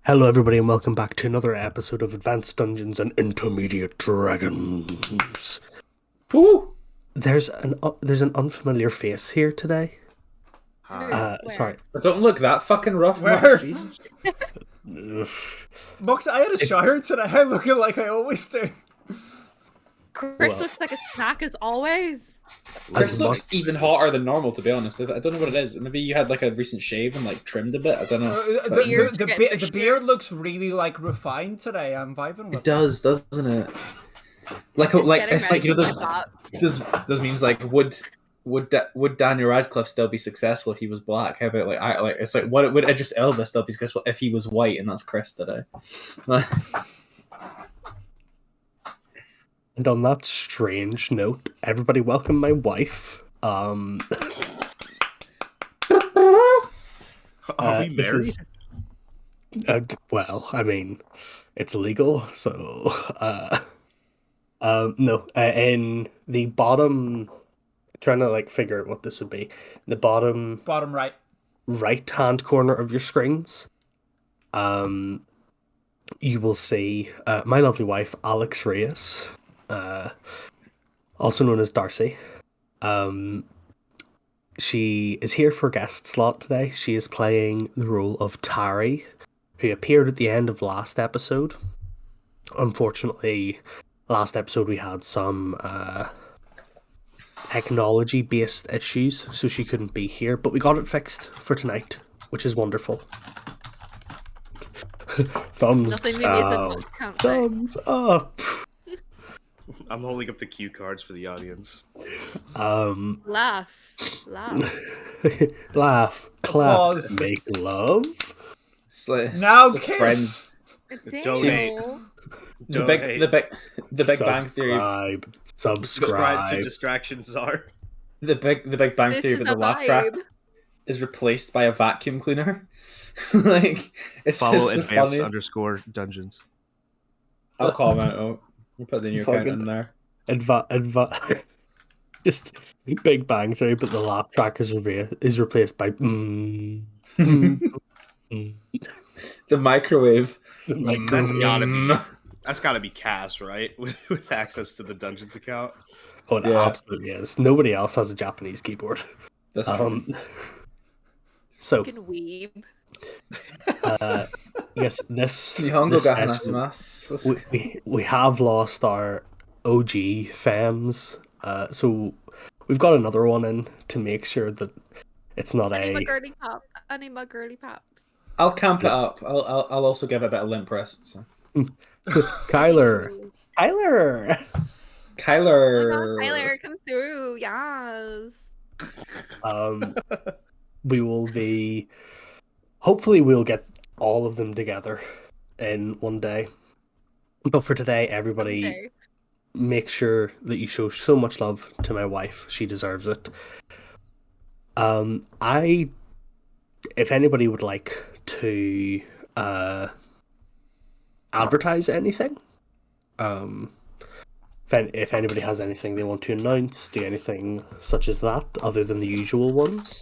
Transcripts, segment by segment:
Hello, everybody, and welcome back to another episode of Advanced Dungeons and Intermediate Dragons. Woo! There's an unfamiliar face here today. Where? Sorry. But don't look that fucking rough, Where? Max, Jesus. Mox, I had a shower today. I'm looking like I always do. Chris Well. looks like a snack as always. Chris looks even hotter than normal, to be honest. I don't know what it is. Maybe you had like a recent shave and like trimmed a bit. I don't know. The beard looks really like refined today. I'm vibing with It does, doesn't it? Like it's like, you know, those memes like would Daniel Radcliffe still be successful if he was black? How about it's like what would Idris Elba still be successful if he was white? And that's Chris today. And on that strange note, everybody welcome my wife. Are we this married? is- well, I mean, it's legal, so no. In the bottom, trying to like figure out what this would be. The bottom bottom right hand corner of your screens, you will see my lovely wife, Alex Reyes, also known as Darcy. She is here for guest slot today. She is playing the role of Tari, who appeared at the end of last episode. Unfortunately, last episode we had some technology-based issues, so she couldn't be here, but we got it fixed for tonight, which is wonderful. Thumbs Nothing maybe is down. enough, can't say. Thumbs up. I'm holding up the cue cards for the audience. Laugh. Laugh, clap, Applause. make love. Now it's like kiss. Friends. Donate. The Big Bang Theory. Subscribe. to distractions are. The Big Bang This Theory is with the a laugh track vibe. is replaced by a vacuum cleaner. Like it's Follow just the advanced funny. _dungeons. I'll call him out. Oh, we'll put the new account in there. Just Big Bang Theory, but the laugh track is replaced by The microwave. That's gotta be Cass, right? With access to the Dungeons account. Oh, it Yeah. absolutely is. Nobody else has a Japanese keyboard. That's true. So, Fucking weeb. yes, this Nihongo ga session, hanasimasu. we have lost our OG FEMs, so we've got another one in to make sure that it's not I need my a... girly pop. I need my girly pops. I'll camp it up. I'll also give it a bit of limp wrist. So. Kyler! Oh Kyler. my God, Tyler, come through. Yes. We will be... Hopefully we'll get all of them together in one day. But for today, everybody... Someday. Make sure that you show so much love to my wife. She deserves it. If anybody would like to advertise anything, if anybody has anything they want to announce, do anything such as that, other than the usual ones.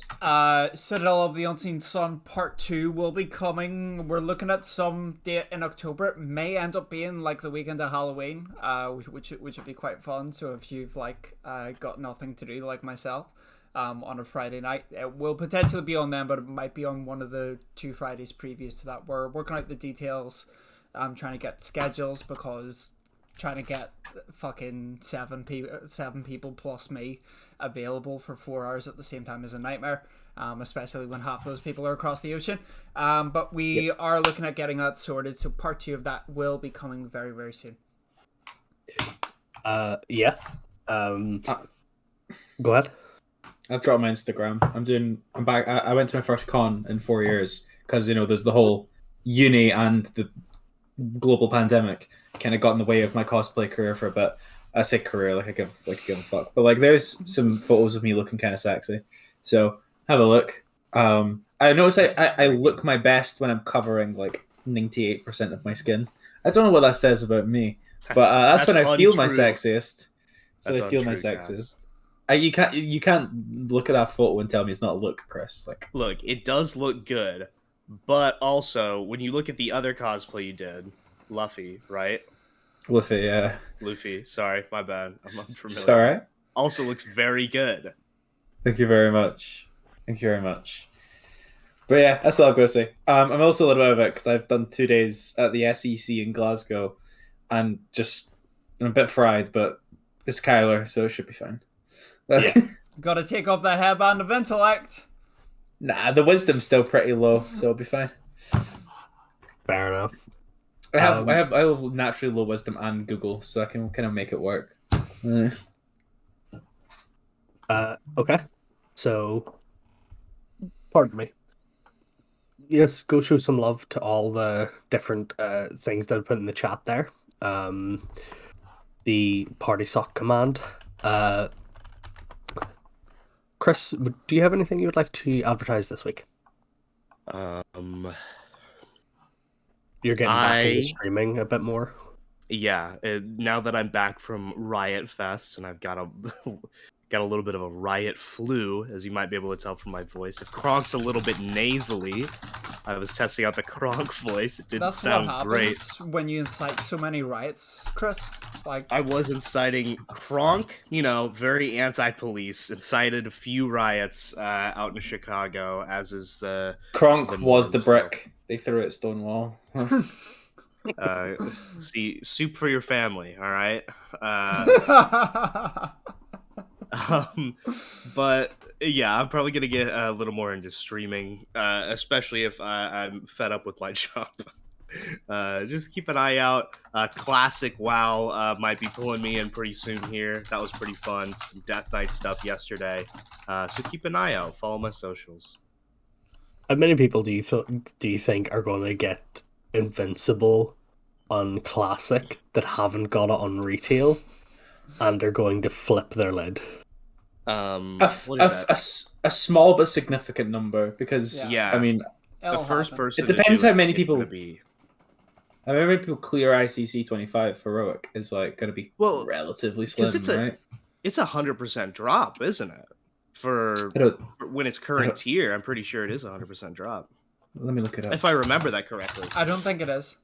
Citadel of the Unseen Sun Part 2 will be coming. We're looking at some date in October. It may end up being like the weekend of Halloween, which would be quite fun. So if you've got nothing to do like myself on a Friday night, it will potentially be on them, but it might be on one of the 2 Fridays previous to that. We're working out the details. I'm trying to get schedules because trying to get fucking seven people plus me available for 4 hours at the same time is a nightmare, especially when half those people are across the ocean. But we are looking at getting that sorted, so part 2 of that will be coming very, very soon. Yeah. Go ahead. I've dropped my Instagram. I'm back. I went to my first con in 4 years because there's the whole uni and the global pandemic kind of got in the way of my cosplay career for a bit. I say career like I give a fuck, but like there's some photos of me looking kind of sexy, so have a look. I notice I look my best when I'm covering like 98% of my skin. I don't know what that says about me, but that's when I feel my untrue. sexiest. So That's I feel my untrue, sexiest. You can't look at that photo and tell me it's not a look, Chris. Like Look, it does look good, But also, when you look at the other cosplay you did, Luffy, right? Luffy, yeah. Luffy, sorry, my bad. I'm unfamiliar. It's alright. Also looks very good. Thank you very much. Thank you very much. But yeah, that's all I've got to say. I'm also a little bit of it because I've done 2 days at the SEC in Glasgow, and I'm a bit fried, but it's Kyler, so it should be fine. Yeah. Gotta take off that hairband of intellect. Nah, the wisdom's still pretty low, so it'll be fine. Fair enough. I have naturally low wisdom and Google, so I can kind of make it work. Okay. So, pardon me. Yes, go show some love to all the different things that I put in the chat there. The party sock command. Chris, do you have anything you would like to advertise this week? You're getting back into streaming a bit more. Yeah, now that I'm back from Riot Fest and I've got a little bit of a riot flu, as you might be able to tell from my voice. If Kronk's a little bit nasally, I was testing out the Kronk voice. It didn't sound great. That's what happens when you incite so many riots, Chris. Like, I was inciting Kronk, very anti-police, incited a few riots out in Chicago, as is Kronk was the brick they threw at Stonewall. See, soup for your family, all right? But yeah, I'm probably gonna get a little more into streaming, especially if I'm fed up with my job. Just keep an eye out. Classic WoW might be pulling me in pretty soon here. That was pretty fun. Some Death Knight stuff yesterday. So keep an eye out. Follow my socials. How many people do you think are going to get Invincible on Classic that haven't got it on retail, and are going to flip their lid? A small but significant number, because I mean, the first person. It depends how many people. Be... How many people clear ICC 25 heroic is like going to be relatively slim, right? It's 100% drop, isn't it? For when it's current tier, I'm pretty sure it is 100% drop. Let me look it up. If I remember that correctly. I don't think it is.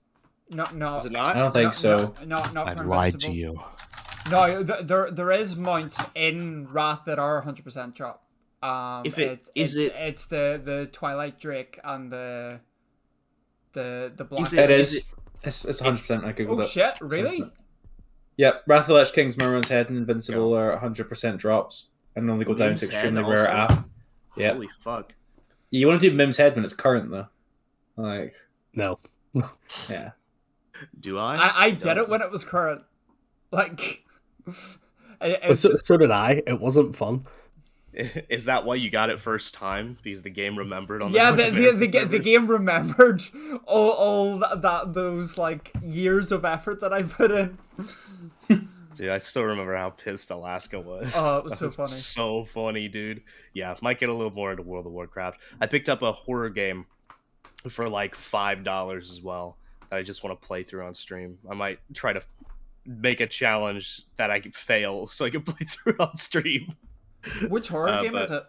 No. Is it not? I don't think so. Not I've lied to you. No, there is mounts in Wrath that are 100% drop. It's the Twilight Drake and the Black. It is. It's 100%. I googled it. Oh shit! Really? Yep. Wrath of the Lich King's Merman's Head and Invincible are 100% drops, and only go down to extremely rare app. Yeah. Holy fuck! You want to do Mim's Head when it's current though. Like No. Yeah. Do I? I did it when it was current. Like. So did I. It wasn't fun. Is that why you got it first time? Because the game remembered on the game remembered all those like years of effort that I put in. Dude, I still remember how pissed Alaska was. Oh, it was so funny. So funny, dude. Yeah, might get a little more into World of Warcraft. I picked up a horror game for like $5 as well that I just want to play through on stream. I might try to make a challenge that I could fail so I can play through on stream. Which horror game is it?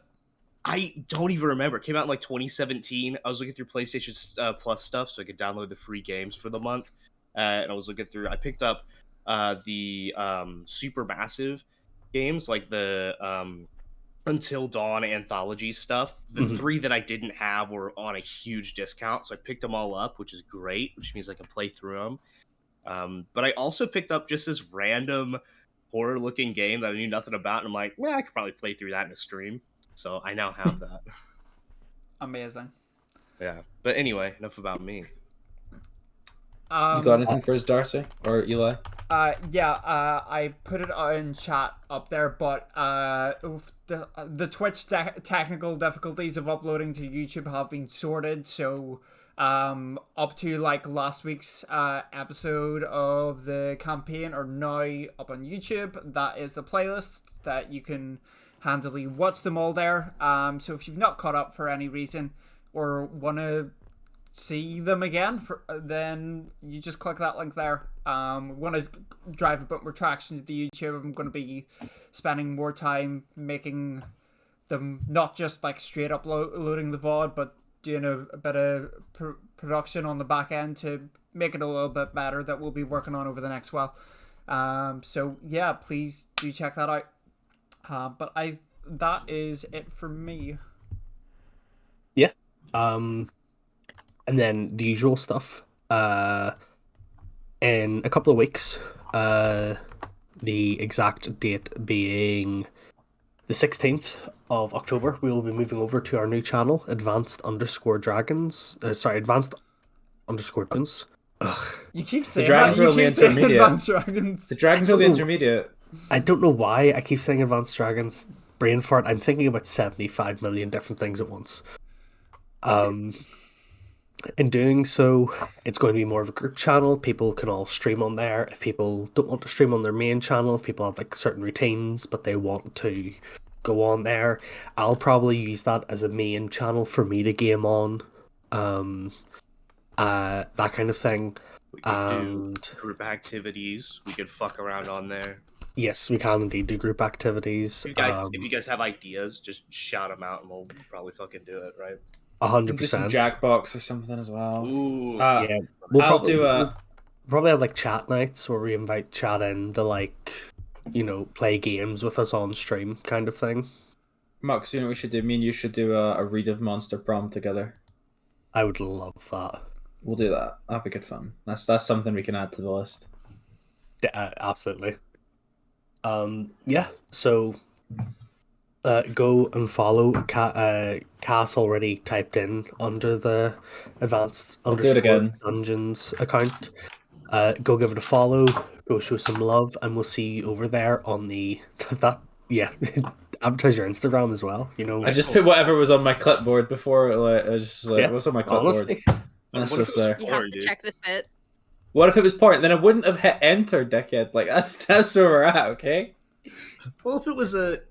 I don't even remember. It came out in like 2017. I was looking through PlayStation Plus stuff so I could download the free games for the month. And I was looking through. I picked up the Supermassive games, like the Until Dawn anthology stuff. The 3 that I didn't have were on a huge discount, so I picked them all up, which is great, which means I can play through them. But I also picked up just this random horror-looking game that I knew nothing about, and I'm like, well, I could probably play through that in a stream. So I now have that. Amazing. Yeah. But anyway, enough about me. You got anything for us, Darcy? Or Eli? I put it in chat up there, but the Twitch technical difficulties of uploading to YouTube have been sorted, so up to like last week's episode of the campaign are now up on YouTube. That is the playlist that you can handily watch them all there. So if you've not caught up for any reason or want to see them again, then you just click that link there. We want to drive a bit more traction to the YouTube. I'm going to be spending more time making them not just like straight up loading the VOD, but doing a bit of production on the back end to make it a little bit better that we'll be working on over the next while. So yeah, please do check that out. But that is it for me. Yeah. And then the usual stuff. In a couple of weeks, the exact date being the 16th of October, we will be moving over to our new channel, Advanced Dragons. Advanced Dragons. Ugh. You keep saying dragons that. are You only keep saying intermediate. Advanced Dragons. The dragons are the intermediate. I don't know why I keep saying Advanced Dragons. Brain fart. I'm thinking about 75 million different things at once. In doing so, it's going to be more of a group channel. People can all stream on there. If people don't want to stream on their main channel, if people have like certain routines but they want to go on there, I'll probably use that as a main channel for me to game on. That kind of thing. We could do group activities. We could fuck around on there. Yes, we can indeed do group activities. If you guys have ideas, just shout them out and we'll probably fucking do it, right? 100%. Do some Jackbox or something as well. Ooh. Yeah, I'll do a. probably have like chat nights where we invite chat in to like, play games with us on stream kind of thing. Max, you know what we should do? Me and you should do a read of Monster Prom together. I would love that. We'll do that. That'd be good fun. That's something we can add to the list. Yeah, absolutely. Yeah, so go and follow Cass already typed in under the Advanced I'll do it again. Dungeons account. Go give it a follow, go show some love, and we'll see you over there on the advertise your Instagram as well. I just put whatever was on my clipboard before. Like, I was just like, Yeah, what's on my clipboard? honestly. That's What if just it was there. You have to check the fit. What if it was porn? Then I wouldn't have hit enter, dickhead. Like that's where we're at. Okay. Well, if it was it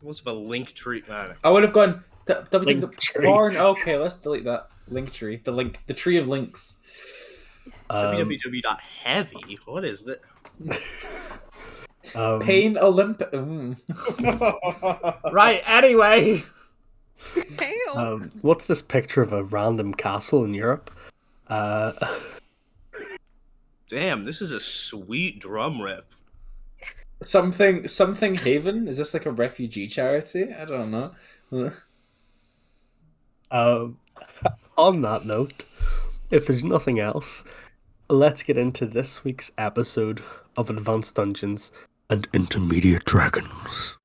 was a link tree. I would have gone Linktree. porn. Okay, let's delete that link tree. The tree of links. www.heavy. What is that? Pain Olympic. Right. Anyway. Damn. What's this picture of a random castle in Europe? Damn, this is a sweet drum riff. Something Haven. Is this like a refugee charity? I don't know. On that note, if there's nothing else, let's get into this week's episode of Advanced Dungeons and Intermediate Dragons.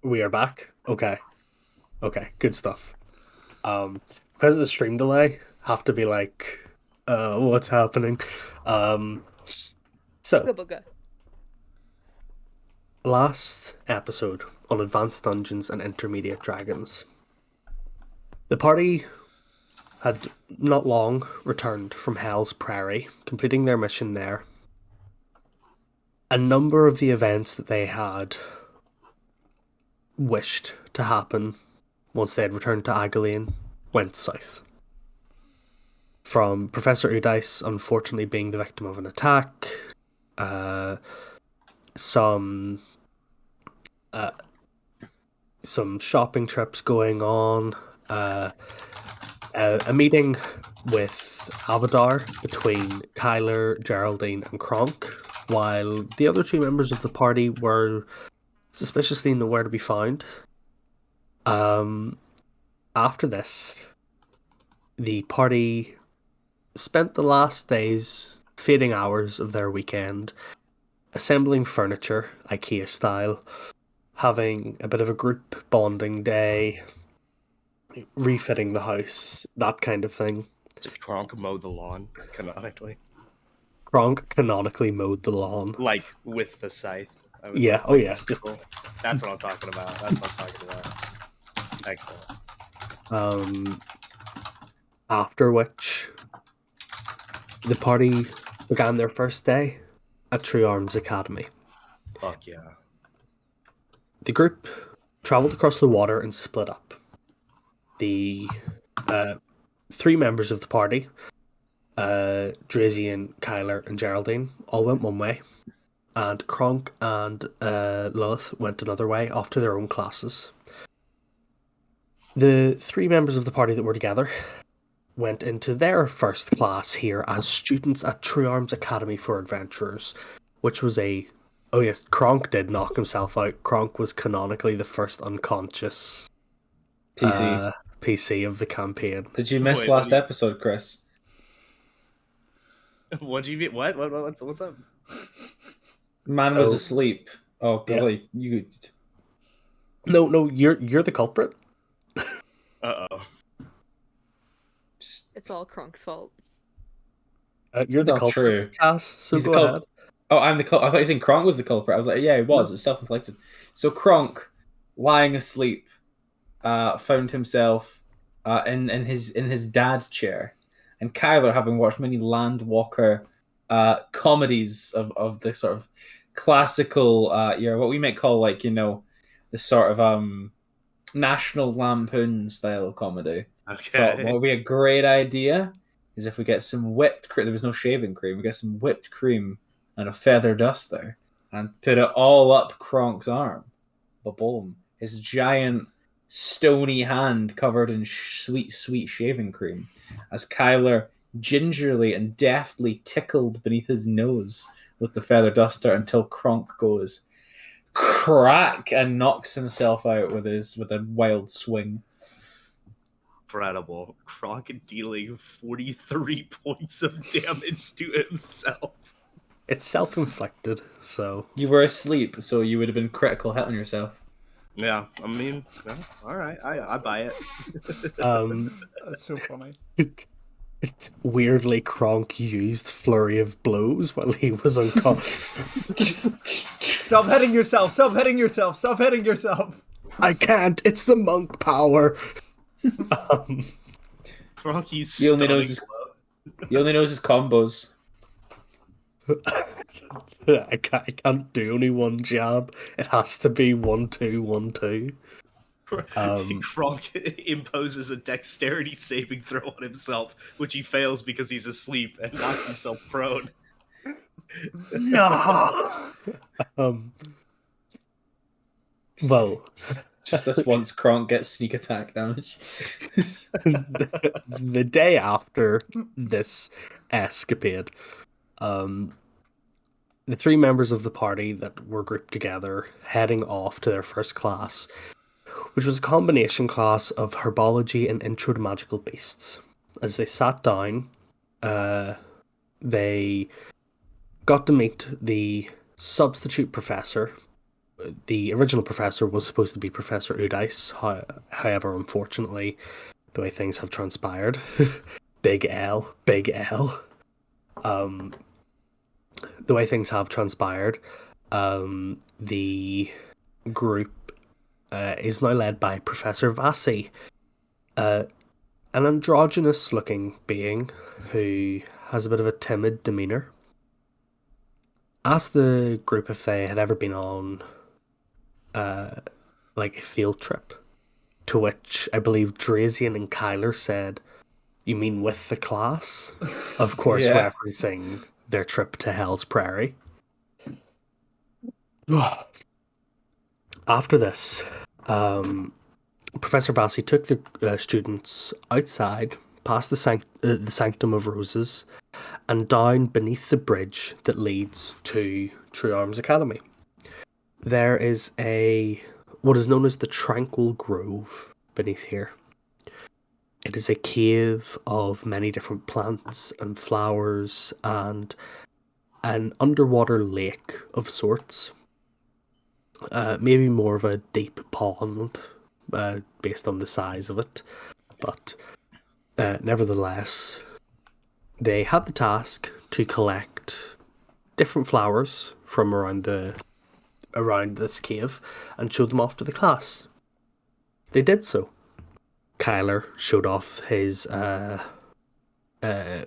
We are back. Okay, good stuff. Because of the stream delay, have to be like, what's happening? So Booga. last episode on Advanced Dungeons and Intermediate Dragons, the party had not long returned from Hell's Prairie, completing their mission there. A number of the events that they had wished to happen once they had returned to Agalane went south. From Professor Udice unfortunately being the victim of an attack, some shopping trips going on, a meeting with Avadar between Kyler, Geraldine, and Kronk, while the other two members of the party were suspiciously nowhere to be found. After this, the party spent the last days, fading hours of their weekend, assembling furniture, IKEA style, having a bit of a group bonding day, refitting the house, that kind of thing. Did Kronk mow the lawn, canonically? Kronk canonically mowed the lawn. Like with the scythe. I mean, Yeah, like, oh yeah, the just sickle. That's what I'm talking about. That's what I'm talking about. Excellent. after which the party began their first day at True Arms Academy. Fuck yeah. The group travelled across the water and split up. The three members of the party, Drazian, Kyler, and Geraldine, all went one way, and Kronk and Lilith went another way, off to their own classes. The three members of the party that were together went into their first class here as students at True Arms Academy for Adventurers, which was a... Oh yes, Kronk did knock himself out. Kronk was canonically the first unconscious PC of the campaign. Did you miss last episode, Chris? What do you mean? What? What's up? Man was asleep. Oh, golly. Yeah. No, you're the culprit. Uh-oh. It's all Kronk's fault. You're the culprit, true. Cass, so He's go ahead. Oh, I'm the culprit. I thought you were saying Kronk was the culprit. I was like, yeah, he was. It's self-inflicted. So Kronk, lying asleep, found himself in his dad chair. And Kyler, having watched many Landwalker comedies of the sort of classical what we might call, like, the sort of National Lampoon style of comedy. Okay. Thought what would be a great idea is if we get some whipped cream. There was no shaving cream. We get some whipped cream and a feather duster and put it all up Kronk's arm. Ba-boom. His giant stony hand covered in sweet shaving cream as Kyler gingerly and deftly tickled beneath his nose with the feather duster until Kronk goes crack and knocks himself out with a wild swing. Incredible. Kronk dealing 43 points of damage to himself. It's self-inflicted, so... You were asleep, so you would have been critical hit on yourself. Yeah, I mean, all right, I buy it. That's so funny. Weirdly, Kronk used Flurry of Blows while he was unconscious. Stop hitting yourself! Stop hitting yourself! Stop hitting yourself! I can't! It's the monk power! Kronk, he's he only knows his combos. I can't do only one jab. It has to be 1-2, 1-2. Kronk imposes a dexterity saving throw on himself, which he fails because he's asleep and knocks himself prone. No. Well, just this once, Kronk gets sneak attack damage. the day after this escapade, the three members of the party that were grouped together heading off to their first class, which was a combination class of herbology and intro to magical beasts. As they sat down, they got to meet the substitute professor. The original professor was supposed to be Professor Udice, however, unfortunately, the way things have transpired, big L. The way things have transpired, the group is now led by Professor Vassi, an androgynous-looking being who has a bit of a timid demeanour. Asked the group if they had ever been on like a field trip, to which I believe Drazian and Kyler said, "You mean with the class?" Of course, referencing their trip to Hell's Prairie. After this, Professor Vassi took the students outside, past the Sanctum of Roses, and down beneath the bridge that leads to True Arms Academy. There is what is known as the Tranquil Grove beneath here. It is a cave of many different plants and flowers and an underwater lake of sorts. Maybe more of a deep pond based on the size of it. But nevertheless, they had the task to collect picked different flowers from around this cave and showed them off to the class. They did so. Kyler showed off his what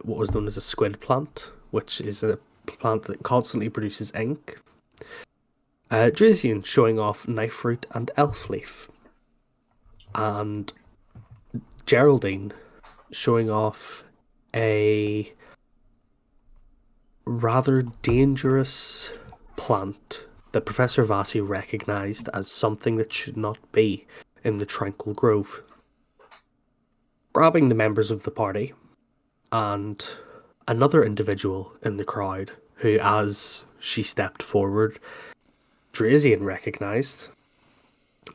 was known as a squid plant, which is a plant that constantly produces ink. Drazian showing off knife root and elf leaf. And Geraldine showing off a rather dangerous plant that Professor Vasi recognized as something that should not be in the Tranquil Grove. Grabbing the members of the party and another individual in the crowd who, as she stepped forward, Drazian recognized,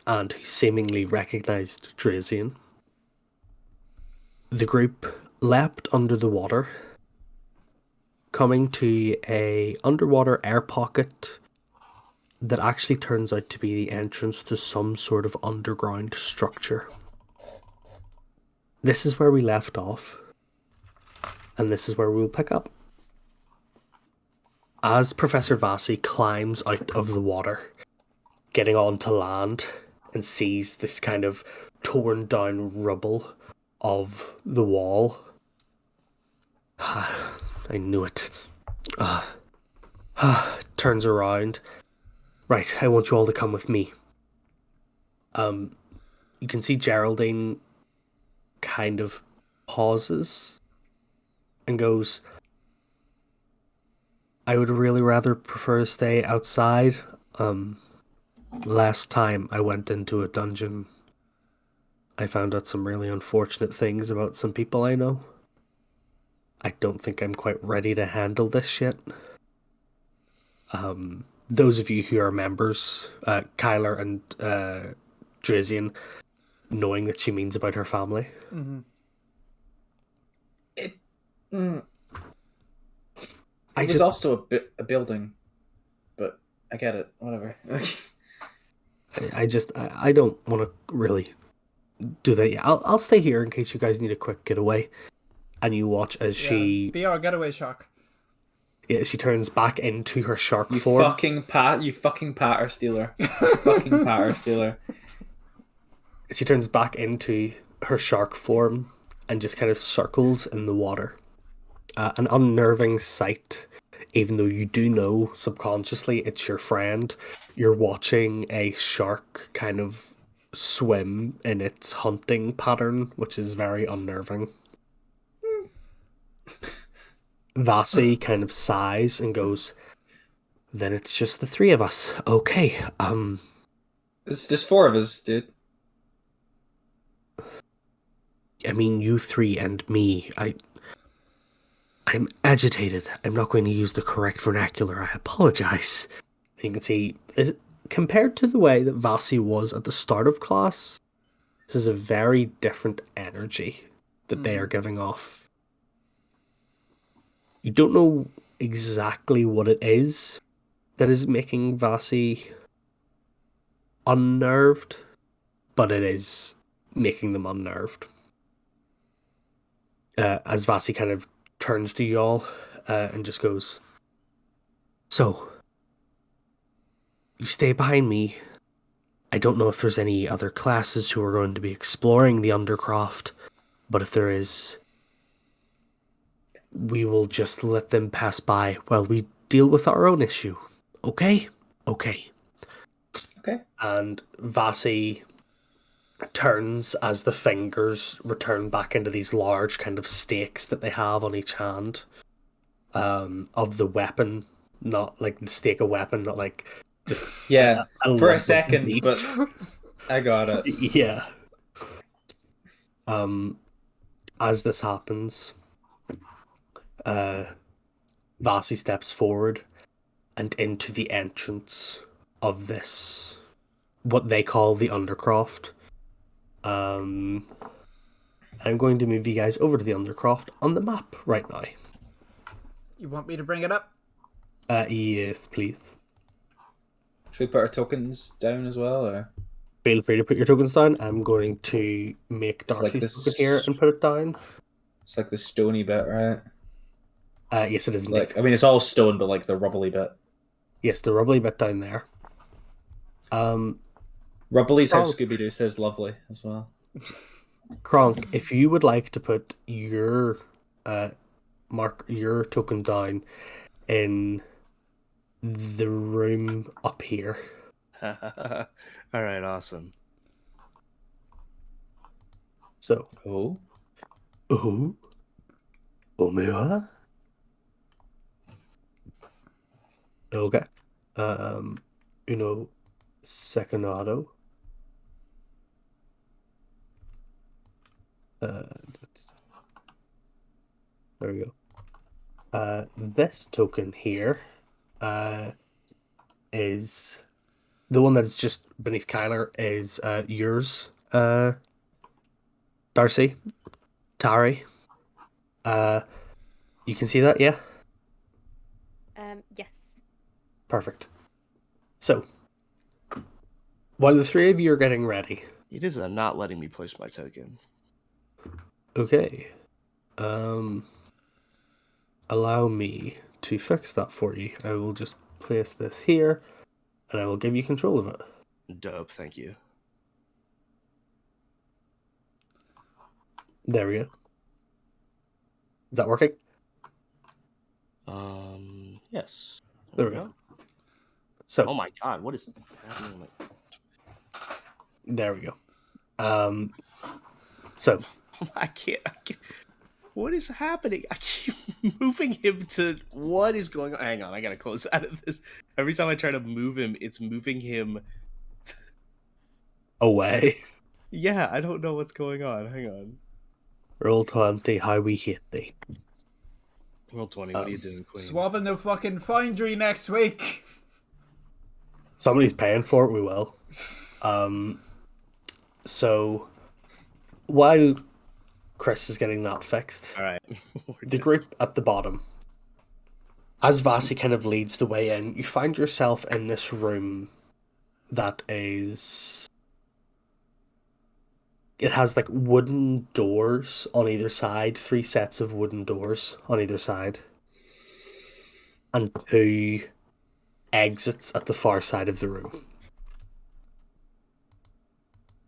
and who seemingly recognized Drazian, the group leapt under the water, coming to a underwater air pocket that actually turns out to be the entrance to some sort of underground structure. This is where we left off, and this is where we'll pick up. As Professor Vasi climbs out of the water, getting onto land, and sees this kind of torn down rubble of the wall. I knew it. Turns around. Right, I want you all to come with me. You can see Geraldine kind of pauses and goes, I would really rather prefer to stay outside. Last time I went into a dungeon, I found out some really unfortunate things about some people I know. I don't think I'm quite ready to handle this shit. Those of you who are members, Kyler and Drazian, knowing that she means about her family. Mm-hmm. It was also a building, but I get it. Whatever. I don't want to really do that. Yeah, I'll stay here in case you guys need a quick getaway. And you watch as she be our getaway shark. Yeah, she turns back into her shark You form. you fucking patter stealer. You fucking patter stealer. She turns back into her shark form and just kind of circles in the water. An unnerving sight, even though you do know subconsciously it's your friend. You're watching a shark kind of swim in its hunting pattern, which is very unnerving. Vasi kind of sighs and goes, then it's just the three of us. Okay, It's just four of us, dude. I mean, you three and me. I'm agitated. I'm not going to use the correct vernacular. I apologize. You can see, compared to the way that Vasi was at the start of class, this is a very different energy that they are giving off. You don't know exactly what it is that is making Vasi unnerved, but it is making them unnerved. As Vasi kind of turns to you all and just goes, so, you stay behind me. I don't know if there's any other classes who are going to be exploring the Undercroft, but if there is, we will just let them pass by while we deal with our own issue. Okay? Okay. Okay. And Vasi turns as the fingers return back into these large kind of stakes that they have on each hand of the weapon, not like the stake of weapon, not like just Yeah, for a lump of second, meat. but I got it. Yeah. As this happens, Vasi steps forward and into the entrance of this, what they call the Undercroft. I'm going to move you guys over to the Undercroft on the map right now. You want me to bring it up? Yes, please. Should we put our tokens down as well, or? Feel free to put your tokens down. I'm going to make It's like Darcy's this- token here and put it down. It's like the stony bit, right? Yes, it is indeed. Like, I mean, it's all stone, but like the rubbly bit. Yes, the rubbly bit down there. Rubbly's how Kronk. Scooby Doo says lovely as well. Kronk, if you would like to put your your token down in the room up here. All right, awesome. So, Oh. Omewa. Okay. Uno secondado. There we go. This token here is the one that's just beneath Kyler is yours, Darcy, Tari. You can see that, yeah? Yes. Perfect. So, while the three of you are getting ready, It is not letting me place my token. okay, allow me to fix that for you. I will just place this here, and I will give you control of it. Dope, thank you. There we go. Is that working? Yes. There we go. So, Oh my god, what is happening? there we go. So, I can't. What is happening? I keep moving him to. What is going on? Hang on, I gotta close out of this. Every time I try to move him, it's moving him. away. Yeah, I don't know what's going on. Hang on. Roll 20, how we hit thee. Roll 20, what are you doing, Queen? Swapping the fucking foundry next week. Somebody's paying for it, we will. So, while Chris is getting that fixed, Alright. the group at the bottom, as Vasi kind of leads the way in, you find yourself in this room that is... It has like wooden doors on either side, 3 sets of wooden doors on either side, and 2 exits at the far side of the room.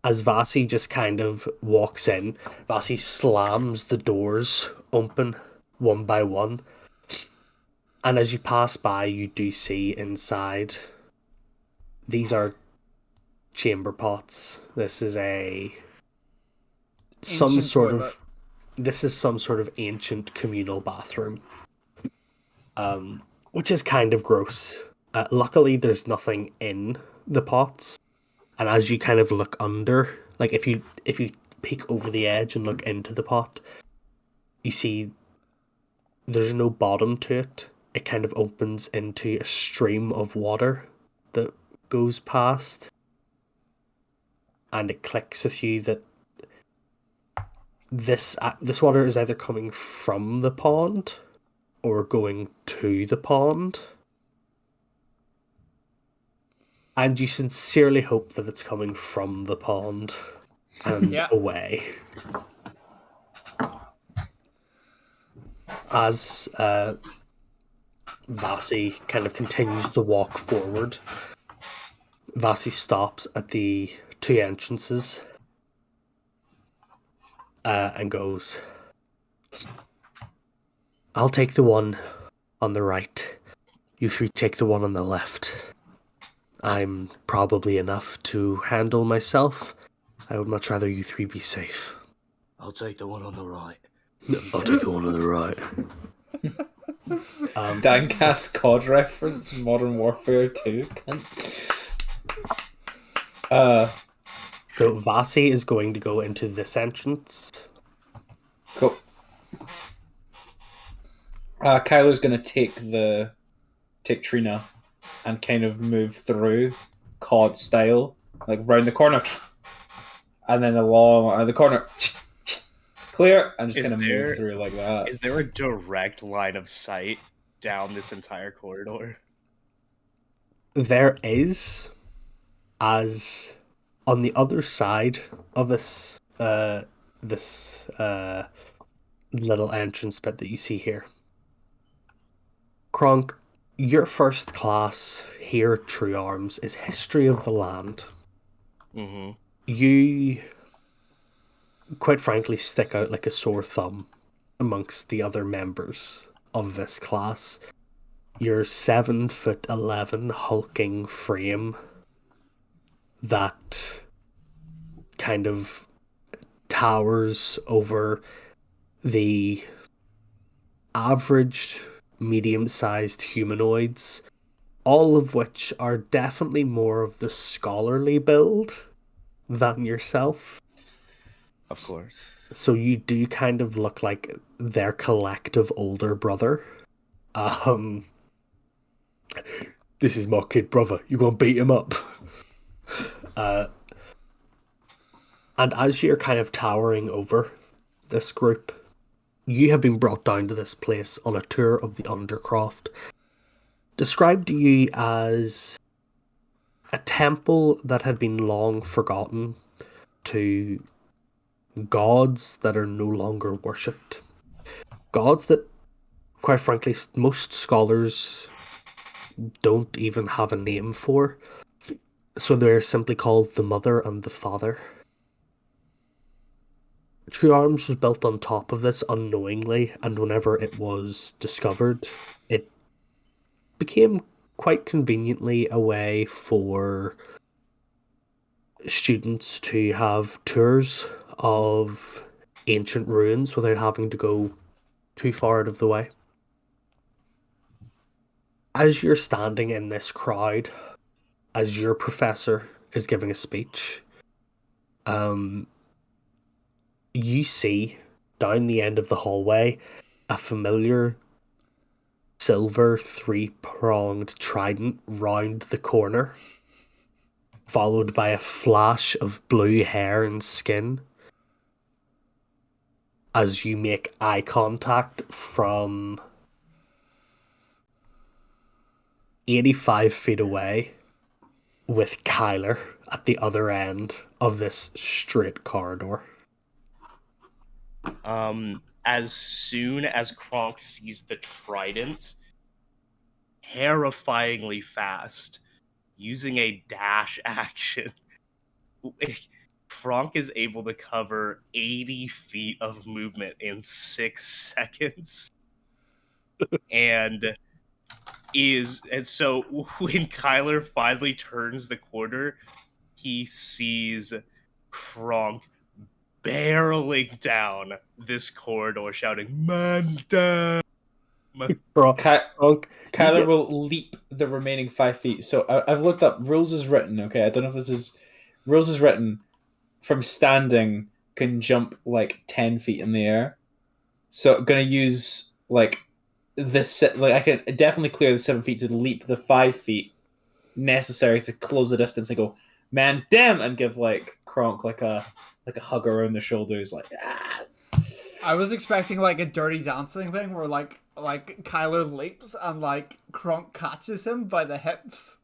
As Vasi just kind of walks in, Vasi slams the doors open one by one, and as you pass by, you do see inside. These are chamber pots. This is some Ancient sort toilet. of... This is some sort of ancient communal bathroom, which is kind of gross. Luckily, there's nothing in the pots, and as you kind of look under, like if you peek over the edge and look into the pot, you see there's no bottom to it. It kind of opens into a stream of water that goes past, and it clicks with you that this water is either coming from the pond or going to the pond. And you sincerely hope that it's coming from the pond and Yeah. away. As Vasi kind of continues to walk forward, Vasi stops at the 2 entrances and goes, I'll take the one on the right. You 3 take the one on the left. I'm probably enough to handle myself. I would much rather you 3 be safe. I'll take the one on the right. I'll take the one on the right. Dancast COD reference, Modern Warfare 2. So Vasi is going to go into this entrance. Cool. Kylo's gonna take Trina and kind of move through COD style, like round the corner, and then along the corner, clear, and just kind of move through like that. Is there a direct line of sight down this entire corridor? There is, as on the other side of this little entrance bit that you see here, Kronk, your first class here at True Arms is History of the Land. Mm-hmm. You, quite frankly, stick out like a sore thumb amongst the other members of this class. Your 7'11" hulking frame that kind of towers over the averaged medium-sized humanoids, all of which are definitely more of the scholarly build than yourself. Of course. So you do kind of look like their collective older brother. This is my kid brother. You gonna beat him up? And as you're kind of towering over this group, you have been brought down to this place on a tour of the Undercroft, described to you as a temple that had been long forgotten to gods that are no longer worshipped. Gods that, quite frankly, most scholars don't even have a name for. So they're simply called the Mother and the Father. True Arms was built on top of this unknowingly, and whenever it was discovered, it became quite conveniently a way for students to have tours of ancient ruins without having to go too far out of the way. As you're standing in this crowd, as your professor is giving a speech, you see down the end of the hallway a familiar silver three-pronged trident round the corner, followed by a flash of blue hair and skin. As you make eye contact from 85 feet away with Kyler at the other end of this straight corridor. As soon as Kronk sees the trident, terrifyingly fast, using a dash action, Kronk is able to cover 80 feet of movement in 6 seconds. and so when Kyler finally turns the corner, he sees Kronk barreling down this corridor, shouting, "Man down!" Kyler will leap the remaining 5 feet. So I've looked up rules is written. Okay, I don't know if this is rules is written. From standing, can jump like 10 feet in the air. So I'm gonna use like I can definitely clear the 7 feet to leap the 5 feet necessary to close the distance and go, man, damn, and give like Kronk like a hug around the shoulders, like ah. I was expecting like a Dirty Dancing thing where like Kyler leaps and like Kronk catches him by the hips.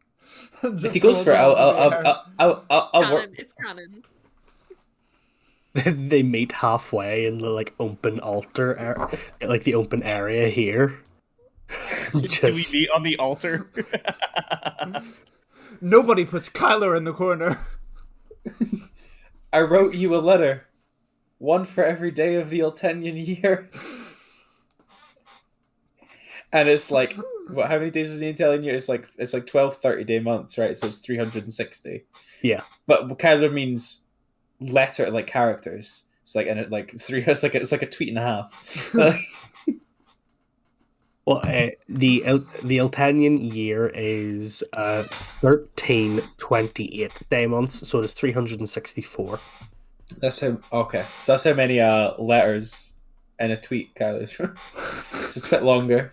If he goes for it, I'll work. It's canon. They meet halfway in the like open altar, like the open area here. Do we meet on the altar? Nobody puts Kyler in the corner. I wrote you a letter. One for every day of the Eltenian year. And it's like, what? How many days is the Eltenian year? It's like 12 30-day months, right? So it's 360. Yeah. But Kyler means letter, like characters. It's like, and it like three. It's like a tweet and a half. Well, the Eltenian year is 1328 day months, so it is 364. That's how. Okay, so that's how many letters in a tweet, Kyler. It's just a bit longer.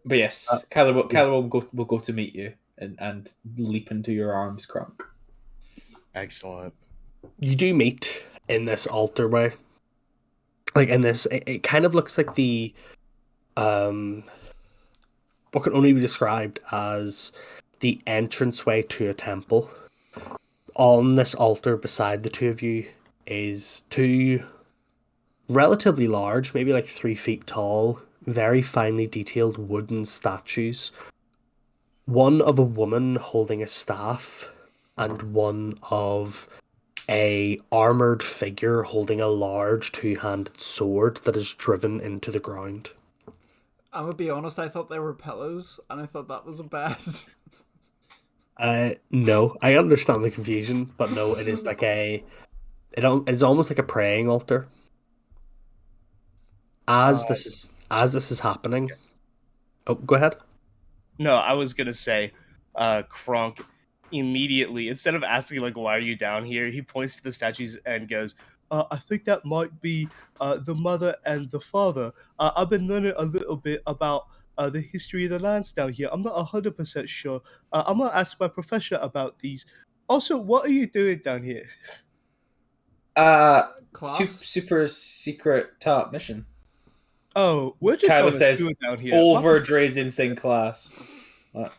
But yes, Kyler will go to meet you and leap into your arms, Kronk. Excellent. You do meet in this altarway. Like in this, it kind of looks like the what can only be described as the entranceway to a temple. On this altar beside the two of you is two relatively large, maybe like 3 feet tall, very finely detailed wooden statues. One of a woman holding a staff, and one of a armored figure holding a large two-handed sword that is driven into the ground. I'm gonna be honest, I thought they were pillows, and I thought that was a bed. No, I understand the confusion, but no, it is like it's almost like a praying altar. As this is happening. Oh, go ahead. No, I was gonna say, Kronk immediately, instead of asking like, "Why are you down here?" he points to the statues and goes, "I think that might be the mother and the father. I've been learning a little bit about the history of the lands down here. I'm not 100% sure. I'm gonna ask my professor about these. Also, what are you doing down here?" Class? Super secret top mission. Oh, we're just Kyla on a says, tour down here. over Dre's insane class. What?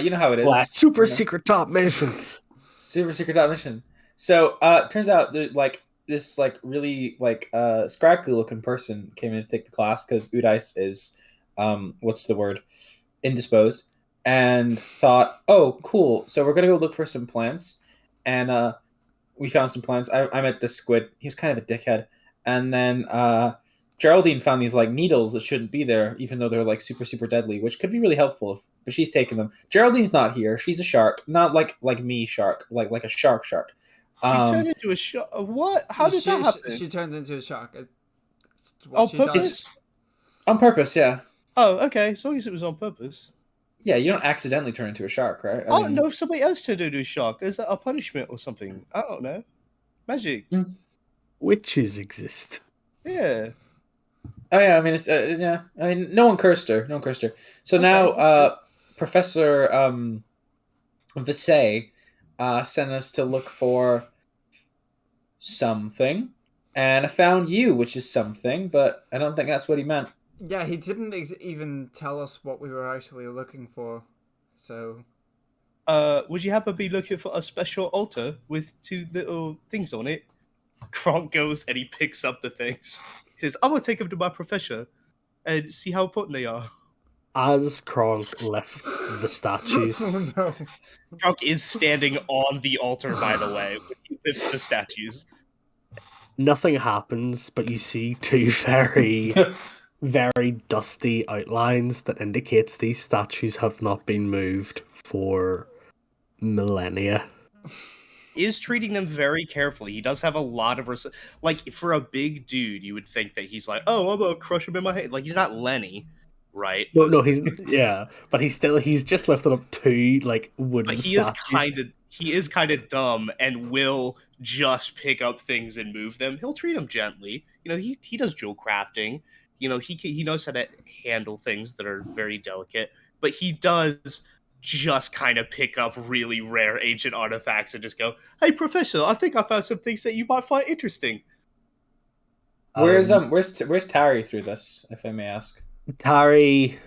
You know how it is. Super You know? secret top mission. Super secret top mission. So, turns out that this really scraggly looking person came in to take the class because Udice is what's the word? Indisposed, and thought, oh, cool. So we're gonna go look for some plants, and we found some plants. I met the squid. He was kind of a dickhead, and then Geraldine found these needles that shouldn't be there, even though they're super deadly, which could be really helpful. But she's taken them. Geraldine's not here. She's a shark, not like me shark, like a shark. She turned into a shark. What? How did that happen? She turned into a shark. It's On she purpose? does. On purpose, yeah. Oh, okay. As long as it was on purpose. Yeah, you don't accidentally turn into a shark, right? I don't know if somebody else turned into a shark. Is that a punishment or something? I don't know. Magic. Witches exist. Yeah. Oh yeah, I mean it's yeah. I mean no one cursed her. So now Professor Visay sent us to look for something, and I found you, which is something, but I don't think that's what he meant. Yeah, he didn't even tell us what we were actually looking for. So, would you happen to be looking for a special altar with two little things on it? Kronk goes and he picks up the things. He says, "I'm gonna take them to my professor and see how important they are." As Kronk lifts the statues, oh no. Kronk is standing on the altar, by the way, when he lifts the statues. nothing happens, but you see two very dusty outlines that indicates these statues have not been moved for millennia. Is treating them very carefully. He does have a lot of for a big dude, you would think that he's like, "Oh, I'm gonna crush him in my head." Like he's not Lenny, right? No, he's but he's just lifted up two wooden But statues. he is kind of dumb and will just pick up things and move them. He'll treat them gently. He does jewel crafting. He knows how to handle things that are very delicate. But he does just kind of pick up really rare ancient artifacts and just go, "Hey, Professor, I think I found some things that you might find interesting." Where's Tari through this, if I may ask? Tari,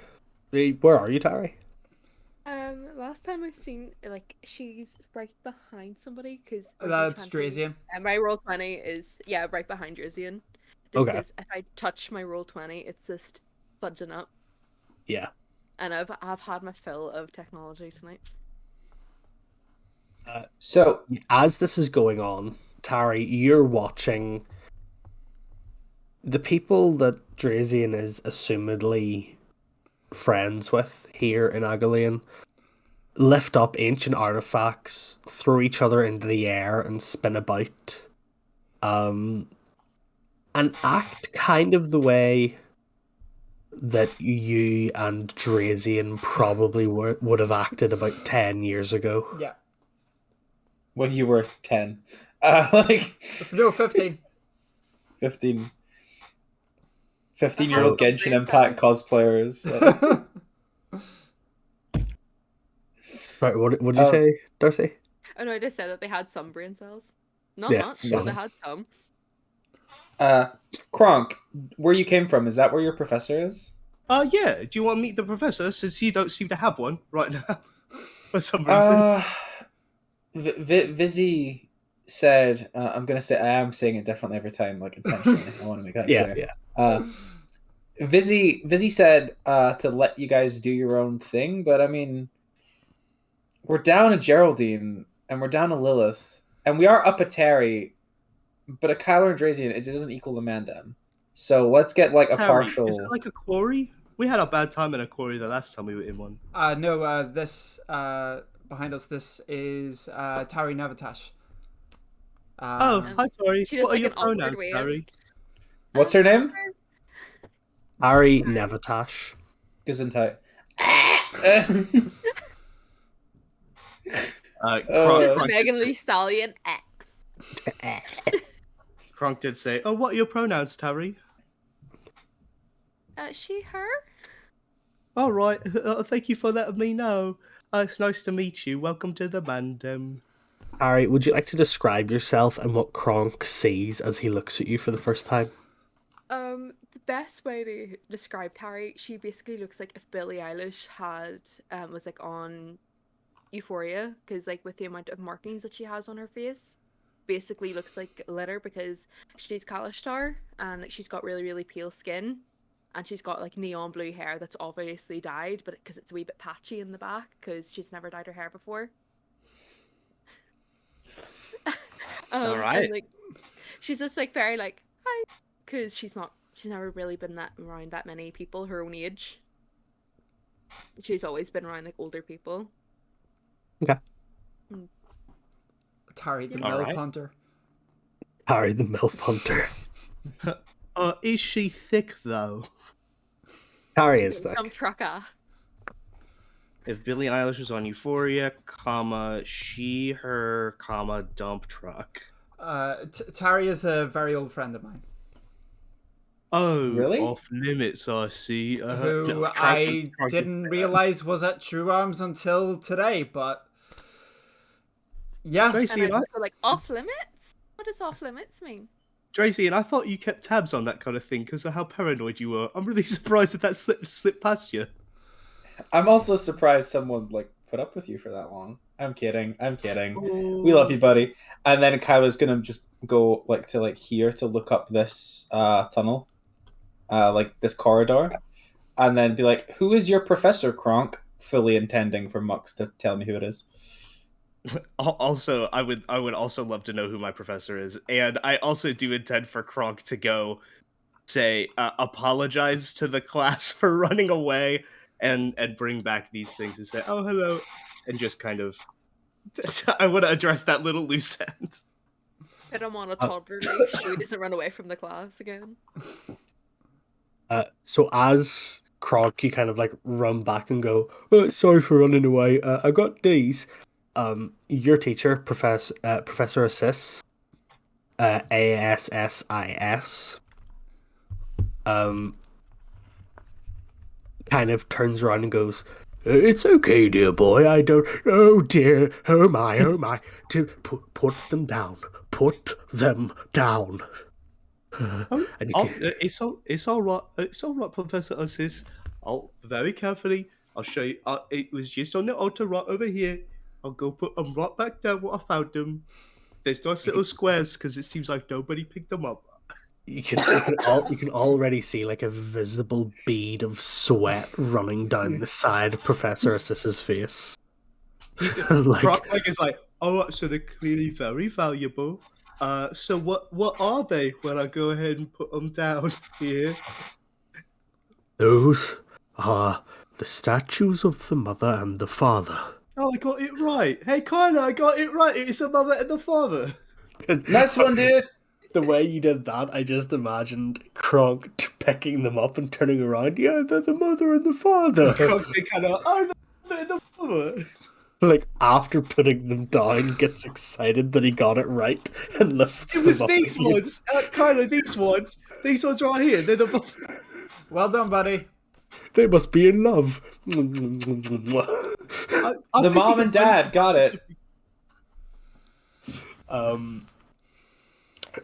where are you, Tari? Last time I seen she's right behind somebody because That's Drazian. And my roll 20 is right behind Drazian. Just Okay. because if I touch my roll 20, it's just budging up. Yeah. And I've had my fill of technology tonight. So as this is going on, Tari, you're watching the people that Drazian is assumedly friends with here in Agalian lift up ancient artifacts, throw each other into the air, and spin about. And act kind of the way that you and Drazian probably would have acted about 10 years ago. Yeah. when you were 10, No, 15. 15. 15-year-old How Genshin great Impact that cosplayers. Right, what did you say, Darcy? Oh no, I just said that they had some brain cells. Not Yeah, much, some. but they had some. Kronk, where you came from, is that where your professor is? Yeah. Do you want to meet the professor since you don't seem to have one right now for some reason? Vizzy said, I am saying it differently every time, intentionally. I want to make that clear. Yeah. Vizzy said to let you guys do your own thing, but I mean, we're down a Geraldine and we're down a Lilith, and we are up a Terry, but a Kyler and Drazian, it doesn't equal the Mandem. So let's get like a Terry, partial. is it like a quarry? We had a bad time in a quarry the last time we were in one. No, this behind us. This is Tari Navatash. Oh, hi, Tori. She does What are like your an awkward pronouns, wave. Terry? What's her name? Harry Nevatash. Gesundheit. Just Kronk, Megan Lee Stallion. Kronk did say, "Oh, what are your pronouns, Terry?" She, her? All right. Thank you for letting me know. It's nice to meet you. Welcome to the Mandem. Harry, would you like to describe yourself and what Kronk sees as he looks at you for the first time? The best way to describe Tari, she basically looks like if Billie Eilish had was like on Euphoria, because like with the amount of markings that she has on her face, basically looks like glitter because she's Kalishtar and like she's got really really pale skin, and she's got like neon blue hair that's obviously dyed, but because it's a wee bit patchy in the back because she's never dyed her hair before. All right. And, like, she's just like very like hi, because she's never really been that around that many people her own age. She's always been around like older people. Okay. Tari the Yeah. MILF Alright. Hunter. Harry the MILF Hunter. Is she thick though? Harry is thick. Some trucker. If Billie Eilish was on Euphoria, she, her, dump truck. Tari is a very old friend of mine. Oh, Really? off limits, I see. Who no, I Kronk didn't did say realize was at True Arms until today, but yeah. that. Tracy And and I, I like off limits. What does off limits mean? Tracy and I thought you kept tabs on that kind of thing because of how paranoid you were. I'm really surprised that slipped past you. I'm also surprised someone like put up with you for that long. I'm kidding. We love you, buddy. And then Kyla's gonna just go like to like here to look up this tunnel, like this corridor, and then be like, "Who is your professor, Kronk?" Fully intending for Mux to tell me who it is. Also, I would also love to know who my professor is, and I also do intend for Kronk to go say apologize to the class for running away and bring back these things and say, "Oh, hello," and just kind of I want to address that little loose end. Put him on a toddler leash so he doesn't run away from the class again. So as Kronk, you kind of like run back and go, oh, sorry for running away. I got these. Your teacher, Professor Assis, ASSIS, kind of turns around and goes, it's okay, dear boy. I don't. Oh dear. Oh my. Oh my. To put them down. Put them down. And you can- It's all right. It's all right, Professor Assis. I'll very carefully. I'll show you. It was just on the altar right over here. I'll go put them right back down where I found them. There's nice little squares because it seems like nobody picked them up. You can already see like a visible bead of sweat running down the side of Professor Assis's face. Kronk is like, oh, so they're clearly very valuable. So what are they when I go ahead and put them down here? Those are the statues of the mother and the father. Oh, I got it right. Hey, Kyla, I got it right. It's the mother and the father. Nice one, dude. The way you did that, I just imagined Kronk picking them up and turning around. Yeah, they're the mother and the father. Kronk, they kind of, oh, they're the mother. Like, after putting them down, gets excited that he got it right and lifts It was them up. these again. ones. Kyla, these ones right here. They're the mother. Well done, buddy. They must be in love. The mom and dad got it.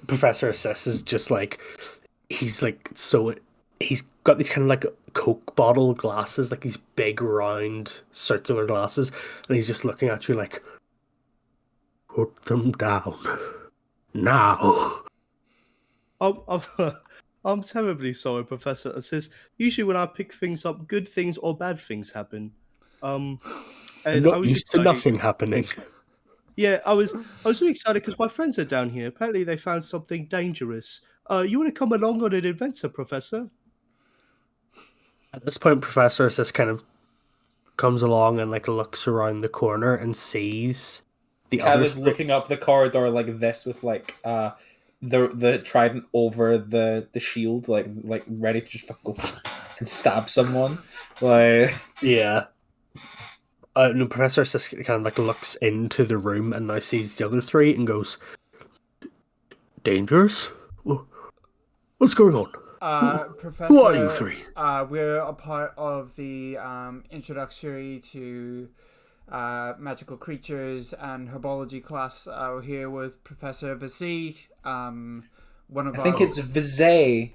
Professor Assess is just like, he's got these kind of like Coke bottle glasses, like these big round circular glasses, and he's just looking at you like, put them down now. I'm I'm terribly sorry, Professor Assist. Usually when I pick things up, good things or bad things happen. I'm And I not was used to excited. nothing happening. Yeah, I was really excited because my friends are down here. Apparently they found something dangerous. You want to come along on an adventure, Professor? At this point, Professor Assist kind of comes along and like looks around the corner and sees the Cal other is looking up the corridor like this with like the trident over the shield, like ready to just fucking go and stab someone. Like Yeah. No, Professor Assist kind of like looks into the room and now sees the other three and goes, "Dangerous? What's going on? Professor, Who are you three?" We're a part of the introductory to magical creatures and herbology class. We're here with Professor Vasi. One of I think our, it's Vizay.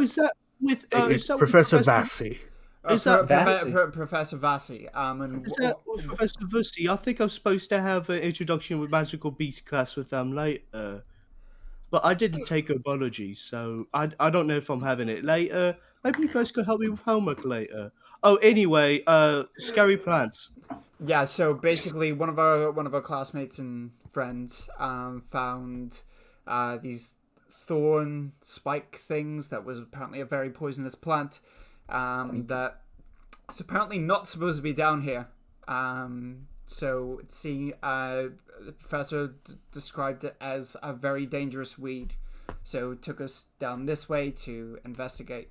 Is that with It's is that with Professor Professor Vassy. is that Vasi? Professor Vasi. And is that with Professor Vussy? I think I'm supposed to have an introduction with magical beast class with them later. But I didn't take herbology, so I don't know if I'm having it later. Maybe you guys could help me with homework later. Oh, anyway, scary plants. yeah, so basically, one of our classmates and friends found these thorn spike things that was apparently a very poisonous plant that it's apparently not supposed to be down here. So the professor described it as a very dangerous weed. So took us down this way to investigate.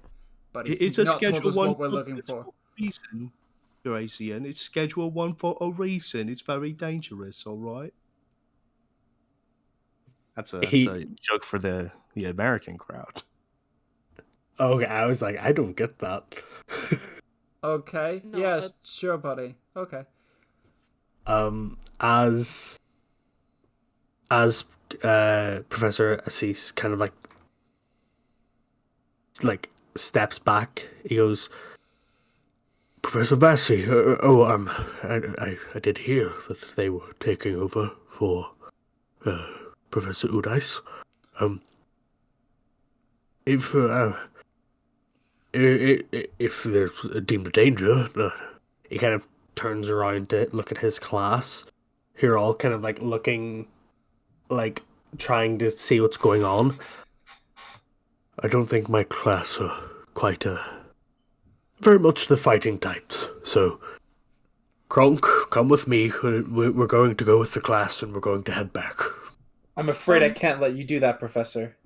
But he's It's a not told Schedule us 1 what we're looking for. a reason, Eurasian. It's Schedule 1 for a reason. It's very dangerous, all right? That's a joke for the American crowd. Okay, I was like, I don't get that. Okay. No, Yeah, that- sure, buddy. Okay. As Professor Assis kind of like steps back, he goes, "Professor Vassy, I did hear that they were taking over for Professor Udais. If if there's deemed a danger," he kind of turns around to look at his class, who are all kind of like looking, like trying to see what's going on. "I don't think my class are quite very much the fighting types. So, Kronk, come with me. We're going to go with the class, and we're going to head back." I'm afraid I can't let you do that, Professor.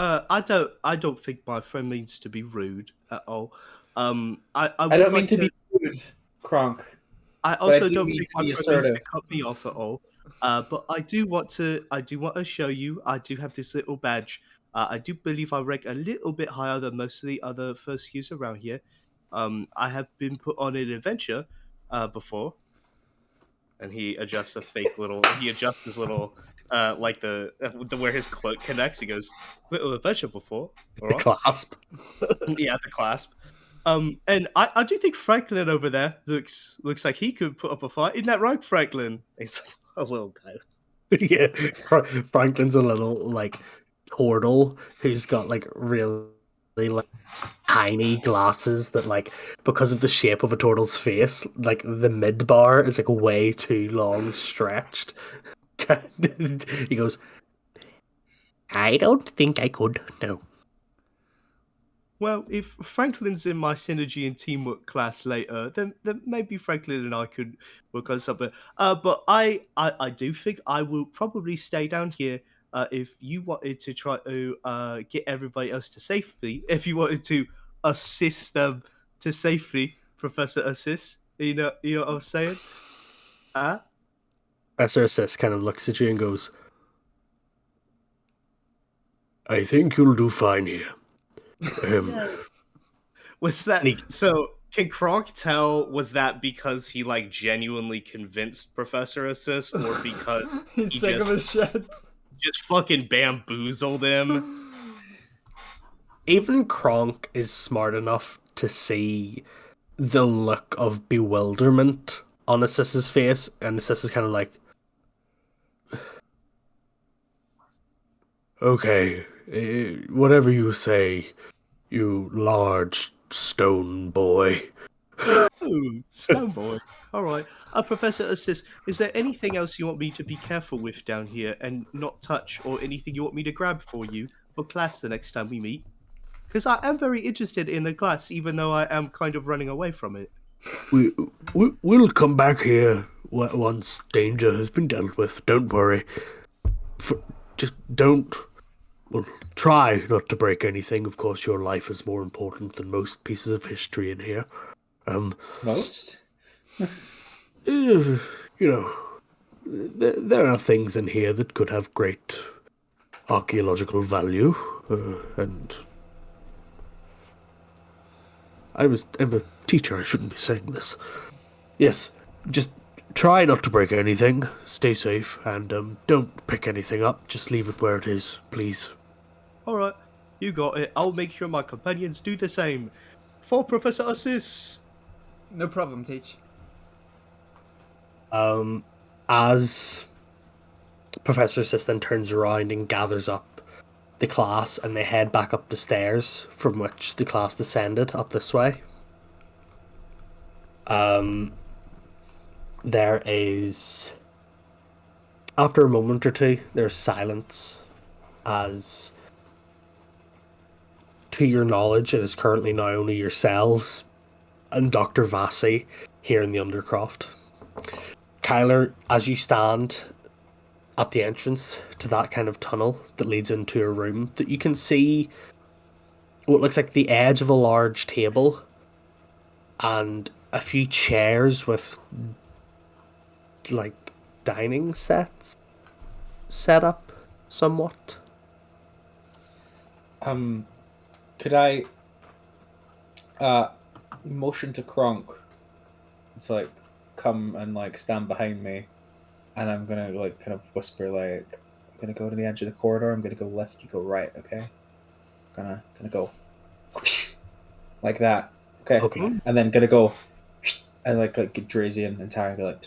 I don't think my friend means to be rude at all. I I would don't mean like to be rude, Kronk. I but I also do don't mean think to my be friend needs to assertive. cut me off at all. But I do want to show you. I do have this little badge. I do believe I rank a little bit higher than most of the other first years around here. I have been put on an adventure before, and he adjusts a fake little. He adjusts his little like the where his cloak connects. He goes, "Little adventure before." All The right. clasp. Yeah, the clasp. And I do think Franklin over there looks like he could put up a fight. Isn't that right, Franklin? He's a little guy. Yeah, Franklin's a little like turtle who's got like really like tiny glasses that like because of the shape of a turtle's face, like the mid bar is like way too long stretched. He goes, "I don't think I could. No." Well, if Franklin's in my synergy and teamwork class later, then maybe Franklin and I could work on something. But I do think I will probably stay down here. If you wanted to try to get everybody else to safety, if you wanted to assist them to safety, Professor Assist, you know what I'm saying? Professor Assist kind of looks at you and goes, "I think you'll do fine here." Was that And he- so? Can Kronk tell? Was that because he like genuinely convinced Professor Assist, or because He's he sick of his shit. just fucking bamboozled him? Even Kronk is smart enough to see the look of bewilderment on Assis's face, and Assis is kind of like, "Okay, Whatever you say, you large stone boy. Oh, Stoneboy. All right. Professor Assist, is there anything else you want me to be careful with down here and not touch, or anything you want me to grab for you for class the next time we meet? Because I am very interested in the class, even though I am kind of running away from it. We'll come back here once danger has been dealt with. Don't worry. Just don't. Well, try not to break anything. Of course, your life is more important than most pieces of history in here. Most? You know, there are things in here that could have great archaeological value, and I'm a teacher. I shouldn't be saying this. Yes, just try not to break anything. Stay safe, and don't pick anything up. Just leave it where it is, please. All right. You got it. I'll make sure my companions do the same. For Professor Assist. No problem, Teach. As Professor Assistant turns around and gathers up the class, and they head back up the stairs from which the class descended up this way. There is, after a moment or two, there's silence as, to your knowledge, it is currently now only yourselves and Dr. Vassi here in the Undercroft. Kyler, as you stand at the entrance to that kind of tunnel that leads into a room, that you can see what looks like the edge of a large table and a few chairs with like dining sets set up somewhat. Could I motion to Kronk to like come and like stand behind me, and I'm gonna like kind of whisper like, I'm gonna go to the edge of the corridor, I'm gonna go left, you go right, okay? Gonna go like that. Okay. Okay. And then gonna go and like get Drazian and Tara and go like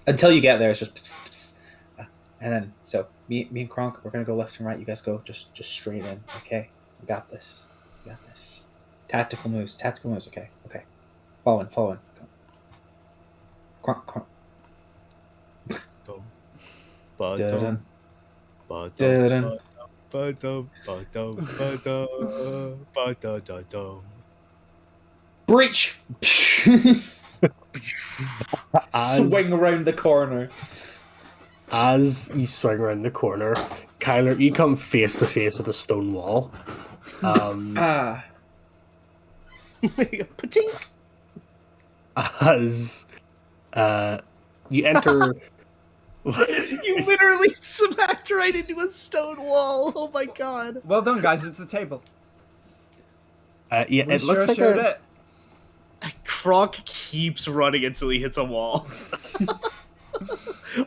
until you get there. It's just and then so me and Kronk, we're gonna go left and right. You guys go just straight in. Okay, we got this. Tactical moves. Okay. Following. Go. Kronk. Dun. Breach. Swing around the corner. As you swing around the corner, Kyler, you come face to face with a stone wall. Patink. As you enter. You literally smacked right into a stone wall. Oh my god. Well done, guys. It's a table. Yeah, We it looks like showed a, it. Kronk keeps running until he hits a wall.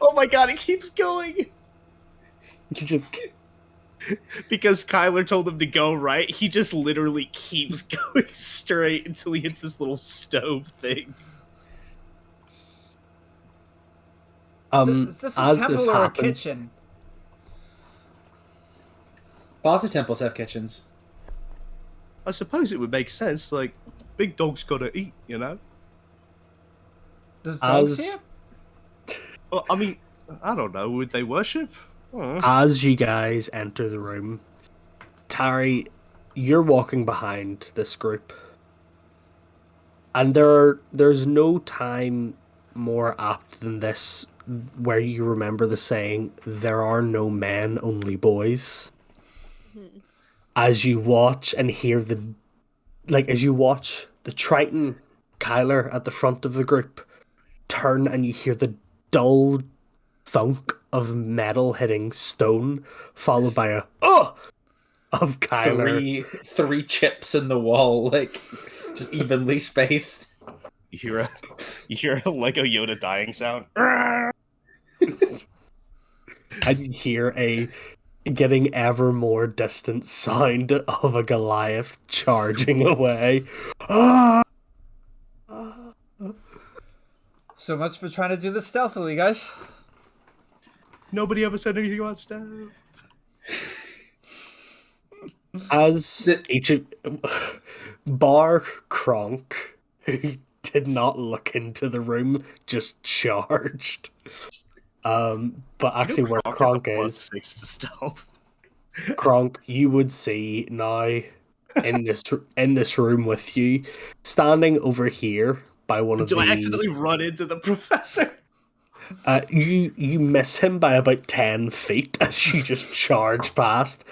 Oh my god, it keeps going. just Because Kyler told him to go right, he just literally keeps going straight until he hits this little stove thing. Is this a as temple this or happens, a kitchen? Lots of temples have kitchens. I suppose it would make sense, like, big dog's gotta eat, you know? There's dogs As- here? Well, I mean, I don't know, would they worship? I don't know. as you guys enter the room, Tari, you're walking behind this group, and there's no time more apt than this where you remember the saying, "There are no men, only boys." As you watch and hear as you watch the Triton Kyler at the front of the group turn, and you hear the dull thunk of metal hitting stone, followed by a of Kyler. Three chips in the wall, like just evenly spaced. You hear a Lego Yoda dying sound. And you hear a getting ever more distant sound of a Goliath charging away. So much for trying to do this stealthily, guys. Nobody ever said anything about Steph. As each of Bar Kronk, who did not look into the room, just charged. But actually, where Kronk is, +6 to stealth. Kronk, you would see now in this room with you, standing over here by one of Do the. I accidentally run into the professor? You miss him by about 10 feet as you just charge past,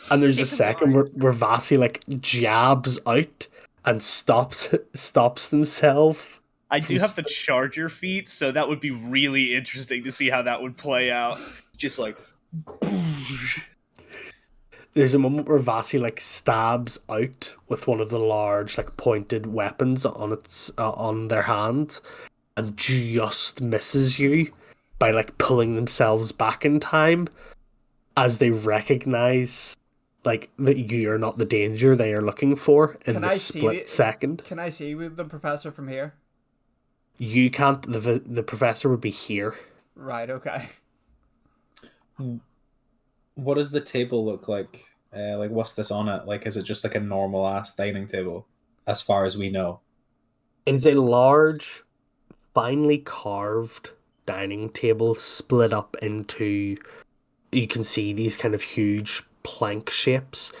and there's a Take him second down. where Vasi like jabs out and stops himself. I do have the charger feat, so that would be really interesting to see how that would play out. Just like, There's a moment where Vasi like stabs out with one of the large like pointed weapons on their hand, and just misses you by like pulling themselves back in time as they recognize like that you are not the danger they are looking for in Can I this see split second. Can I see with the professor from here? You can't. The professor would be here. Right. Okay. What does the table look like? Like, what's this on it? Like, is it just like a normal ass dining table, as far as we know? It is a large, finely carved dining table split up into. You can see these kind of huge plank shapes.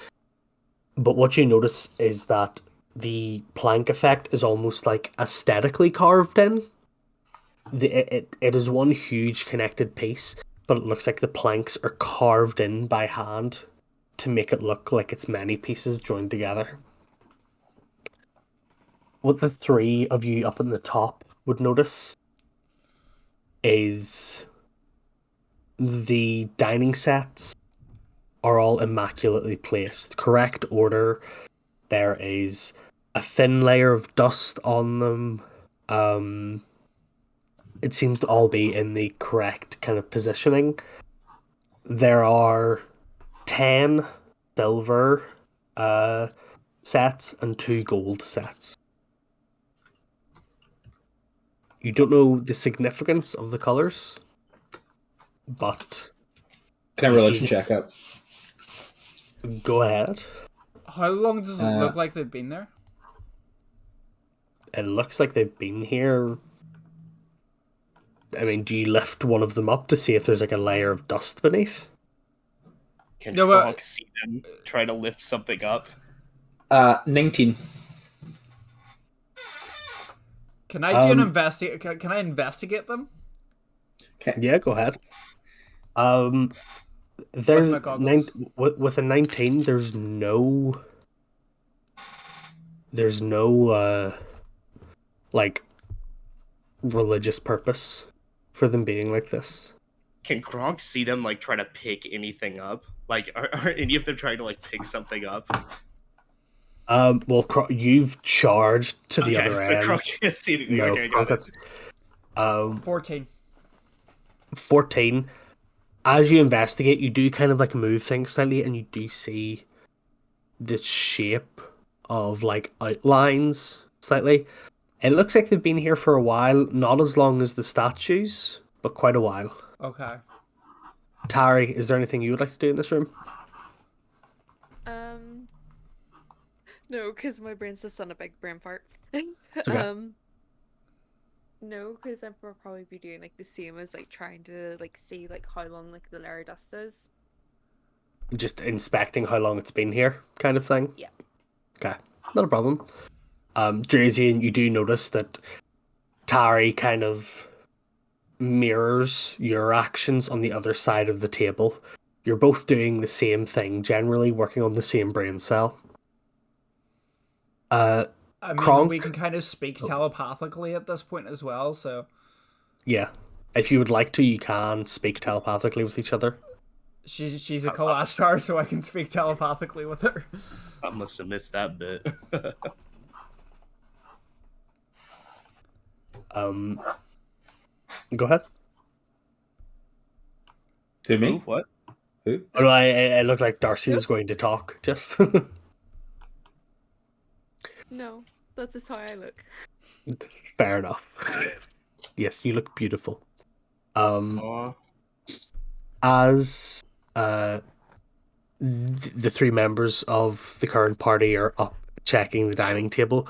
But what you notice is that the plank effect is almost like aesthetically carved in. It is one huge connected piece, but it looks like the planks are carved in by hand to make it look like it's many pieces joined together. What the three of you up in the top would notice is the dining sets are all immaculately placed. Correct order. There is a thin layer of dust on them. It seems to all be in the correct kind of positioning. There are 10 silver sets and 2 gold sets. You don't know the significance of the colours, but Can I religion check up? go ahead. How long does it look like they've been there? It looks like they've been here. I mean, do you lift one of them up to see if there's like a layer of dust beneath? can No, but- Kronk see them try to lift something up? 19. Can I do an Um, investigate? Can I investigate them? Yeah, go ahead. There's my goggles. with a 19. There's no like religious purpose for them being like this. Can Kronk see them like try to pick anything up? Like, are any of them trying to like pick something up? Well, you've charged to the other so end. Kronk can't see anything. No, Okay, got it. 14. 14. As you investigate, you do kind of like move things slightly, and you do see the shape of like outlines slightly. It looks like they've been here for a while, not as long as the statues, but quite a while. Okay. Tari, is there anything you would like to do in this room? No, because my brain's just on a big brain fart. okay. No, because I'll probably be doing like the same as like trying to like see like how long like the layer of dust is. Just inspecting how long it's been here, kind of thing? Yeah. Okay, not a problem. Drazian, you do notice that Tari kind of mirrors your actions on the other side of the table. You're both doing the same thing, generally working on the same brain cell. I mean, Kronk? we can kind of speak telepathically at this point as well, so... Yeah. If you would like to, you can speak telepathically with each other. She's a Kalashtar, so I can speak telepathically with her. I must have missed that bit. Go ahead. To me? Ooh, what? Who? Oh, no, I looked like Darcy was going to talk, just. No, that's just how I look. Fair enough. Yes, you look beautiful. Aw. as the three members of the current party are up checking the dining table,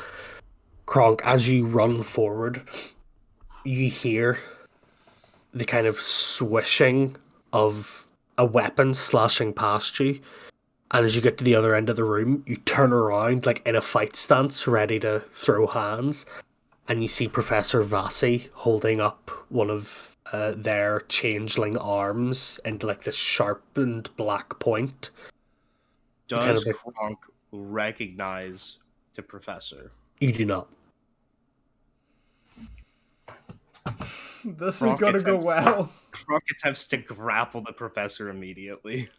Kronk, as you run forward, you hear the kind of swishing of a weapon slashing past you. And as you get to the other end of the room, you turn around like in a fight stance, ready to throw hands. And you see Professor Vassi holding up one of their changeling arms into like this sharpened black point. Does Kind of like, Kronk recognize the professor? you do not. This Kronk is gonna go attempts- well. Kronk attempts to grapple the professor immediately.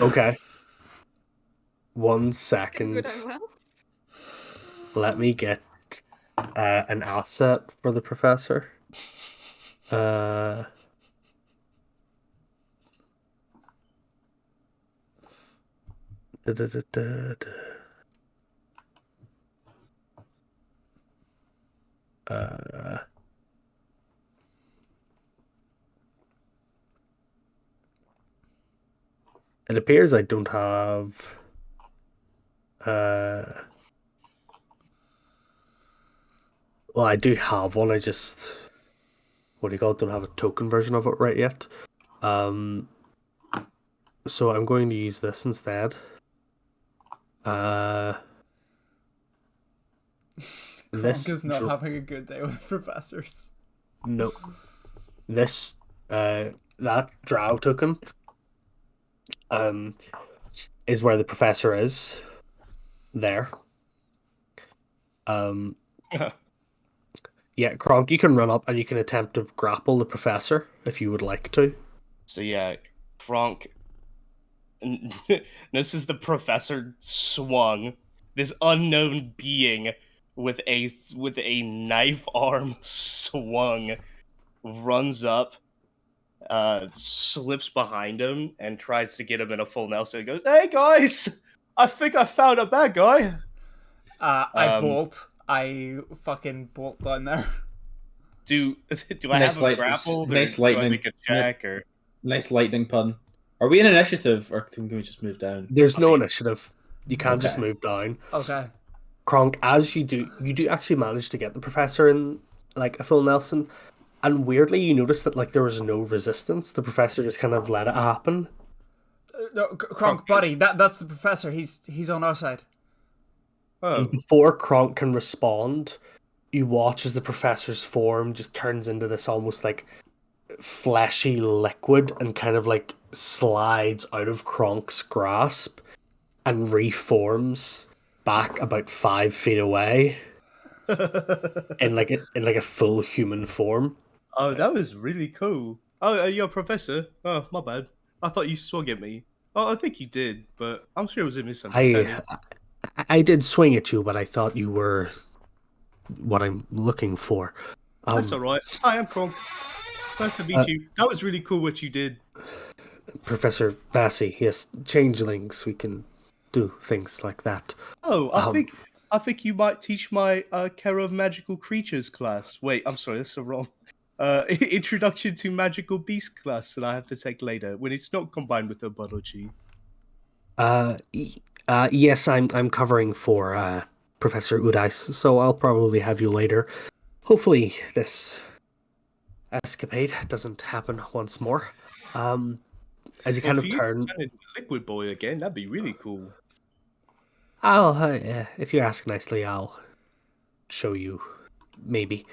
Okay. 1 It's gonna go second. down well. Let me get an asset for the professor. Da-da-da-da-da. It appears I don't have well, I do have one, I just what do you call it, don't have a token version of it right yet. So I'm going to use this instead. Kronk This is not having a good day with professors. No. This that drow token is where the professor is. There. Yeah, Kronk, you can run up and you can attempt to grapple the professor if you would like to. So yeah, Kronk. This is the professor swung. This unknown being with a knife arm swung runs up, slips behind him, and tries to get him in a full Nelson. And goes, "Hey guys, I think I found a bad guy." I bolt. I fucking bolt down there. Do I Nice have a light- grapple? nice Do I lightning. make a check or? Nice lightning pun. Are we in initiative, or can we just move down? There's no initiative. You can't just Okay. move down. Okay. Kronk, as you do actually manage to get the professor in like a full Nelson, and weirdly you notice that like there was no resistance. The professor just kind of let it happen. No, Kronk, buddy, that's the professor. He's on our side. Oh, And before Kronk can respond, you watch as the professor's form just turns into this almost like fleshy liquid and kind of like slides out of Kronk's grasp and reforms back about 5 feet away in like a full human form. oh, that was really cool. Oh, you're a professor? Oh, my bad. I thought you swung at me. Oh, I think you did, but I'm sure it was a misunderstanding. I did swing at you, but I thought you were what I'm looking for. That's all right. I am Kronk. Nice to meet you. That was really cool what you did. Professor Vassi, yes, changelings, we can do things like that. Oh, I think you might teach my Care of Magical Creatures class. Wait, I'm sorry, that's the wrong. Introduction to Magical Beast class that I have to take later when it's not combined with herbology. Yes, I'm covering for Professor Udais, so I'll probably have you later. Hopefully this escapade doesn't happen once more. As you kind of for you to turn, turn into Liquid Boy again, that'd be really cool. I'll if you ask nicely, I'll show you maybe.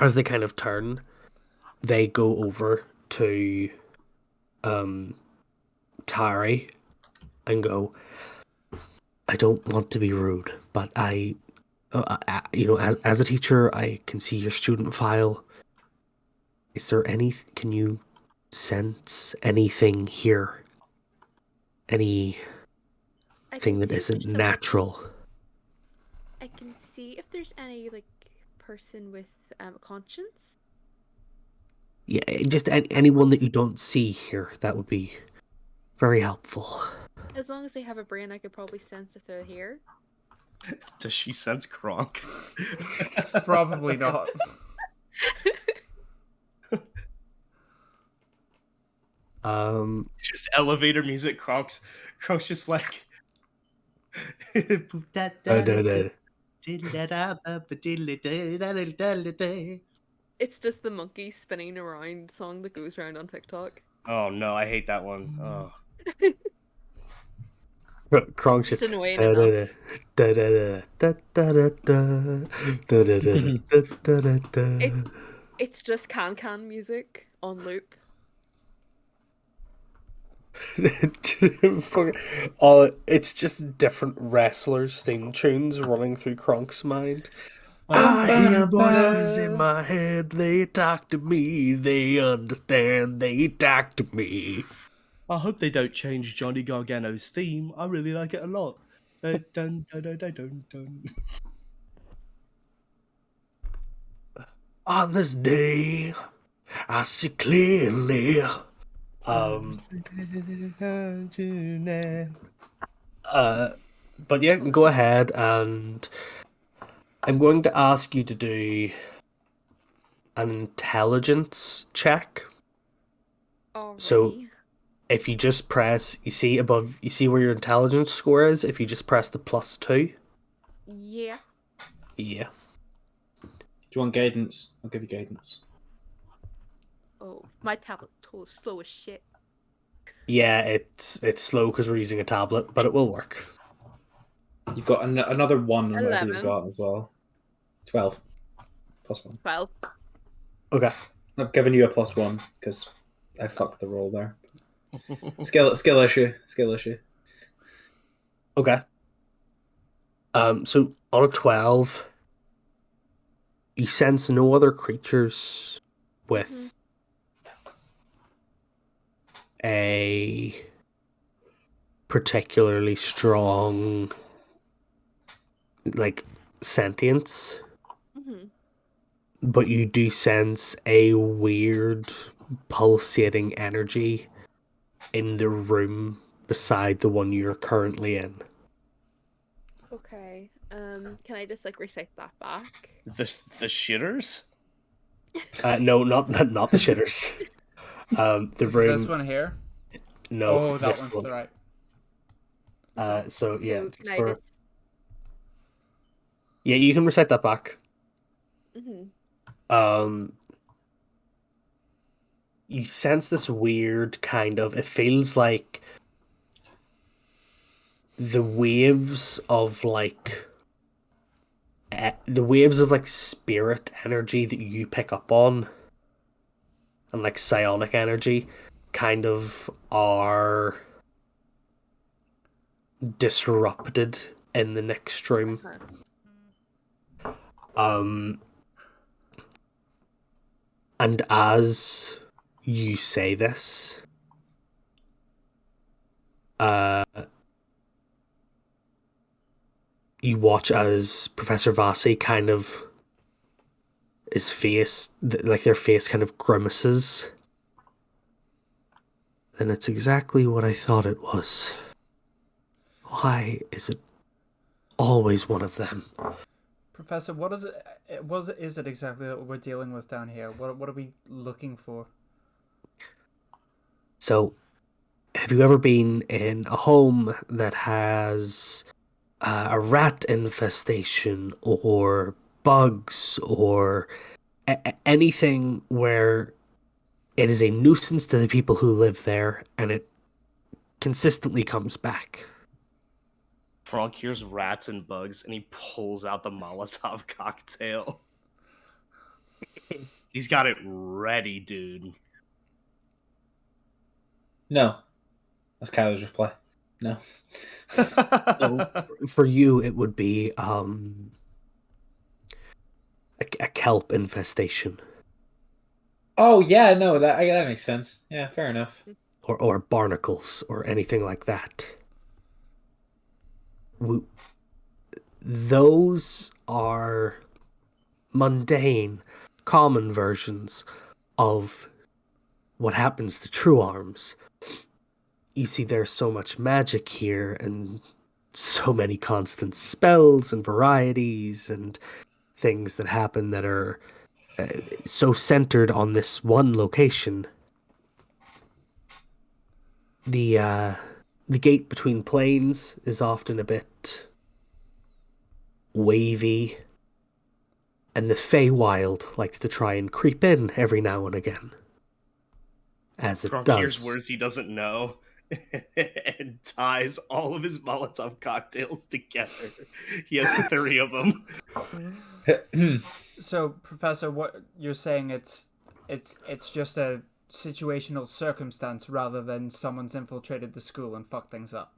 As they kind of turn, they go over to Tari and go, I don't want to be rude, but as a teacher, I can see your student file. Is there can you sense anything here? Anything I can that see if isn't there's natural? I can see if there's any like person with conscience. Yeah, just anyone that you don't see here. That would be very helpful. As long as they have a brain, I could probably sense if they're here. Does she sense Kronk? Probably not. Just elevator music. Crocs just like. It's just the monkey spinning around song that goes around on TikTok. Oh no, I hate that one. Oh. Kronk Just just annoying enough. It's just can music on loop. It's just different wrestlers' theme tunes running through Kronk's mind. I hear voices in my head, they talk to me, they understand, they talk to me. I hope they don't change Johnny Gargano's theme. I really like it a lot. Dun, dun, dun, dun, dun, dun. On this day, I see clearly. But yeah, go ahead, and I'm going to ask you to do an intelligence check. So Alrighty. if you just press, you see where your intelligence score is? If you just press the +2. Yeah. Yeah. Do you want guidance? I'll give you guidance. Oh, my tablet's slow as shit. Yeah, it's slow because we're using a tablet, but it will work. You've got another 1 on whatever 11. you've got as well. 12. +1. 12. Okay. I've given you a +1 because I fucked the roll there. Skill issue. Okay. So on a 12, you sense no other creatures with a particularly strong, like, sentience, but you do sense a weird pulsating energy in the room beside the one you're currently in. Okay. Can I just like recite that back? The shitters? No, not the shitters. The Is room. it this one here? No, Oh, that this one's one. the right. So yeah, So just can I for just yeah, you can recite that back. You sense this weird kind of. It feels like the waves of like spirit energy that you pick up on, and like psionic energy, kind of are disrupted in the next room. And as you say this, you watch as Professor Vasi kind of, his face, like their face kind of grimaces. Then it's exactly what I thought it was. Why is it always one of them? Professor, what is it? What is it exactly that we're dealing with down here? What are we looking for? So, have you ever been in a home that has a rat infestation or bugs or anything where it is a nuisance to the people who live there and it consistently comes back? Frank hears rats and bugs and he pulls out the Molotov cocktail. He's got it ready, dude. No. That's Kyler's reply. No. So for you, it would be a kelp infestation. Oh yeah, no, that makes sense. Yeah, fair enough. Or barnacles or anything like that. Those are mundane, common versions of what happens to true arms. You see, there's so much magic here and so many constant spells and varieties and things that happen that are so centered on this one location. the gate between planes is often a bit wavy, and the Feywild likes to try and creep in every now and again. As it Grunk hears does. words he doesn't know and ties all of his Molotov cocktails together. He has 3 of them. So, Professor, what you're saying, it's just a situational circumstance rather than someone's infiltrated the school and fucked things up.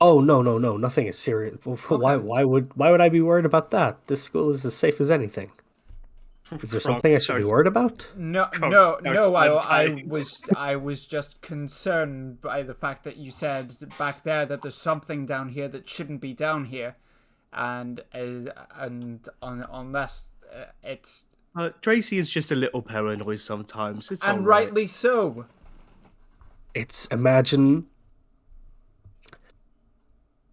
Oh, no, nothing is serious. Why would I be worried about that? This school is as safe as anything. Is there something I should be worried about? No. I was just concerned by the fact that you said back there that there's something down here that shouldn't be down here, and unless it's Tracy is just a little paranoid sometimes. It's and all right. rightly so. It's imagine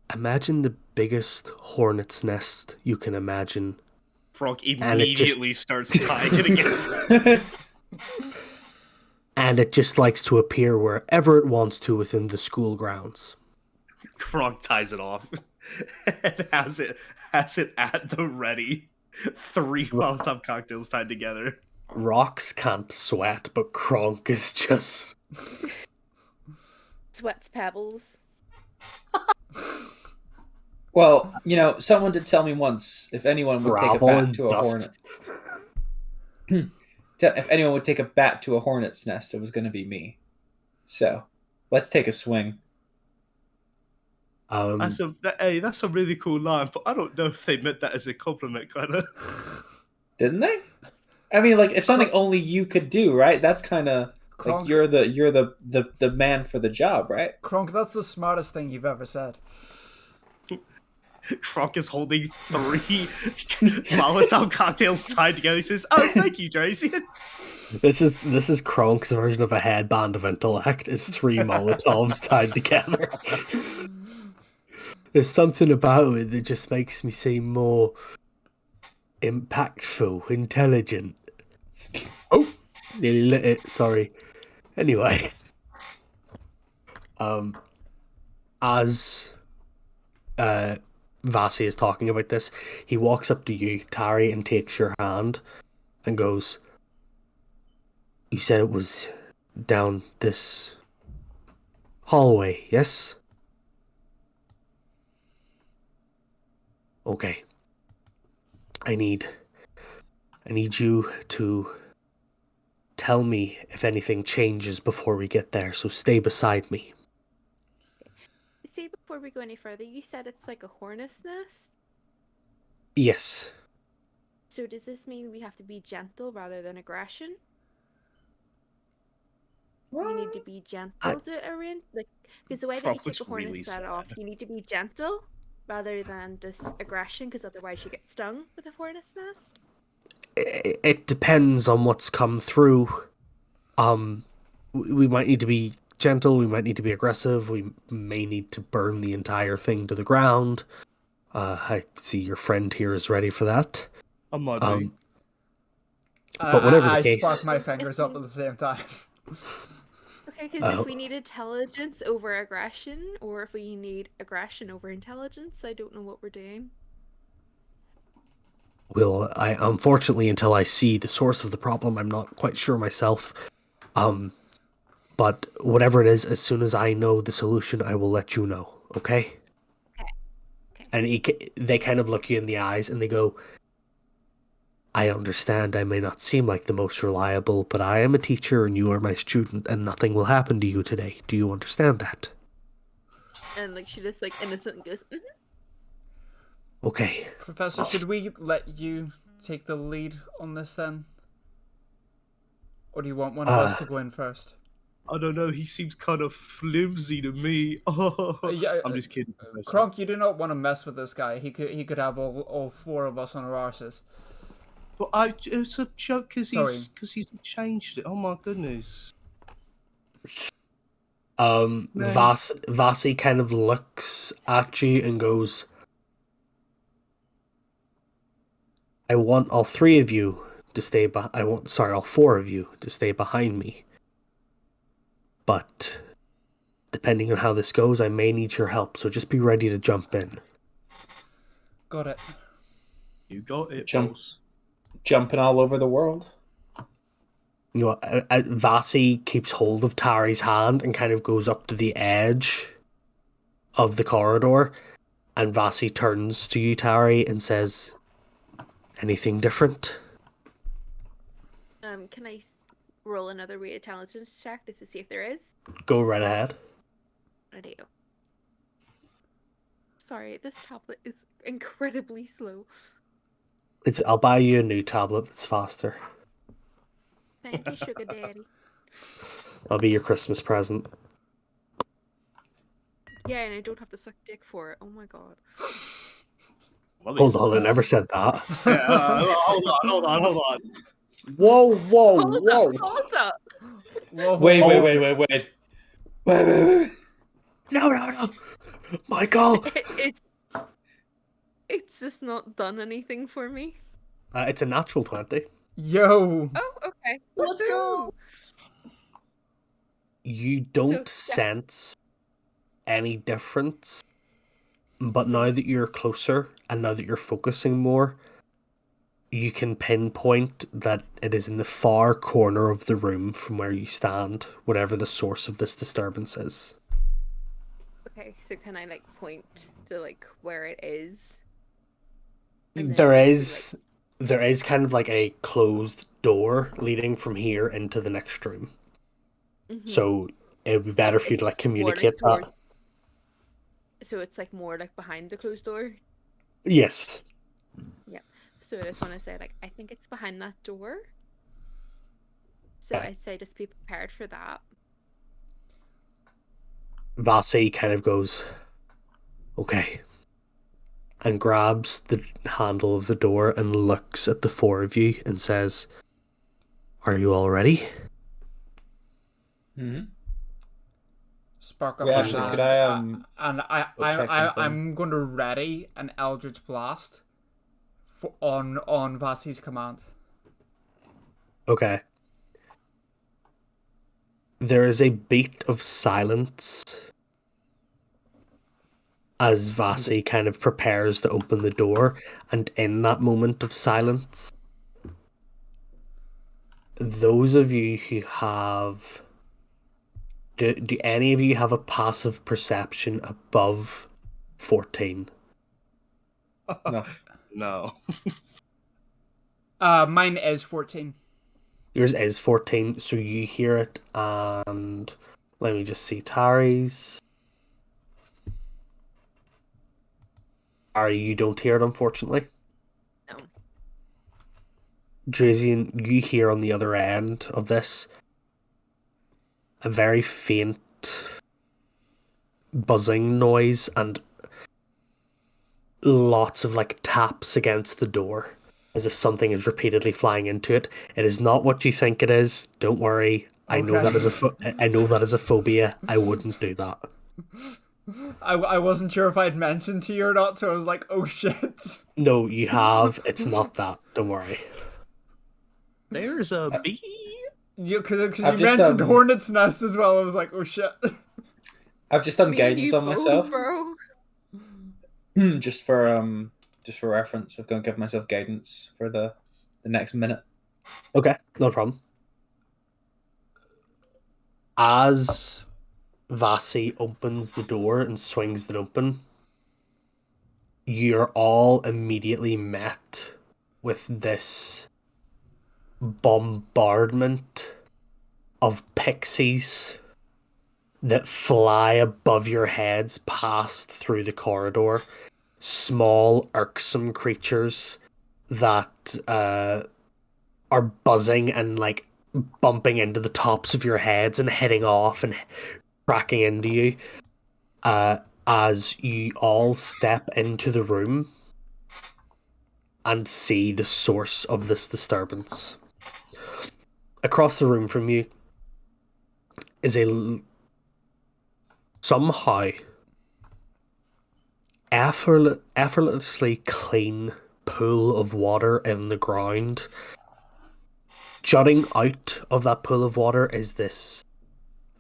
the biggest hornet's nest you can imagine. Frog immediately starts tying it again. And it just likes to appear wherever it wants to within the school grounds. Frog ties it off and has it at the ready. 3 Molotov cocktails tied together. Rocks can't sweat, but Kronk is just... Sweats pebbles. Well, someone did tell me once if anyone would take a Gravel bat and to a dust. hornet. If anyone would take a bat to a hornet's nest, it was going to be me. So, let's take a swing. That's a really cool line, but I don't know if they meant that as a compliment, kind of. Didn't they? I mean, like, if something only you could do, right? That's kind of like you're the man for the job, right? Kronk, that's the smartest thing you've ever said. Kronk is holding 3 Molotov cocktails tied together. He says, "Oh, thank you, Tracy." This is Kronk's version of a headband of intellect. It's 3 Molotovs tied together. There's something about it that just makes me seem more impactful, intelligent. Oh, nearly lit it. Sorry. Anyway, as Vasi is talking about this, he walks up to you, Tari, and takes your hand and goes, "You said it was down this hallway, yes? Okay. I need you to tell me if anything changes before we get there, so stay beside me." See, before we go any further, you said it's like a hornet's nest? Yes. So does this mean we have to be gentle rather than aggression? You need to be gentle to arrange, because the way that you take a hornet's nest off, you need to be gentle rather than just aggression, because otherwise you get stung with a hornet's nest. It depends on what's come through. We might need to be gentle, we might need to be aggressive, we may need to burn the entire thing to the ground. I see your friend here is ready for that. I'm ready. But whatever the case... I spark my fingers up at the same time. Okay, because if we need intelligence over aggression, or if we need aggression over intelligence, I don't know what we're doing. Well, unfortunately, until I see the source of the problem, I'm not quite sure myself. But whatever it is, as soon as I know the solution, I will let you know, okay? Okay. And they kind of look you in the eyes and they go, "I understand I may not seem like the most reliable, but I am a teacher and you are my student and nothing will happen to you today. Do you understand that?" And she just innocent goes, mm-hmm. Okay. Professor, should we let you take the lead on this then? Or do you want one of us to go in first? I don't know, he seems kind of flimsy to me. Yeah, I'm just kidding. Professor. Kronk, you do not want to mess with this guy. He could have all 4 of us on our arses. But it's a joke because he's changed it. Oh my goodness. Vasi kind of looks at you and goes, "I want all 3 of you to stay all 4 of you to stay behind me. But Depending on how this goes, I may need your help, so just be ready to jump in. Got it. You got it, Jump. boss. Jumping all over the world. You know, Vasi keeps hold of Tari's hand and kind of goes up to the edge of the corridor, and Vasi turns to you, Tari, and says, "Anything different?" Can I roll another weight intelligence check just to see if there is? Go right ahead. I do. Sorry, this tablet is incredibly slow. I'll buy you a new tablet that's faster. Thank you, Sugar Daddy. That'll be your Christmas present. Yeah, and I don't have to suck dick for it. Oh my god. Hold on, I never said that. Hold on. Whoa. Hold up! Wait. No. Michael! It's just not done anything for me. It's a natural 20. Yo! Oh, okay. Let's go! You don't So, yeah. sense any difference, but now that you're closer and now that you're focusing more, you can pinpoint that it is in the far corner of the room from where you stand, whatever the source of this disturbance is. Okay, so can I like point to like where it is? And then There basically, is kind of like a closed door leading from here into the next room. Mhm. So it would be better for you to like It's more, communicate that. toward- So it's like more like behind the closed door. Yes. So I just want to say like I think it's behind that door. So Okay. I'd say just be prepared for that. Vasi kind of goes, okay, and grabs the handle of the door and looks at the four of you and says, "Are you all ready?" Mm-hmm. Spark up Wait, my actually, hand. could I, And check something? I'm going to ready an Eldridge Blast on Vasi's command. Okay. There is a beat of silence as Vasi kind of prepares to open the door, and in that moment of silence, those of you who have... Do any of you have a passive perception above 14? No. No. Mine is 14. Yours is 14, so you hear it, and let me just see Tari's. Tari, you don't hear it, unfortunately. No. Drazian, you hear on the other end of this a very faint buzzing noise and lots of like taps against the door as if something is repeatedly flying into it. It is not what you think it is. Don't worry. I know Okay. that is I know that is a phobia. I wouldn't do that. I wasn't sure if I'd mentioned to you or not, so I was like, oh shit. No, you have. It's not that. Don't worry. There's a bee. Because you I've just, mentioned Hornet's Nest as well, I was like, oh shit. I've just done Me and guidance you on both, myself. bro. just for reference, I'm going to give myself guidance for the next minute. Okay, no problem. As Vasi opens the door and swings it open, you're all immediately met with this bombardment of pixies that fly above your heads past through the corridor. Small, irksome creatures that are buzzing and like bumping into the tops of your heads and hitting off and cracking into you as you all step into the room and see the source of this disturbance. Across the room from you is a somehow effortlessly clean pool of water in the ground. Jutting out of that pool of water is this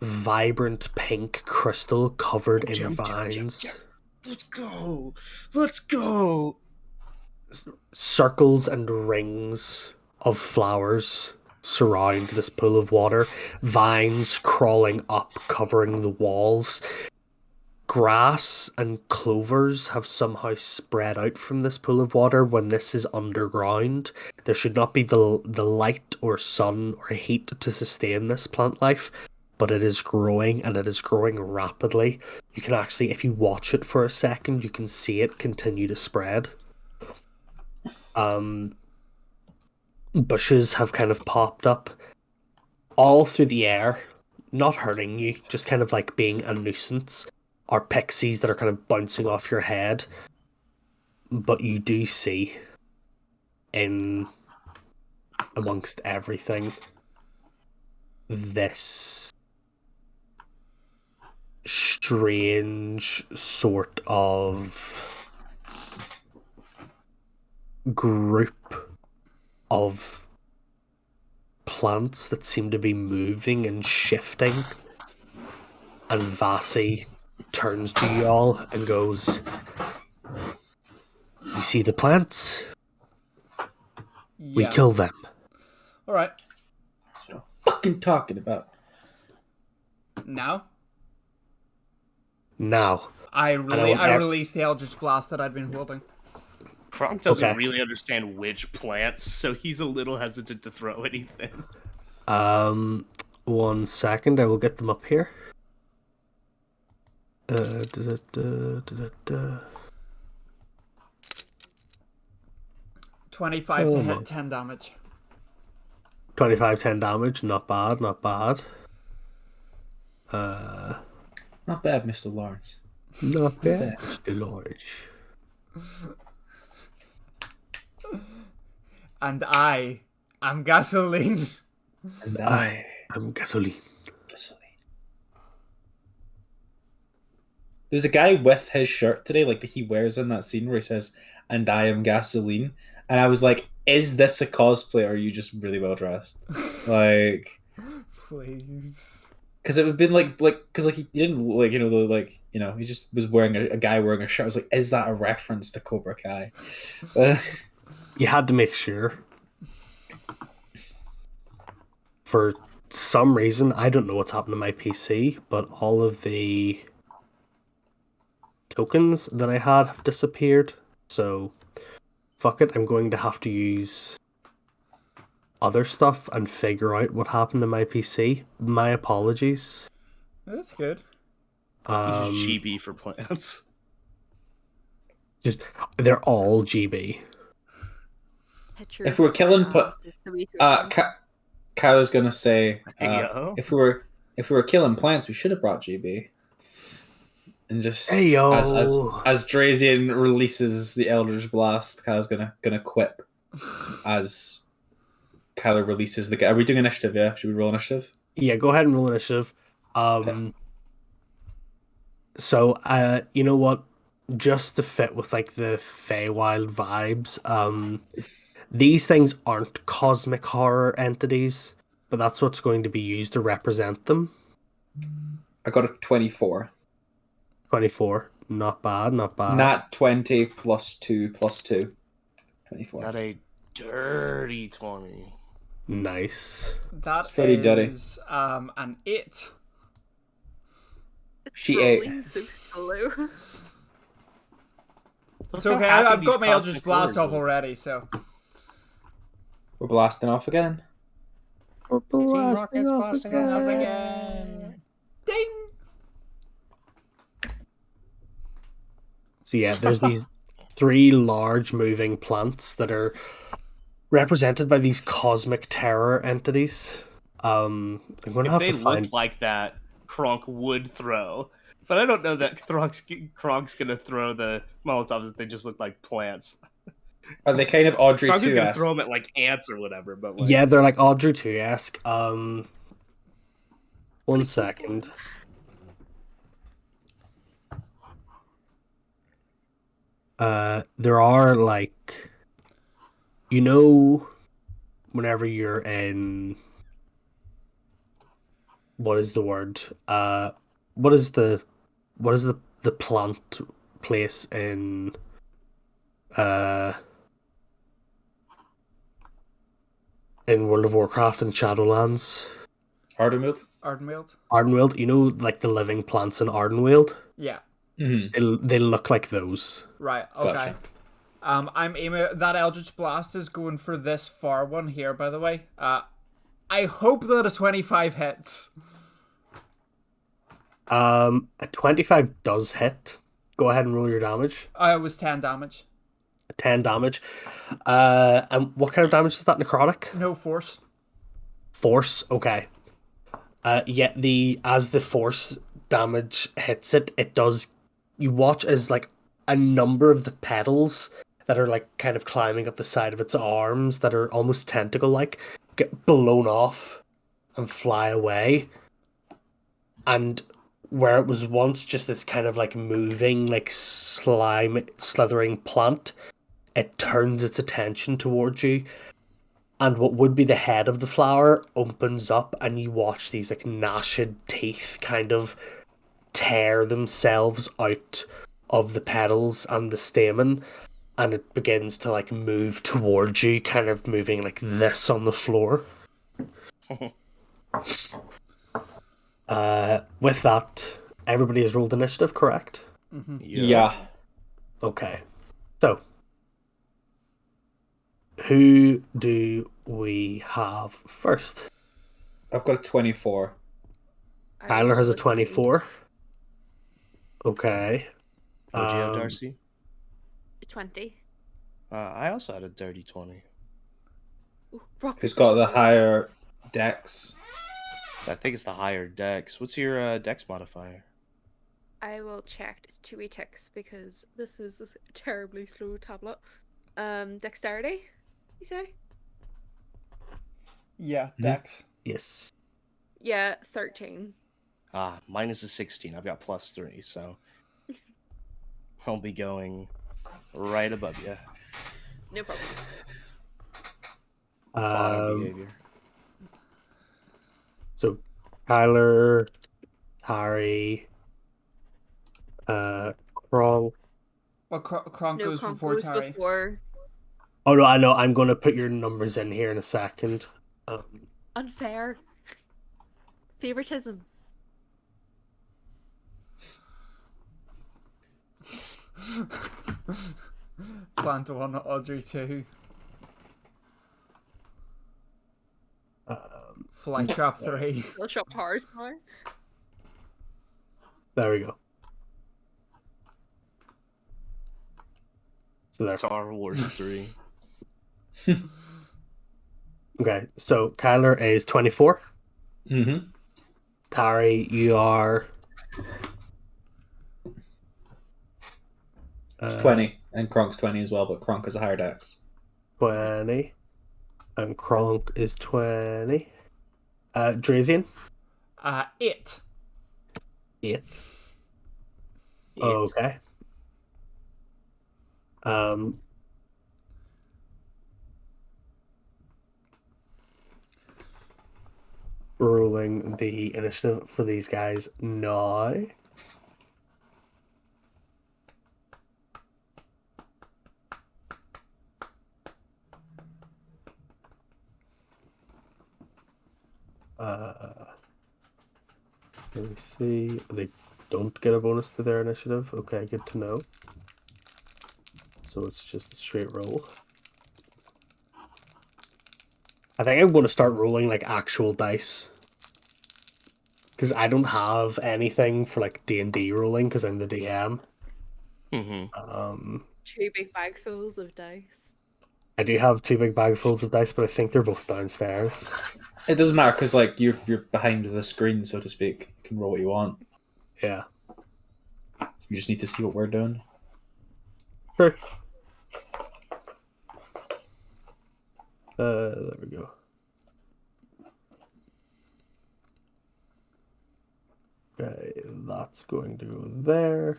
vibrant pink crystal covered in Jump. vines. Let's go. Let's go. Circles and rings of flowers surround this pool of water. Vines crawling up, covering the walls. Grass and clovers have somehow spread out from this pool of water when this is underground. There should not be the light or sun or heat to sustain this plant life, but it is growing, and it is growing rapidly. You can actually, if you watch it for a second, you can see it continue to spread. Bushes have kind of popped up all through the air, not hurting you, just kind of like being a nuisance. Are pixies that are kind of bouncing off your head, but you do see in amongst everything this strange sort of group of plants that seem to be moving and shifting. And Vasi turns to you all and goes, "You see the plants? We Yeah. kill them." All right. That's what I'm fucking talking about. Now Now, I want released the Eldridge Blast that I'd been holding. Kronk doesn't Okay. really understand which plants, so he's a little hesitant to throw anything. 1 second, I will get them up here. 25 Oh to my. hit, 10 damage. 25, 10 damage, not bad, not bad. Not bad, Mr. Lawrence. Not bad, Mr. Lodge. And I am gasoline. And I am gasoline. gasoline. There's a guy with his shirt today, like that he wears in that scene where he says, "And I am gasoline." And I was like, is this a cosplay or are you just really well dressed? Like, Please. because it would have been because he didn't he just was wearing a guy wearing a shirt. I was like, is that a reference to Cobra Kai? You had to make sure. For some reason, I don't know what's happened to my PC, but all of the tokens that I had have disappeared. So, fuck it, I'm going to have to use other stuff and figure out what happened to my PC. My apologies. That's good. Use GB for plants. Just they're all GB. If we're killing Kyler's gonna say, Yo. if we were killing plants, we should have brought GB. And just Hey, yo. as Drazian releases the Eldridge Blast, Kyler's gonna quip as Kyler releases the guy. Are we doing initiative? Yeah, should we roll initiative? Yeah, go ahead and roll initiative. So, you know what? Just to fit with like the Feywild vibes, these things aren't cosmic horror entities, but that's what's going to be used to represent them. I got a 24. 24. Not bad, not bad. Not 20 plus 2 plus 2. 24. Got a dirty 20. Nice. That pretty dirty. is an 8. She ate. So slow. It's okay, I've got my Eldritch Blast off already, so. We're blasting off again. We're blasting off again. Ding! So yeah, there's these 3 large moving plants that are represented by these cosmic terror entities. I'm going to have If to they find... looked like that, Kronk would throw. But I don't know that Kronk's gonna throw the Molotovs if they just look like plants. Are they kind of Audrey Kronk's gonna 2-esque? throw them at like ants or whatever, but like... Yeah, they're like Audrey 2-esque. 1 second. There are like, you know, whenever you're in what is the word? What is the plant place in World of Warcraft and Shadowlands? Ardenwood? Ardenweald? Ardenweald, you know, like the living plants in Ardenweald? Yeah. They look like those. Right, okay. Gotcha. I'm aiming that Eldritch Blast is going for this far one here, by the way. I hope that a 25 hits. A 25 does hit. Go ahead and roll your damage. It was 10 damage. 10 damage. And what kind of damage is that, necrotic? No force. Force, okay. Yet as the force damage hits it, it does. You watch as like a number of the petals that are like kind of climbing up the side of its arms that are almost tentacle-like get blown off and fly away. And where it was once just this kind of like moving, like slithering plant, it turns its attention towards you. And what would be the head of the flower opens up, and you watch these like gnashed teeth kind of tear themselves out of the petals and the stamen, and it begins to like move towards you, kind of moving like this on the floor. With that, everybody has rolled initiative, correct? Yeah. Okay. So, who do we have first? I've got a 24. Tyler has a 24. Okay. What'd you have, Darcy? 20. I also had a dirty 20. Ooh, Brock Who's was got the pushing higher dex? I think it's the higher dex. What's your dex modifier? I will check. It's 2 ticks because this is a terribly slow tablet. Dexterity, you say? Yeah, Dex. Yes. Yeah, 13. Mine is a 16. I've got +3, so I'll be going right above you. No problem. Bottom behavior. So, Tyler, Harry, Kronk. Well, Kronk No, goes Kronk before goes Tari. before. Oh no, I know. I'm gonna put your numbers in here in a second. Unfair. Favoritism. Plant 1, Audrey 2. Flytrap 3. We'll shop ours now. There we go. So there. Star Wars 3. Okay, so Kyler is 24. Mm-hmm. Tari, you are. It's 20, and Kronk's 20 as well, but Kronk has a higher dex. 20. And Kronk is 20. Drazian? 8. 8. Okay. Rolling the initiative for these guys now. Let me see. They don't get a bonus to their initiative. Okay, good to know. So it's just a straight roll. I think I'm going to start rolling like actual dice. Because I don't have anything for like D&D rolling because I'm the DM. Mm-hmm. 2 big bagfuls of dice. I do have 2 big bagfuls of dice, but I think they're both downstairs. It doesn't matter because like you're behind the screen, so to speak. You can roll what you want. Yeah. You just need to see what we're doing. Sure. There we go. Okay, that's going to go there.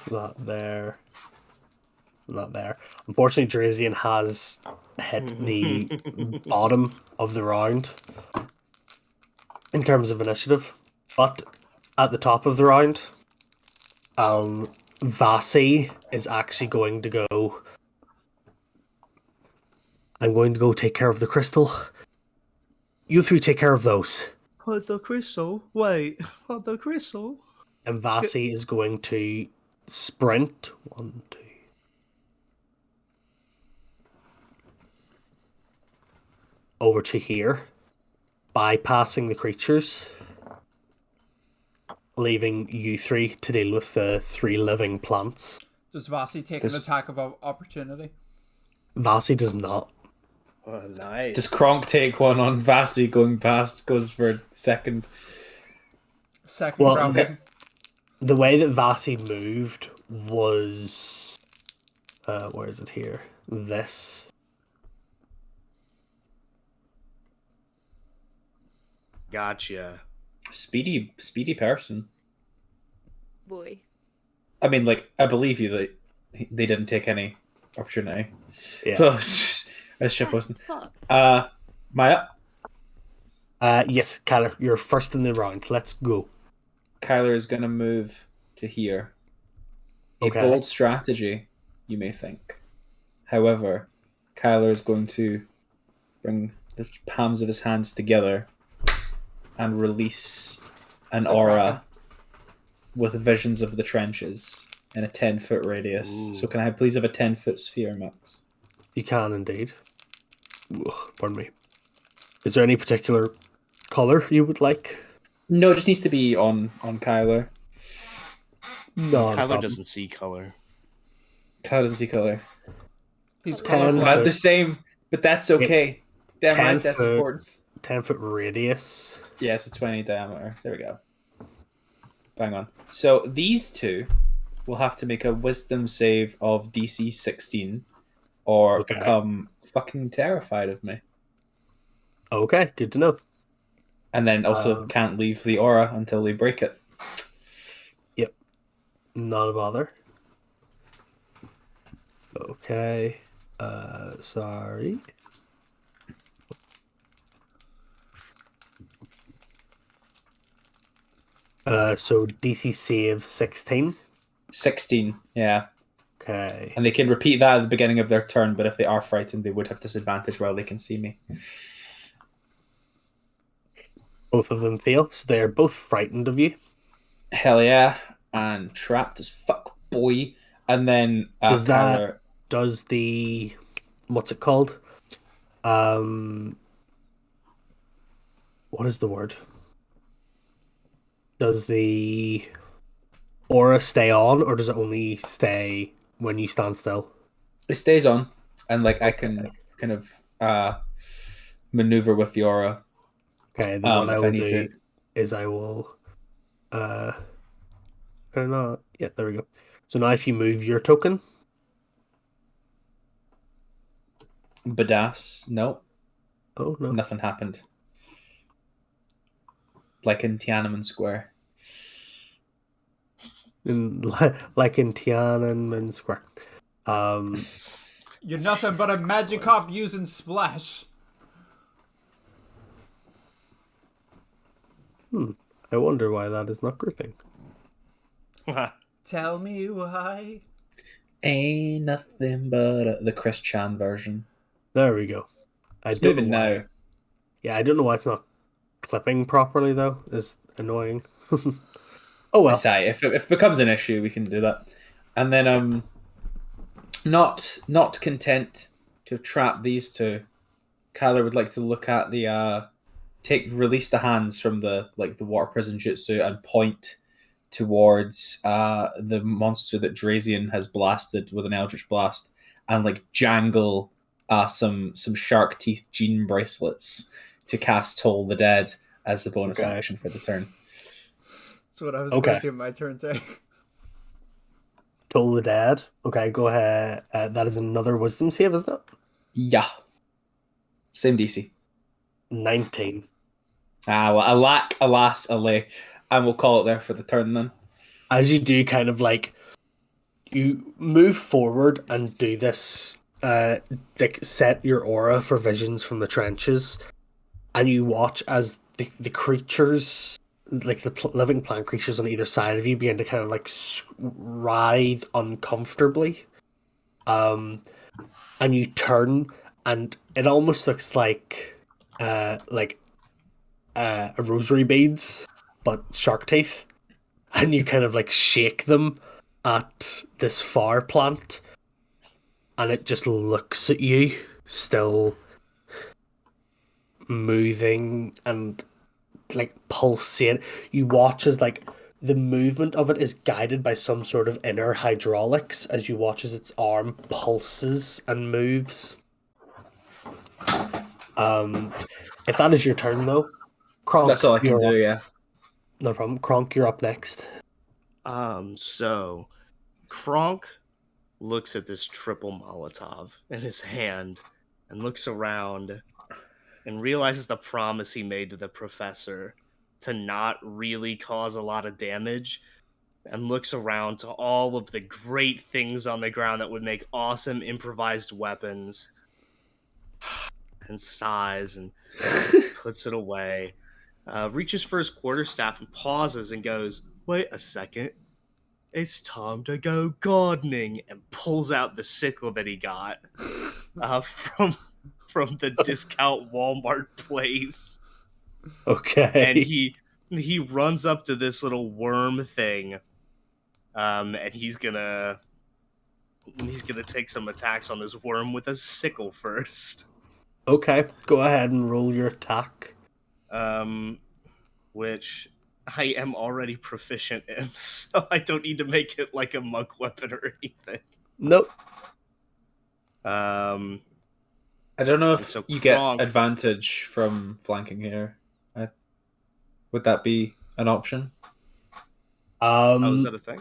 That there. Not there. Unfortunately, Drazian has hit the bottom of the round. in terms of initiative. But at the top of the round, Vasi is actually going to go. I'm going to go take care of the crystal. You three take care of those. Put the crystal. Wait, put the crystal. And Vasi is going to sprint. 1, 2. Over to here, bypassing the creatures, leaving you three to deal with the 3 living plants. Does Vasi take an attack of opportunity? Vasi does not. Oh, nice. Does Kronk take one on Vasi going past? Goes for second. Second Well, round. the way that Vasi moved was... where is it here? This. Gotcha. Speedy person. Boy. I mean, like, I believe you that they didn't take any opportunity. Yeah. As ship wasn't. Fuck. Maya? Yes, Kyler, you're first in the round. Let's go. Kyler is going to move to here. A Okay. bold strategy, you may think. However, Kyler is going to bring the palms of his hands together and release an aura with visions of the trenches in a 10-foot radius. Ooh. So can I please have a 10-foot sphere, Max? You can indeed. Ugh, pardon me. Is there any particular color you would like? No, it just needs to be on Kyler. No, Kyler doesn't see color. Kyler doesn't see color. He's 10 About colorblind. the same, but that's okay. Damn 10 right, that's foot. important. 10-foot radius. Yeah, it's a 20 diameter. There we go. Bang on. So these two will have to make a wisdom save of DC 16 or Okay. become fucking terrified of me. Okay, good to know. And then also can't leave the aura until they break it. Not a bother. Okay. Sorry. So DC save 16. 16, yeah. Okay. And they can repeat that at the beginning of their turn, but if they are frightened, they would have disadvantage while they can see me. Both of them fail, so they're both frightened of you. Hell yeah. And trapped as fuck, boy. And then Does that- Kyler, Does the... What's it called? What is the word? Does the aura stay on, or does it only stay when you stand still? it stays on, and like I can kind of maneuver with the aura. Okay, then what I if will need do to. is I will... Or not. Yeah, there we go. So now if you move your token... Badass. No, Oh, no. nothing happened. Like in Tiananmen Square. Like in Tiananmen Square. You're nothing but a Magikarp using Splash. I wonder why that is not grouping. Tell me why. Ain't nothing but the Chris Chan version. There we go. It's don't moving know why. now. Yeah, I don't know why it's not clipping properly, though. It's annoying. Oh, well. Say if it becomes an issue, we can do that. And then not content to have trapped these two, Kyler would like to look at the release the hands from the water prison jutsu and point towards the monster that Drazian has blasted with an Eldritch Blast and like jangle some shark teeth gene bracelets to cast Toll the Dead as the bonus action for the turn. That's what I was Okay. going to do in my turn too. Toll the Dead. Okay, go ahead. That is another wisdom save, isn't it? Yeah. Same DC. 19. Ah, well, alack, alas, allay. And we'll call it there for the turn then. As you do kind of like... You move forward and do this... like set your aura for visions from the trenches, and you watch as the creatures, like the living plant creatures on either side of you, begin to kind of like writhe uncomfortably. And you turn, and it almost looks like a rosary beads, but shark teeth. And you kind of like shake them at this fire plant, and it just looks at you, still moving and like pulsate. You watch as like the movement of it is guided by some sort of inner hydraulics as you watch as its arm pulses and moves. If that is your turn though, Kronk, That's all I can you're do. up. Yeah. No problem. Kronk, you're up next. So Kronk looks at this triple Molotov in his hand and looks around and realizes the promise he made to the professor to not really cause a lot of damage, and looks around to all of the great things on the ground that would make awesome improvised weapons, and sighs and puts it away. Reaches for his quarterstaff and pauses and goes, "Wait a second. It's time to go gardening," and pulls out the sickle that he got from the discount Walmart place. Okay. And he runs up to this little worm thing, and he's gonna take some attacks on this worm with a sickle first. Okay, go ahead and roll your attack. Which I am already proficient in, so I don't need to make it like a monk weapon or anything. Nope. I don't know if so you Kronk- get advantage from flanking here. Would that be an option? Oh, is that a thing?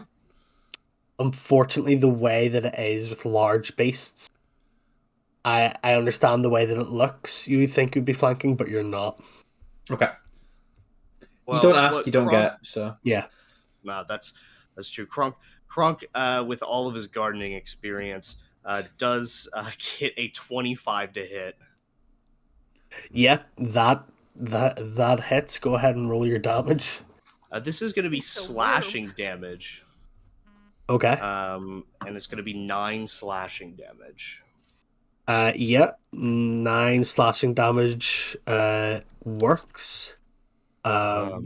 Unfortunately, the way that it is with large beasts, I understand the way that it looks. You think you'd be flanking, but you're not. Okay. Well, you don't ask, what you don't Kronk- get. So Yeah. No, that's true. Kronk, with all of his gardening experience, does get a 25 to hit. Yeah, that hits. Go ahead and roll your damage. This is going to be It's so slashing damage. Okay. And it's going to be 9 slashing damage. Yeah, 9 slashing damage works. All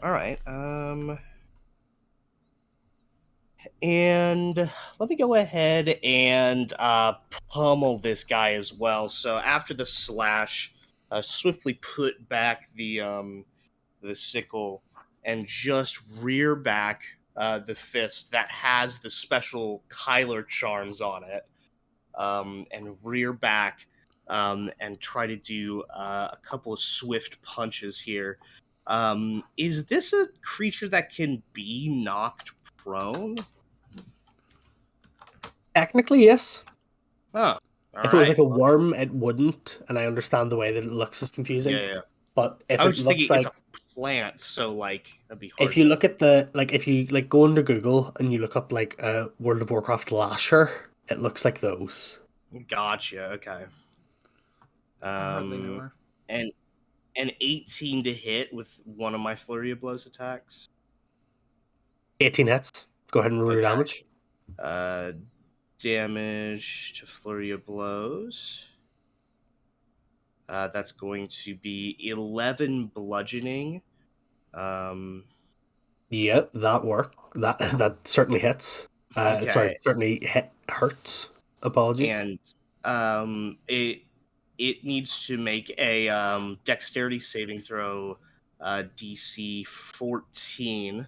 right. And let me go ahead and pummel this guy as well. So after the slash, swiftly put back the sickle and just rear back the fist that has the special Kyler charms on it, and rear back and try to do a couple of swift punches here. Is this a creature that can be knocked prone? Technically, yes. Oh, If it was like a worm, it wouldn't, and I understand the way that it looks is confusing. Yeah. But if I was it just looks thinking like, it's a plant, so like that'd be hard. if you look at the if you like go into Google and you look up like World of Warcraft lasher, it looks like those. Gotcha. Okay. I hardly know her. And an 18 to hit with one of my flurry of blows attacks. 18 hits. Go ahead and roll your Okay. damage. Damage to flurry of blows. That's going to be 11 bludgeoning. Yeah, that worked. That certainly hits. Okay. Sorry, certainly hurts. Apologies. And it needs to make a dexterity saving throw, DC 14,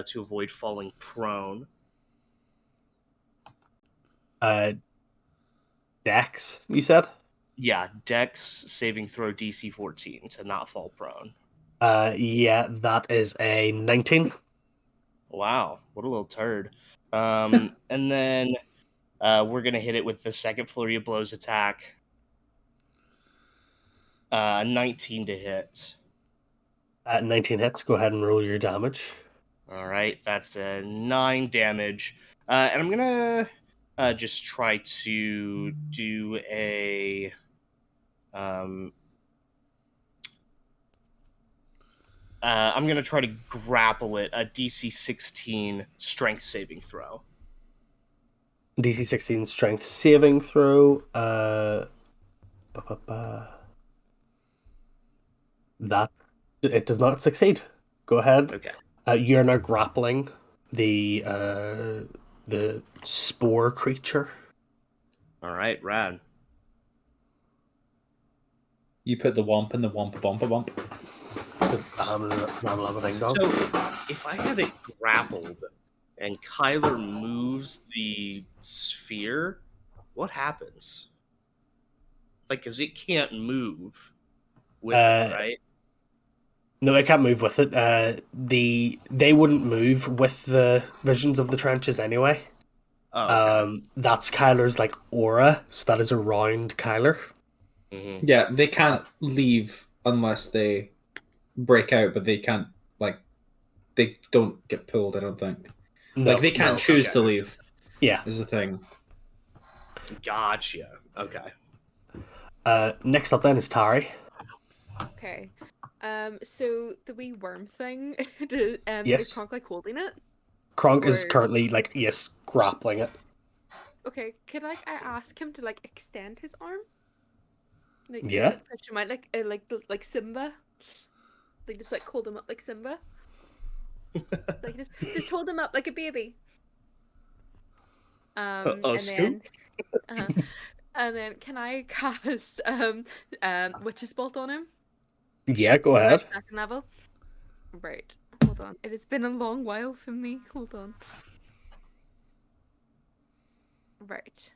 to avoid falling prone. Dex, you said? Yeah, Dex saving throw DC 14 to not fall prone. Yeah, that is a 19. Wow, what a little turd. And then we're gonna hit it with the second flurry of blows attack. 19 to hit. 19 hits. Go ahead and roll your damage. All right, that's a 9 damage. And I'm gonna just try to do a I'm gonna try to grapple it. A DC 16 Strength saving throw. DC 16 strength saving throw. That it does not succeed. Go ahead. Okay. You're now grappling the spore creature. All right, rad. You put the womp in the womp bumpa bump. So, if I have it grappled and Kyler moves the sphere, what happens? Like, because it can't move with it, right? No, it can't move with it. They wouldn't move with the visions of the trenches anyway. Oh, okay. That's Kyler's like aura, so that is around Kyler. Mm-hmm. Yeah, they can't leave unless they break out, but they can't, like, they don't get pulled, I don't think. No, Like, they can't no, choose okay. to leave, yeah. is the thing. Gotcha. Okay. Next up then is Tari. Okay. So the wee worm thing, Yes. is Kronk like holding it? Kronk is Or- currently like grappling it. Okay, could I ask him to like extend his arm? Like, Yeah. like, push him out like Simba. Like just like hold him up like Simba. Like just hold him up like a baby. And Scoop? then and then can I cast Witch's Bolt on him? Yeah, go ahead. Second level. Right. Hold on. It has been a long while for me. Hold on. Right.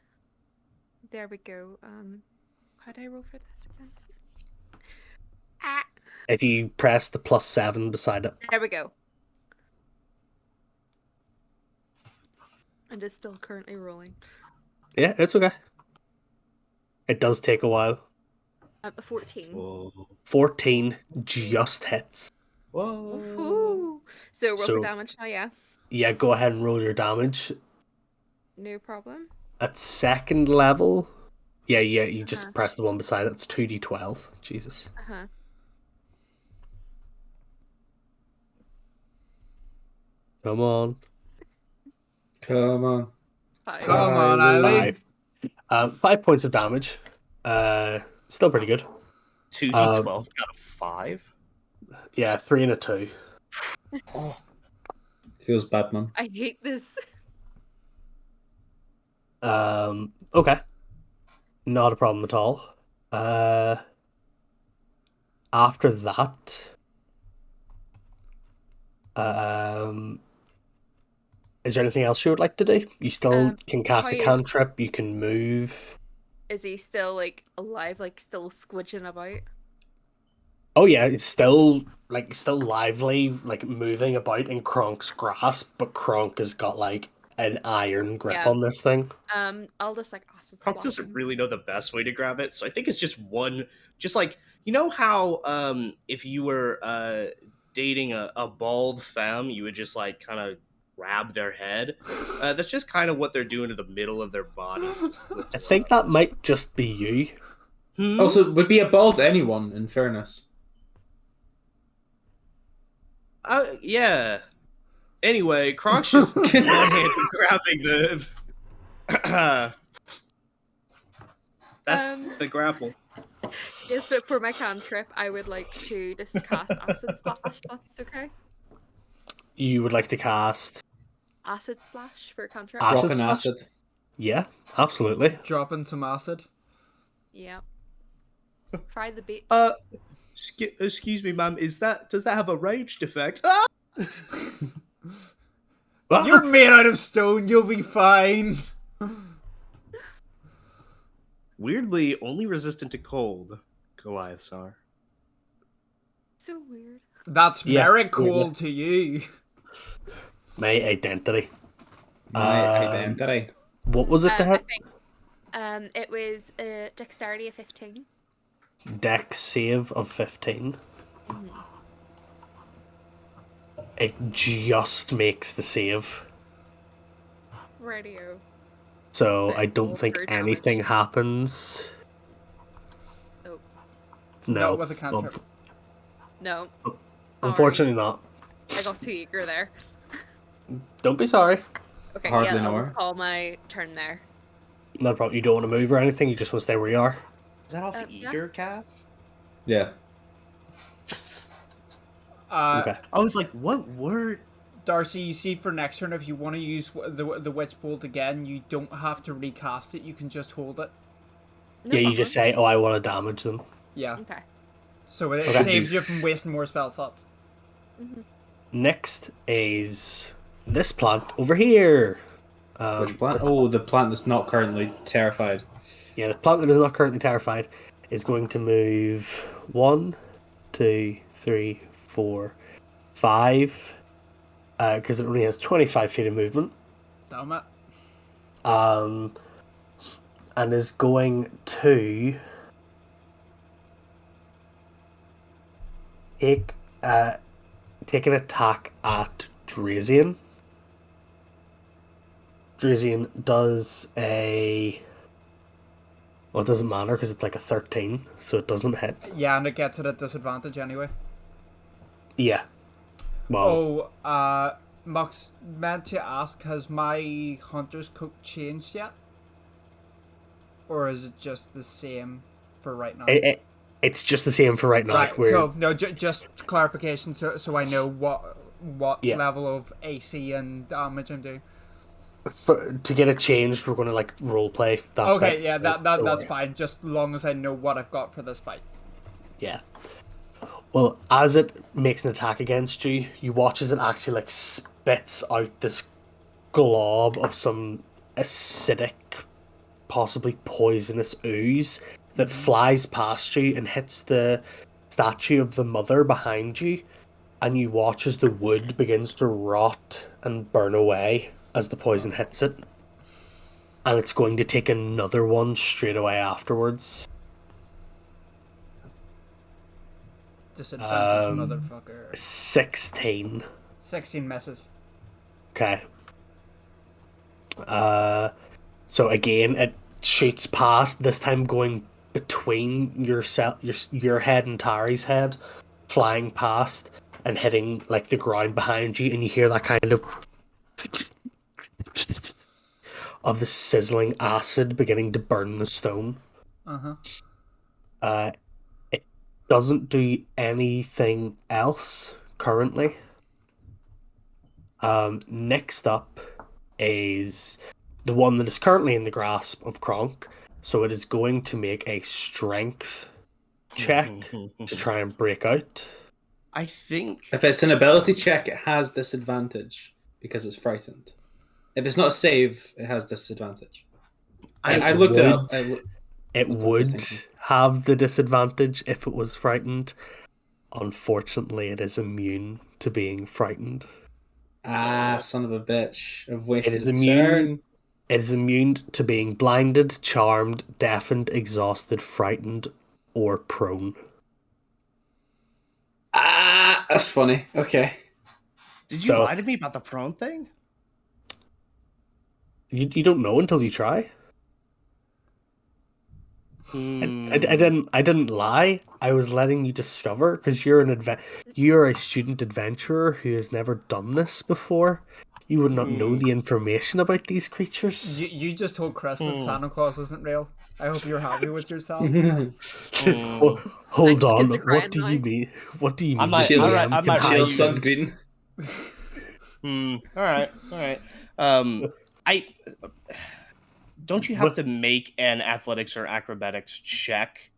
There we go. How do I roll for this again? Ah! If you press the +7 beside it. There we go. And it's still currently rolling. Yeah, it's okay. It does take a while. 14. Whoa. 14 just hits. Whoa. Woohoo! So roll So- for damage now, yeah. Yeah, go ahead and roll your damage. No problem. At second level, yeah, you just Uh-huh. press the one beside it. It's 2d12. Jesus. Uh-huh. Come on. Come on. 5. Come on, Eileen. 5 points of damage. Still pretty good. 2d12 got a 5? Yeah, 3 and a 2. Feels bad, man. I hate this. Okay. Not a problem at all. After that, is there anything else you would like to do? You still can cast a how is- cantrip, you can move. Is he still like alive, like still squidging about? Oh yeah, it's still lively, like moving about in Kronk's grasp, but Kronk has got like an iron grip Yeah. on this thing. I'll just like acid Kronk splash doesn't him. really know the best way to grab it, so I think it's just one. Just like, you know how if you were dating a bald femme, you would just like kind of grab their head. That's just kind of what they're doing to the middle of their body. I think that might just be you. Also, would be a bald anyone, in fairness. Yeah. Anyway, Kronk's just one-handed grabbing the. That's the grapple. Yes, but for my cantrip, I would like to just cast acid splash. If that's okay. You would like to cast Acid splash for a cantrip. Acid Dropping splash? acid. Yeah, absolutely. Dropping some acid. Yeah. Try the bait. Excuse me, ma'am. Does that have a ranged effect? Ah! You're made out of stone. You'll be fine. Weirdly, only resistant to cold. Goliaths are. So weird. That's Yeah, merit cold to you. My identity. My identity. What was it to I hit? think it was dexterity of 15. Dex save of 15. It just makes the save. Radio. So But I don't roll think for damage. anything happens. Oh. No. Not with a cantrip. No. Unfortunately not. I got too eager there. Don't be sorry. Okay, Hardly yeah, know I'll her. just call my turn there. No problem. You don't want to move or anything. You just want to stay where you are. Is that off Yeah. eager, Cass? Yeah. Okay. I was like, what word? Darcy, you see, for next turn, if you want to use the Witch Bolt again, you don't have to recast it. You can just hold it. No Yeah, you problem. just say, "Oh, I want to damage them." Yeah. Okay. So it Okay. saves you from wasting more spell slots. Next is this plant over here. Which plant? Oh, the plant that's not currently terrified. Yeah, the plant that is not currently terrified is going to move 1, 2, 3, 4, 5. Because it only has 25 feet of movement. Damn it. And is going to take an attack at Drazian. Drazian does a... Well, it doesn't matter because it's like a 13, so it doesn't hit. Yeah, and it gets it at disadvantage anyway. Yeah. Well, Mux, meant to ask, has my Hunter's Coat changed yet? Or is it just the same for right now? it's just the same for right now. Right, cool. No, just clarification so I know what Yeah. level of AC and damage I'm doing. To get it changed, we're going to like roleplay that. Okay, bit, yeah, so that's don't worry. fine. Just long as I know what I've got for this fight. Yeah. Well, as it makes an attack against you, you watch as it actually like spits out this glob of some acidic, possibly poisonous ooze that flies past you and hits the statue of the mother behind you, and you watch as the wood begins to rot and burn away as the poison hits it. And it's going to take another one straight away afterwards. Disadvantage, motherfucker. 16. 16 misses. Okay. So again, it shoots past, this time going between your head and Tari's head, flying past and hitting like the ground behind you, and you hear that kind of the sizzling acid beginning to burn the stone. It doesn't do anything else currently. Next up is the one that is currently in the grasp of Kronk, so it is going to make a strength check to try and break out. I think If it's an ability check, it has disadvantage because it's frightened. If it's not a save, it has disadvantage. I looked it up. It would have the disadvantage if it was frightened. Unfortunately, it is immune to being frightened. Ah, son of a bitch. I've wasted It is a immune. turn. It is immune to being blinded, charmed, deafened, exhausted, frightened, or prone. Ah, that's funny. Okay. Did you lie to me about the prone thing? You don't know until you try. I didn't lie. I was letting you discover, because you're you're a student adventurer who has never done this before. You would not know the information about these creatures. You just told Chris that Santa Claus isn't real. I hope you're happy with yourself. Hold Thanks, on. kids are crying What do now. you mean? What do you mean? I might- Shields, I might Shields hide sunscreen. All right. I don't you have to make an athletics or acrobatics check,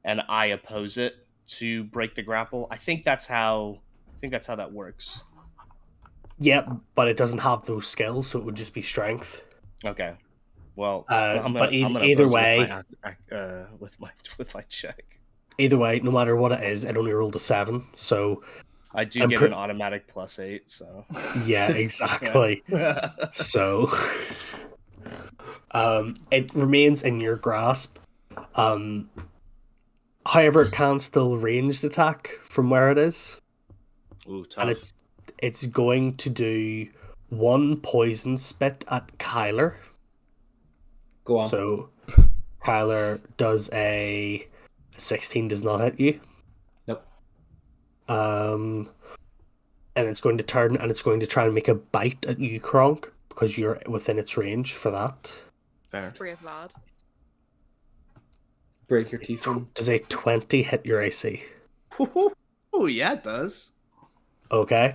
and I oppose it to break the grapple? I think that's how that works. Yeah, but it doesn't have those skills, so it would just be strength. Okay. Well, but either oppose it way, with my check. Either way, no matter what it is, it only rolled a 7, so I do get an automatic +8, so yeah, exactly. So it remains in your grasp. However, it can still ranged attack from where it is. Ooh, tough. And it's going to do 1 poison spit at Kyler. Go on. So Kyler does a 16 does not hit you. Nope. And it's going to turn and it's going to try and make a bite at you, Kronk, because you're within its range for that. Fair. Brave lad. Break your teeth in. Does a 20 hit your AC? Oh, yeah, it does. Okay.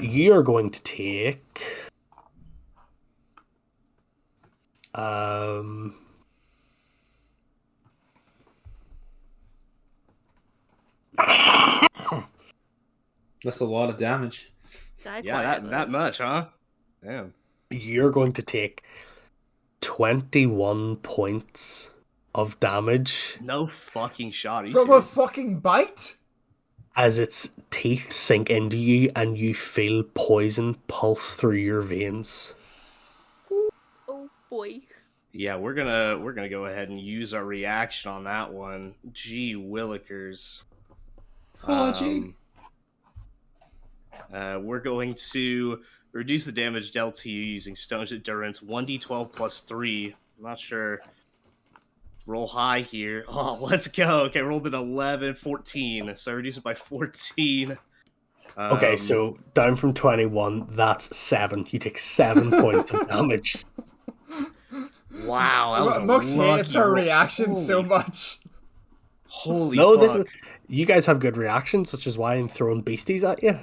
You are going to take... That's a lot of damage. Die Yeah, quietly. that much, huh? Damn. You're going to take 21 points of damage No fucking shot. Are you From a serious? fucking bite? as its teeth sink into you and you feel poison pulse through your veins. Oh boy. Yeah, we're gonna go ahead and use our reaction on that one. Gee willikers. Oh, gee. We're going to reduce the damage dealt to you using Stone's Endurance 1d12 plus 3. I'm not sure. Roll high here. Oh, let's go. Okay, rolled an 11, 14. So I reduce it by 14. Okay, so down from 21, that's 7. You take 7 points of damage. Wow, that was a Mux hates lucky our roll. reaction so Holy- much. Holy No, fuck. this is... You guys have good reactions, which is why I'm throwing beasties at you.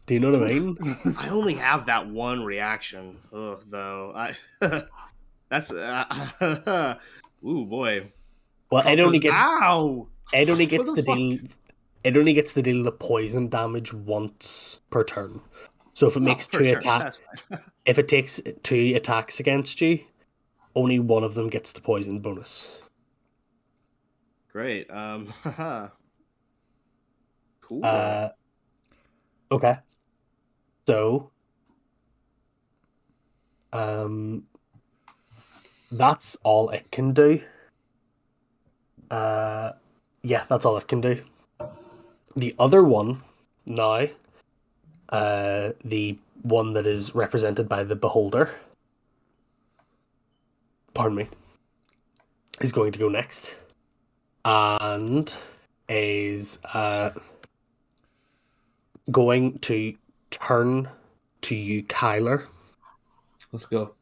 Do you know what I mean? I only have that one reaction, though. That's ooh boy. Well, it only gets Ow! it only What gets the to fuck? deal it only gets to deal the poison damage once per turn. So if it makes For two sure, attacks, that's fine. if it takes 2 attacks against you, only one of them gets the poison bonus. Great. Cool. Okay. So, that's all it can do. Yeah, that's all it can do. The other one now, the one that is represented by the beholder, pardon me, is going to go next. And is going to turn to you, Kyler, Let's go.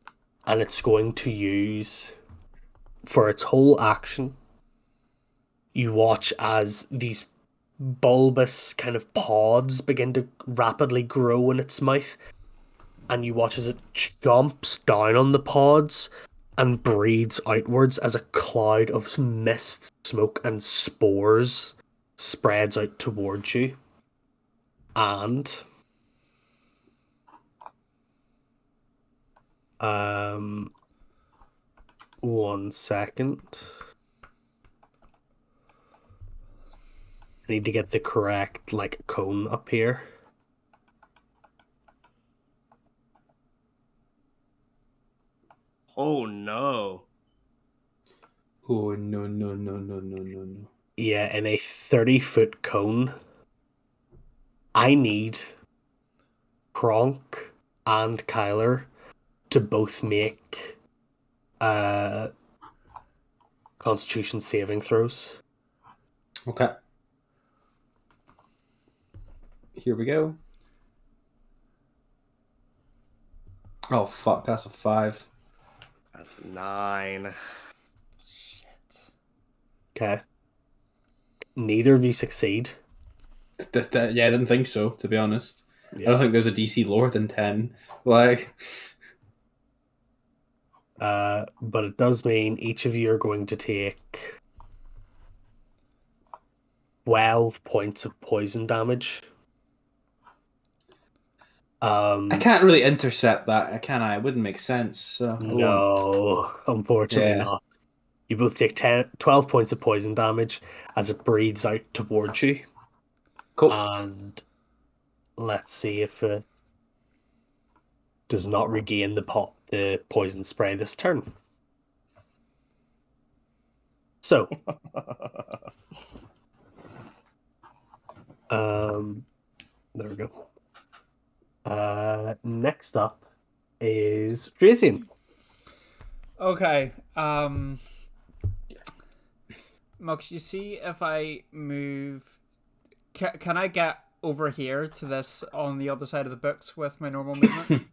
and it's going to use, for its whole action, you watch as these bulbous kind of pods begin to rapidly grow in its mouth, and you watch as it chomps down on the pods and breathes outwards as a cloud of mist, smoke, and spores spreads out towards you. And one second. I need to get the correct cone up here. Oh no. Oh, no. Yeah, in a 30-foot cone, I need Kronk and Kyler to both make Constitution saving throws. Okay. Here we go. Oh, fuck. That's a 5. That's a 9. Shit. Okay. Neither of you succeed. Yeah, I didn't think so, to be honest. I Yeah. don't think there's a DC lower than 10. But it does mean each of you are going to take 12 points of poison damage. I can't really intercept that, can I? It wouldn't make sense. So I won't. No, unfortunately Yeah. not. You both take 12 points of poison damage as it breathes out towards you. Cool. And let's see if it does not regain the poison spray this turn. So, there we go. Next up is Dracian. Okay. Mux, you see if I move can I get over here to this on the other side of the books with my normal movement?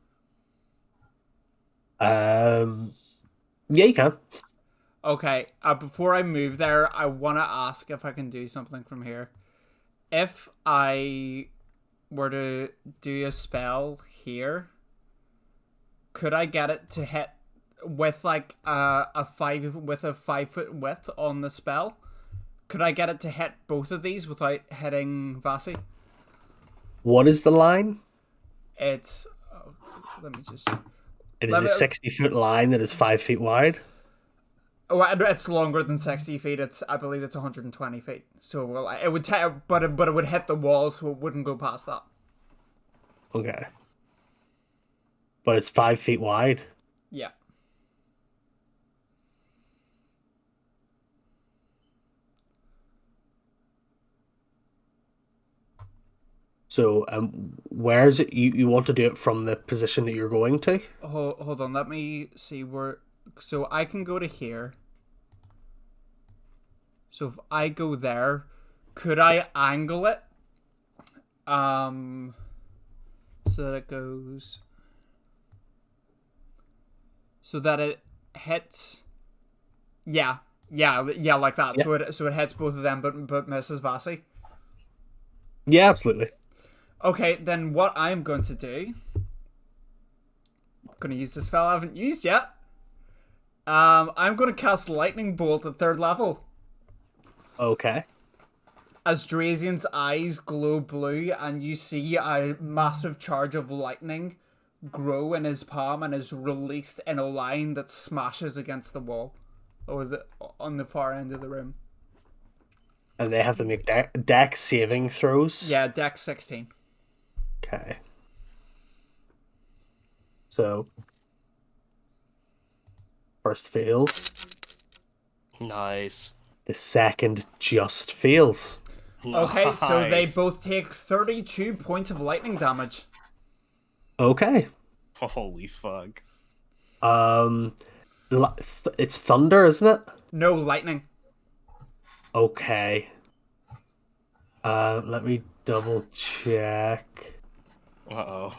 Yeah, you can. Okay, before I move there, I want to ask if I can do something from here. If I were to do a spell here, could I get it to hit with like a 5-foot width on the spell? Could I get it to hit both of these without hitting Vasi? What is the line? It's let me just. It is a 60-foot line that is 5 feet wide. Oh, it's longer than 60 feet. I believe it's 120 feet. So well, it would but it would hit the wall, so it wouldn't go past that. Okay. But it's 5 feet wide. Yeah. So, where is it? You want to do it from the position that you're going to? Hold on. Let me see where. So I can go to here. So if I go there, could I angle it? So that it goes. So that it hits. Yeah, like that. Yeah. So it hits both of them, but misses Vasi. Yeah, absolutely. Okay, then what I'm going to do. I'm going to use this spell I haven't used yet. I'm going to cast Lightning Bolt at 3rd level. Okay. As Drazian's eyes glow blue, and you see a massive charge of lightning grow in his palm and is released in a line that smashes against the wall, or on the far end of the room. And they have to make dex saving throws? Yeah, dex 16. Okay. So, first fails. Nice. The second just fails. Okay, so they both take 32 points of lightning damage. Okay. Holy fuck. It's thunder, isn't it? No, lightning. Okay. Let me double check. Uh-oh.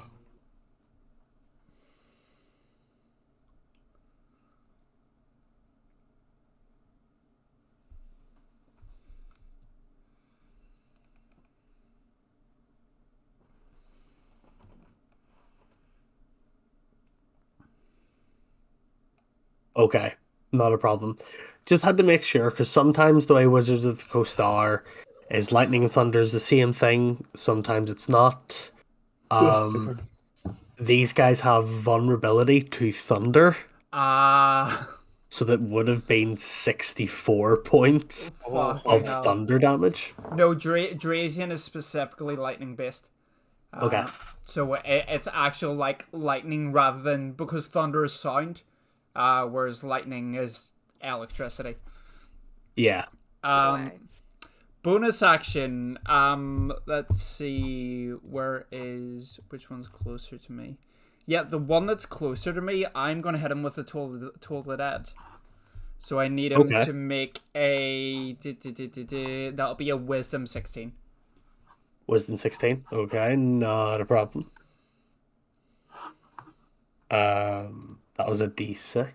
Okay, not a problem. Just had to make sure, because sometimes the way Wizards of the Coast are is lightning and thunder is the same thing. Sometimes it's not. These guys have vulnerability to thunder. So that would have been 64 points of thunder damage. No, Drazian is specifically lightning based. Okay. So it's actual like lightning rather than, because thunder is sound, whereas lightning is electricity. Yeah. Bonus action. Let's see. Which one's closer to me? Yeah, the one that's closer to me, I'm gonna hit him with the Toll the Dead. So I need him to make a. That'll be a Wisdom 16. Wisdom 16. Okay, not a problem. That was a D6.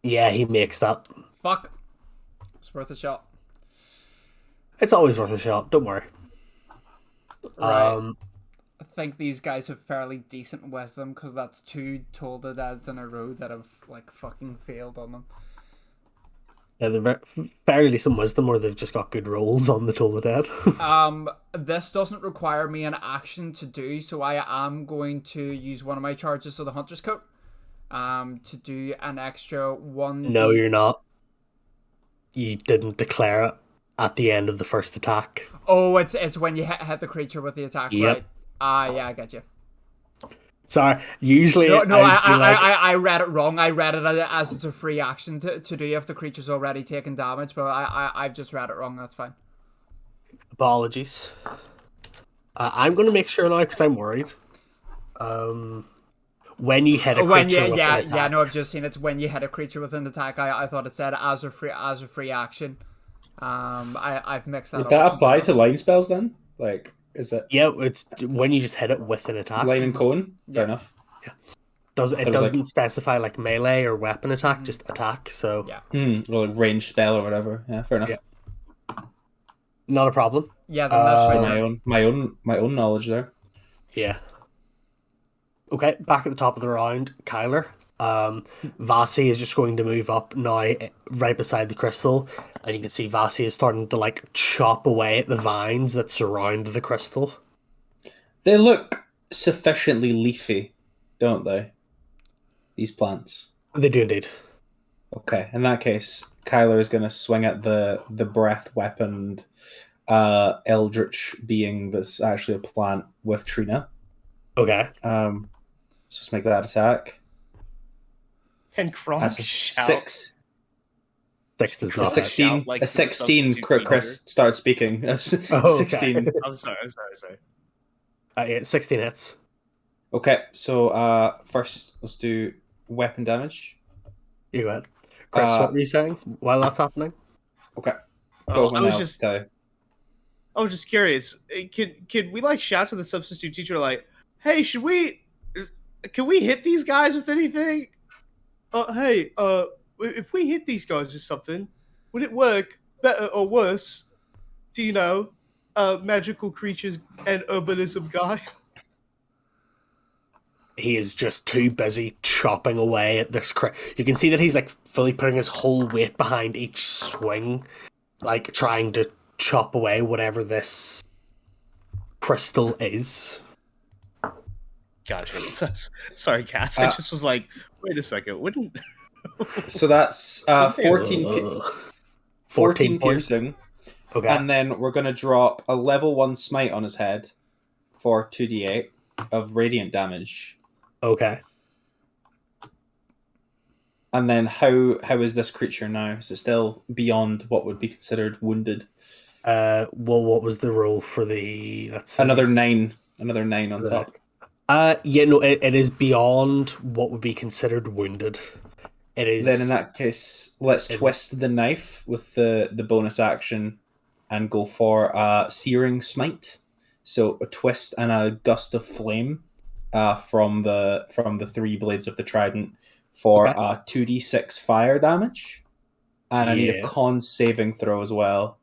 Yeah, he makes that. Fuck. It's worth a shot. It's always worth a shot. Don't worry. Right. I think these guys have fairly decent wisdom, because that's 2 Toll the Deads in a row that have like fucking failed on them. Yeah, they're fairly decent wisdom, or they've just got good rolls on the Toll the Dead. This doesn't require me an action to do, so I am going to use one of my charges of the Hunter's Coat, to do an extra 1. No, you're not. You didn't declare it at the end of the first attack. Oh, it's when you hit the creature with the attack, right? Yeah, I get you. Sorry, usually... I read it wrong. I read it as it's a free action to do if the creature's already taken damage, but I've just read it wrong, that's fine. Apologies. I'm going to make sure now, because I'm worried. When you hit a creature with an attack... Yeah, no, I've just seen it's when you hit a creature with an attack. I thought it said as a free action. I've mixed that Would up that with apply something to else. line spells then? Like, is it Yeah, it's when you just hit it with an attack. line and cone? Fair Yeah. enough. It it was doesn't specify like melee or weapon attack, Mhm. just attack. So Yeah. Or like range spell or whatever. Yeah, fair enough. Yeah. Not a problem. Yeah, then that's my So turn. my own knowledge there. Yeah. Okay, back at the top of the round, Kyler. Vasi is just going to move up now, right beside the crystal, and you can see Vasi is starting to like chop away at the vines that surround the crystal. They look sufficiently leafy, don't they? These plants. They do indeed. Okay, in that case, Kyler is going to swing at the breath weaponed eldritch being that's actually a plant with Trina. Okay. So let's make that attack. And Kronk That's a shout. 6 does A not Kronk hit. 16. shout like A the 16. substitute Chris started speaking. Oh, 16. okay. I'm sorry. Yeah, 16 hits. Okay, so first let's do weapon damage. You go ahead. Chris, what were you saying while that's happening? Okay. Oh, and I was I'll just tell you. curious. Could we like shout to the substitute teacher like, "Hey, can we hit these guys with anything? Hey, if we hit these guys with something, would it work better or worse? Do you know, magical creatures and urbanism guy?" He is just too busy chopping away at this. You can see that he's like fully putting his whole weight behind each swing, like trying to chop away whatever this crystal is. Gotcha. Sorry, Cass. I just was like, wait a second, wouldn't? So that's 14, Ugh. 14 points. piercing. Okay. And then we're going to drop a level 1 smite on his head for 2d8 of radiant damage. Okay. And then how is this creature now? Is it still beyond what would be considered wounded? Well, what was the roll for the? Let's see. Another 9 on top. Yeah, no, it is beyond what would be considered wounded. It is. Then in that case, let's twist the knife with the bonus action and go for searing smite. So a twist and a gust of flame from the 3 blades of the trident for 2d6 fire damage. And I need a con saving throw as well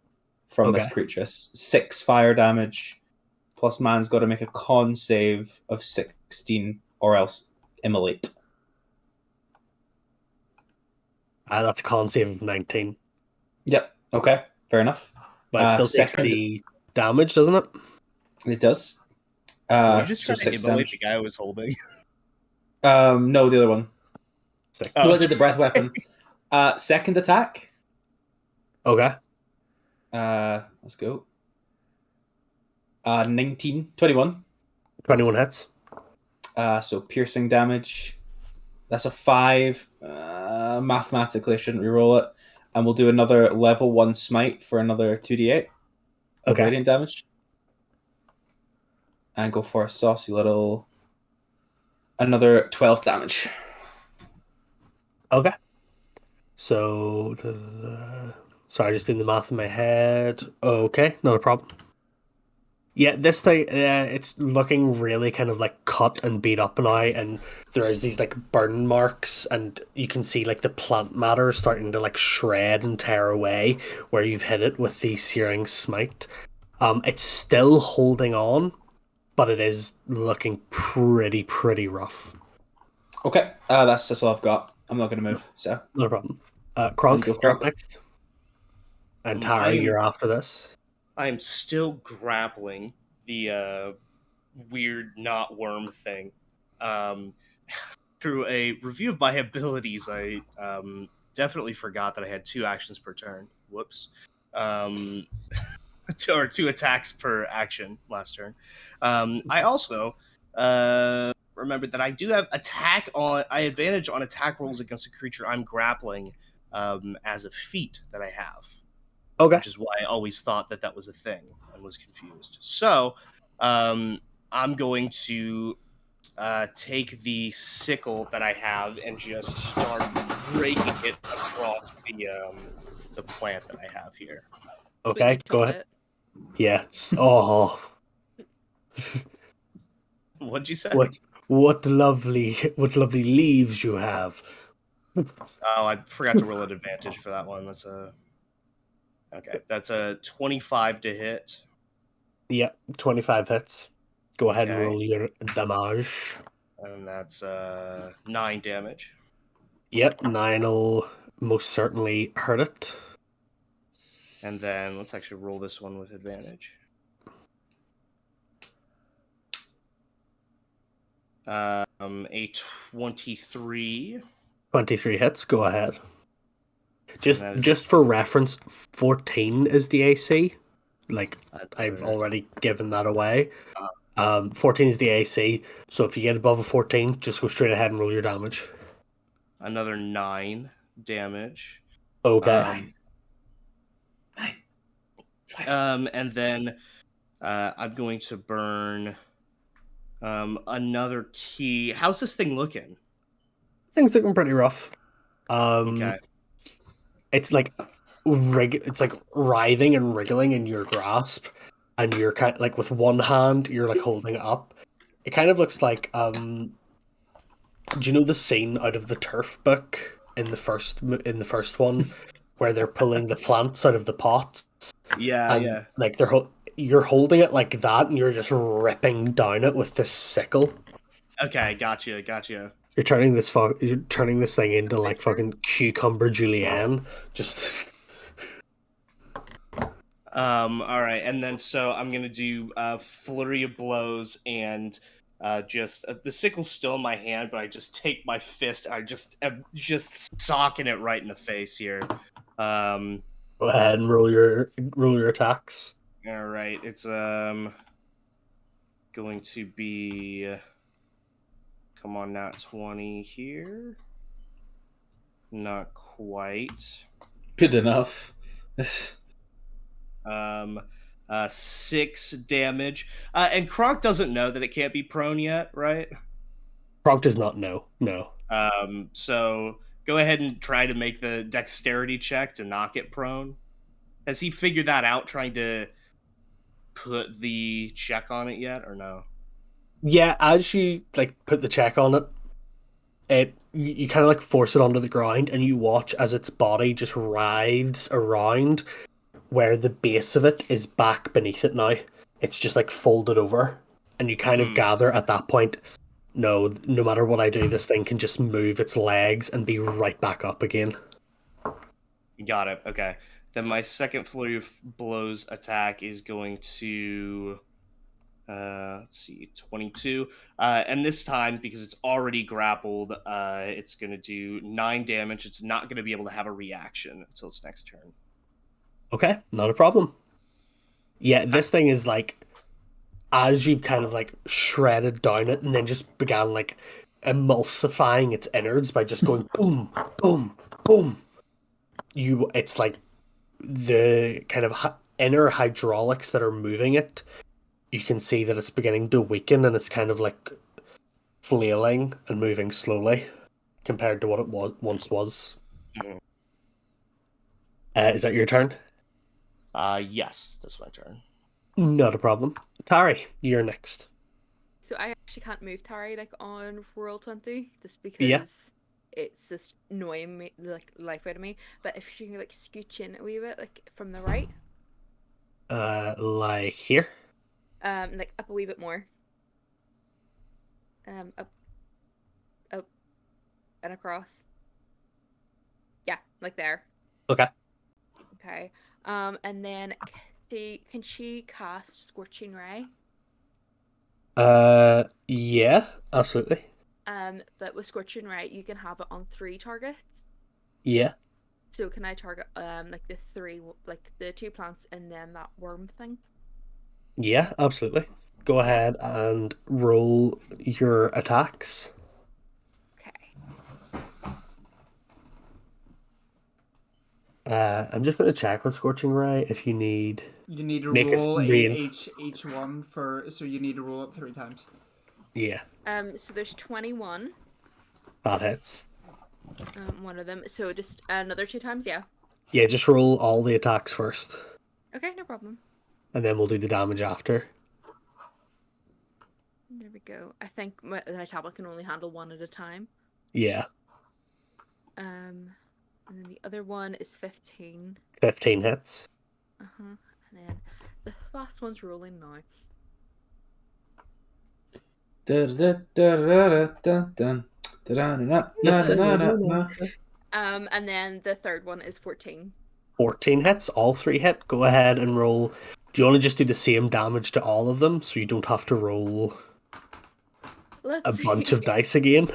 from this creature. 6 fire damage, plus man's got to make a con save of 16 or else immolate. That's a con save of 19. Yep. Okay. Fair enough. But it still takes the damage, doesn't it? It does. You're just trying to 6 immolate damage. the guy I was holding. No, the other one. 6. You looked at the breath weapon. Second attack. Okay. Let's go. 19, 21. 21 hits. So piercing damage. That's a 5. Mathematically, I shouldn't reroll it. And we'll do another level 1 smite for another 2d8 of radiant damage. And go for a saucy little... Another 12 damage. Okay. So... sorry, just doing the math in my head. Okay, not a problem. Yeah, this thing, it's looking really kind of like cut and beat up now, and there is these like burn marks, and you can see like the plant matter starting to like shred and tear away where you've hit it with the searing smite. It's still holding on, but it is looking pretty rough. Okay, that's all I've got. I'm not going to move, so. Not a problem. Kronk, you're up Kronk. next. And Tara, you're after this. I am still grappling the weird not worm thing. Through a review of my abilities, I definitely forgot that I had 2 actions per turn. Whoops. Or 2 attacks per action last turn. I also remembered that I do have advantage on attack rolls against a creature I'm grappling as a feat that I have. Okay. Which is why I always thought that was a thing and was confused. So, I'm going to take the sickle that I have and just start breaking it across the plant that I have here. Okay, Sweet, go touch ahead. it. Yeah. Oh, What'd you say? what lovely leaves you have. Oh, I forgot to roll an advantage for that one. That's a 25 to hit. Yeah, 25 hits. Go ahead and Okay. roll your damage. And that's 9 damage. Yep, 9'll most certainly hurt it. And then let's actually roll this one with advantage. A 23. 23 hits, go ahead. That is- Just for reference, 14 is the AC. Like, That's I've a- already given that away. 14 is the AC, so if you get above a 14, just go straight ahead and roll your damage. another 9 damage. Okay. And then I'm going to burn another key. How's this thing looking? Things looking pretty rough. Okay. It's like it's like writhing and wriggling in your grasp, and you're kind of like with one hand you're like holding it up. It kind of looks like do you know the scene out of the Turf book in the first one where they're pulling the plants out of the pots Yeah, and yeah. like you're holding it like that and you're just ripping down it with this sickle. Okay, gotcha. You're turning this thing into like fucking cucumber julienne. Just All right, and then so I'm gonna do flurry of blows and just the sickle's still in my hand, but I just take my fist. I'm just socking it right in the face here. go ahead and roll your attacks. All right, it's going to be come on, not 20 here. Not quite. Good enough. 6 damage. And Kronk doesn't know that it can't be prone yet, right? Kronk does not know. No. So go ahead and try to make the dexterity check to knock it prone. Has he figured that out, trying to put the check on it yet, or no? Yeah, as you like put the check on it, you kind of like force it onto the ground, and you watch as its body just writhes around, where the base of it is back beneath it now. It's just like folded over, and you kind of gather at that point. No matter what I do, this thing can just move its legs and be right back up again. Got it. Okay. Then my second flurry of blows attack is going to let's see, 22. And this time, because it's already grappled, it's going to do 9 damage. It's not going to be able to have a reaction until its next turn. Okay, not a problem. Yeah, this thing is like, as you've kind of like shredded down it and then just began like emulsifying its innards by just going boom, boom, boom. It's like the kind of inner hydraulics that are moving it. You can see that it's beginning to weaken and it's kind of like flailing and moving slowly compared to what it once was. Mhm. Is that your turn? Yes, that's my turn. Not a problem. Tari, you're next. So I actually can't move Tari like on Roll 20 just because Yeah. it's just annoying me like life out of me. But if you can like scooch in a wee bit like from the right, Like here? like up a wee bit more. Up and across. Yeah, like there. Okay. Okay. And then can she cast Scorching Ray? Yeah, absolutely. But with Scorching Ray, you can have it on 3 targets. Yeah. So can I target like the 3, like the 2 plants and then that worm thing? Yeah, absolutely. Go ahead and roll your attacks. Okay. I'm just going to check with Scorching Ray if you need. You need to Make us roll rain. each one so you need to roll it 3 times. Yeah, So there's 21. that hits. One of them. So just another 2 times, yeah. Yeah, just roll all the attacks first, Okay, no problem. and then we'll do the damage after. There we go. I think my tablet can only handle one at a time. Yeah, And then the other one is 15. 15 hits. And then the last one's rolling now. And then the third one is 14. 14 hits, all 3 hit. Go ahead and roll. Do you want to just do the same damage to all of them so you don't have to roll Let's a see. bunch of dice again?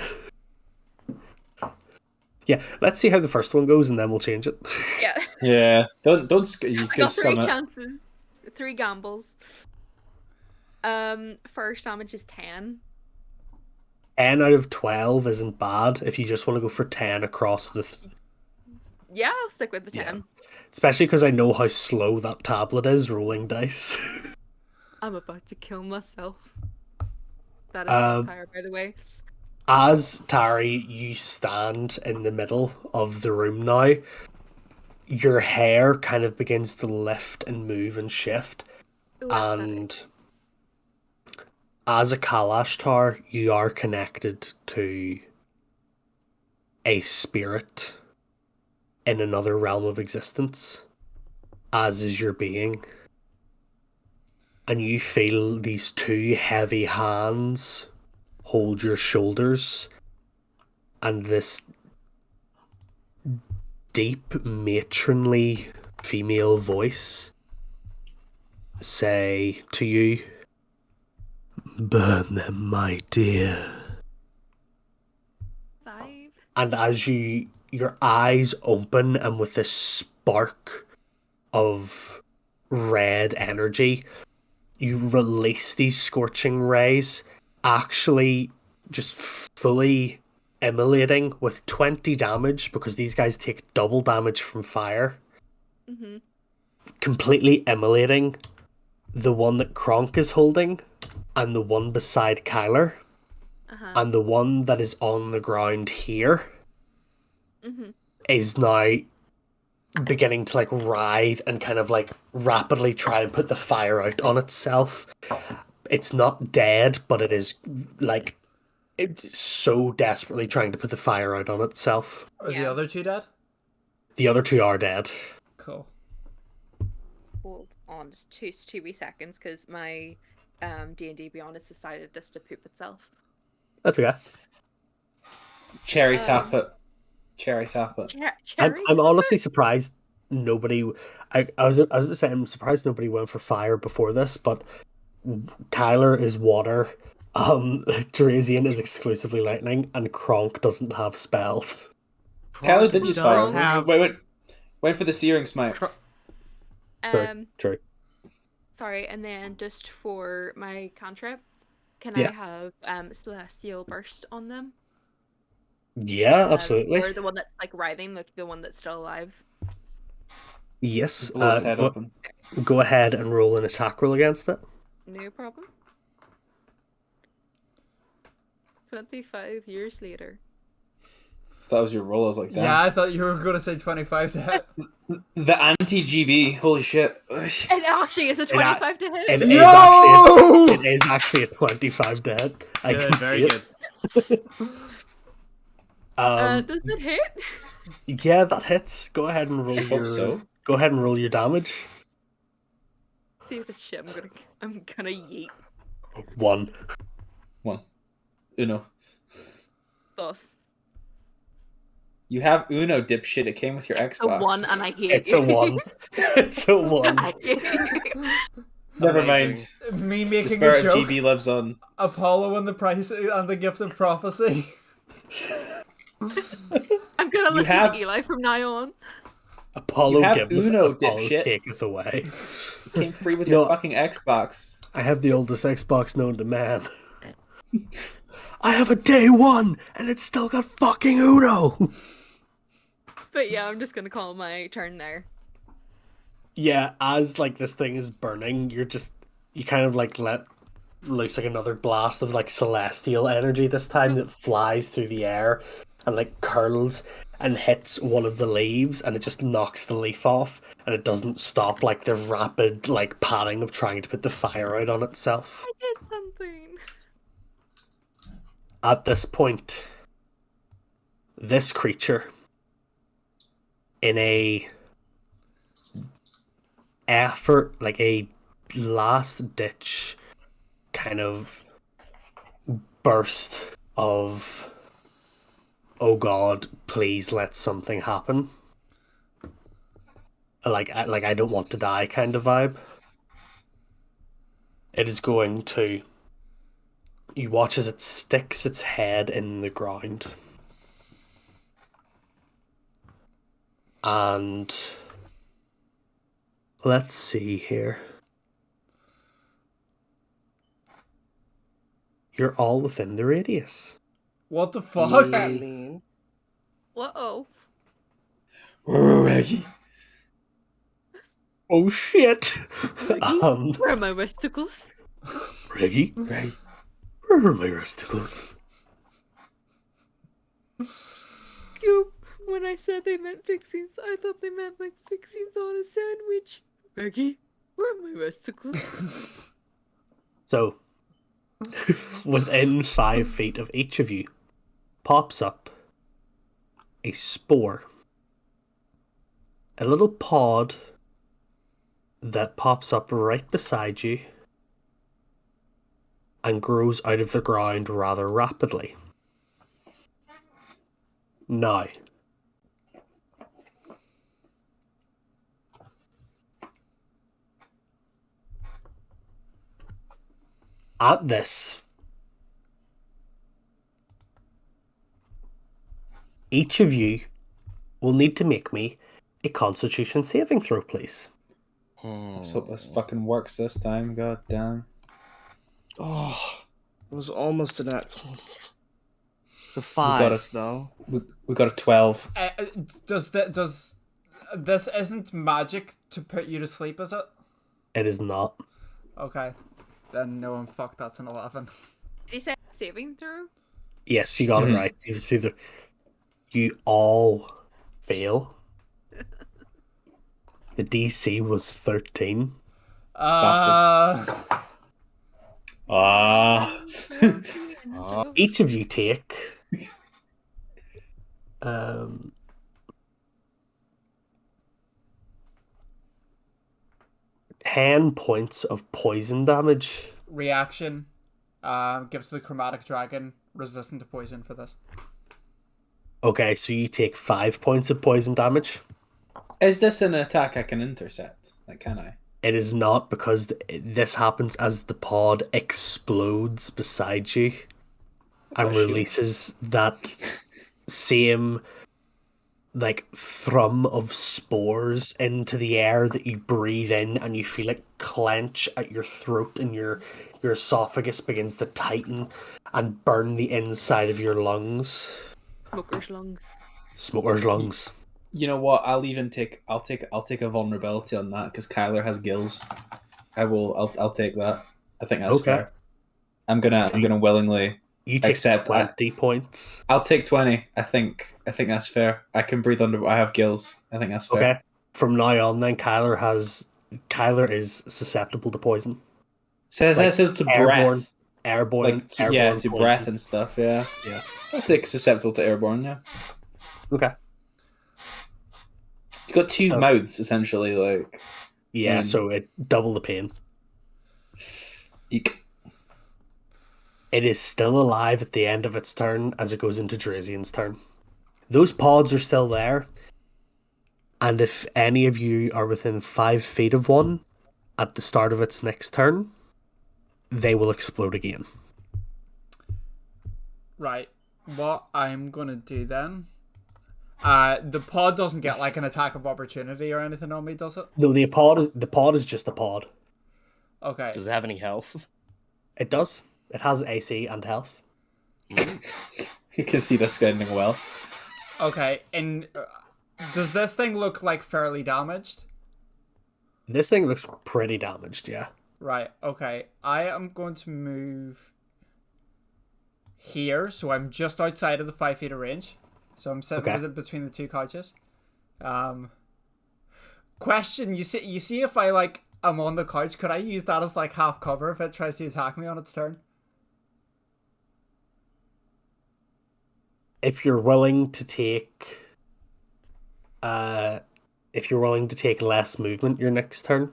Yeah, let's see how the first one goes and then we'll change it. Yeah. Yeah, don't you I could got 3 scum it. chances. 3 gambles. First damage is 10. 10 out of 12 isn't bad if you just want to go for 10 across the... Yeah, I'll stick with the 10. Yeah. Especially because I know how slow that tablet is rolling dice. I'm about to kill myself. That is satire, by the way. As Tari, you stand in the middle of the room now. Your hair kind of begins to lift and move and shift. Ooh, And as a Kalashtar, you are connected to a spirit in another realm of existence, as is your being. And you feel these 2 heavy hands hold your shoulders, and this deep, matronly female voice say to you, "Burn them, my dear." 5. And as your eyes open, and with this spark of red energy, you release these scorching rays, actually just fully immolating with 20 damage, because these guys take double damage from fire. Mm-hmm. Completely immolating the one that Kronk is holding, and the one beside Kyler, and the one that is on the ground here is now beginning to like writhe and kind of like rapidly try and put the fire out on itself. It's not dead, but it is like it's so desperately trying to put the fire out on itself. Are the other 2 dead? The other 2 are dead. Cool. Hold on, just 2 wee seconds, because my D&D Beyond has decided just to poop itself. That's okay. Cherry tap it. Cherry tap it. I'm honestly surprised nobody. I was gonna say I'm surprised nobody went for fire before this, but Kyler is water. Drazian is exclusively lightning, and Kronk doesn't have spells. Kylo did use does fire. have- Wait for the searing smite. True. Sorry, and then just for my cantrip, can Yeah. I have Celestial Burst on them? Yeah, absolutely. Or the one that's like writhing, the one that's still alive. Yes. Blow his head open. Go ahead and roll an attack roll against it. No problem. 25 years later. If that was your roll, I was like, damn. Yeah, I thought you were going to say 25 to hit. The anti-GB, holy shit. It actually is a 25 to hit. It is actually a 25 to hit. I Good, can very see good. it. Does it hit? Yeah, that hits. Go ahead and roll hope your. so. Go ahead and roll your damage. See if it's shit. I'm gonna yeet. 1. Uno. Dos. You have Uno, dipshit. It came with your It's Xbox. a 1 and I hate It's a you. 1. It's a 1. I hate you. Never Amazing. mind. Me The making a spirit of joke. GB lives on. Apollo and the price and the gift of prophecy. I'm gonna listen have- to Eli from now on. Apollo You have giveth, Uno, Apollo dipshit. taketh away. It came free with No. your fucking Xbox. I have the oldest Xbox known to man. I have a day 1, and it's still got fucking Uno. But yeah, I'm just gonna call my turn there. Yeah, as like this thing is burning, you kind of like let loose like another blast of like celestial energy this time that flies through the air and like curls, and hits one of the leaves, and it just knocks the leaf off, and it doesn't stop like the rapid like padding of trying to put the fire out on itself. I did something. At this point, this creature, in a effort, like a last ditch kind of burst of, oh god, please let something happen. Like I don't want to die kind of vibe. It is going to. You watch as it sticks its head in the ground. And let's see here. You're all within the radius. What the fuck? Whoa. Reggie. Oh shit! Where are my vesticles? Reggie? Reggie? Where are my resticles? Scoop, when I said they meant fixings, I thought they meant like fixings on a sandwich. Reggie, where are my vesticles? So, within 5 feet of each of you, pops up a spore. A little pod that pops up right beside you and grows out of the ground rather rapidly. Now, at this, each of you will need to make me a Constitution saving throw, please. Let's hope this fucking works this time. God damn. Oh, it was almost a nat 20. It's a 5, though. We got a 12. Does this isn't magic to put you to sleep, is it? It is not. Okay. Then no, I'm fucked. That's an 11. Did you say saving throw? Yes, you got it right. You all fail. The DC was 13. Each of you take 10 points of poison damage. Reaction gives the chromatic dragon resistant to poison for this. Okay, so you take 5 points of poison damage. Is this an attack I can intercept? Like, can I? It is not, because this happens as the pod explodes beside you and releases that same like thrum of spores into the air that you breathe in, and you feel it clench at your throat, and your esophagus begins to tighten and burn the inside of your lungs. Smoker's lungs. Smoker's lungs. You know what? I'll take a vulnerability on that because Kyler has gills. I'll take that. I think that's fair. I'm gonna willingly accept 20 points. I'll take 20. I think that's fair. I can breathe under. I have gills. I think that's fair. Okay. From now on, then Kyler is susceptible to poison. Susceptible to breath. Airborne. To breath and stuff. Yeah. Yeah. I'll take susceptible to airborne. Yeah. Okay. He's got two mouths essentially. Like. Yeah. So it double the pain. Eek. It is still alive at the end of its turn as it goes into Drazian's turn. Those pods are still there. And if any of you are within 5 feet of one at the start of its next turn, they will explode again. Right. What I'm going to do then... the pod doesn't get like an attack of opportunity or anything on me, does it? No, the pod is just a pod. Okay. Does it have any health? It does. It has AC and health. You can see this ending well. Okay, and does this thing look like fairly damaged? This thing looks pretty damaged, yeah. Right, okay. I am going to move here, so I'm just outside of the 5 feet of range. So I'm sitting Okay. between the two couches. Question: You see if I like I'm on the couch, could I use that as like half cover if it tries to attack me on its turn? If you're willing to take, if you're willing to take less movement your next turn,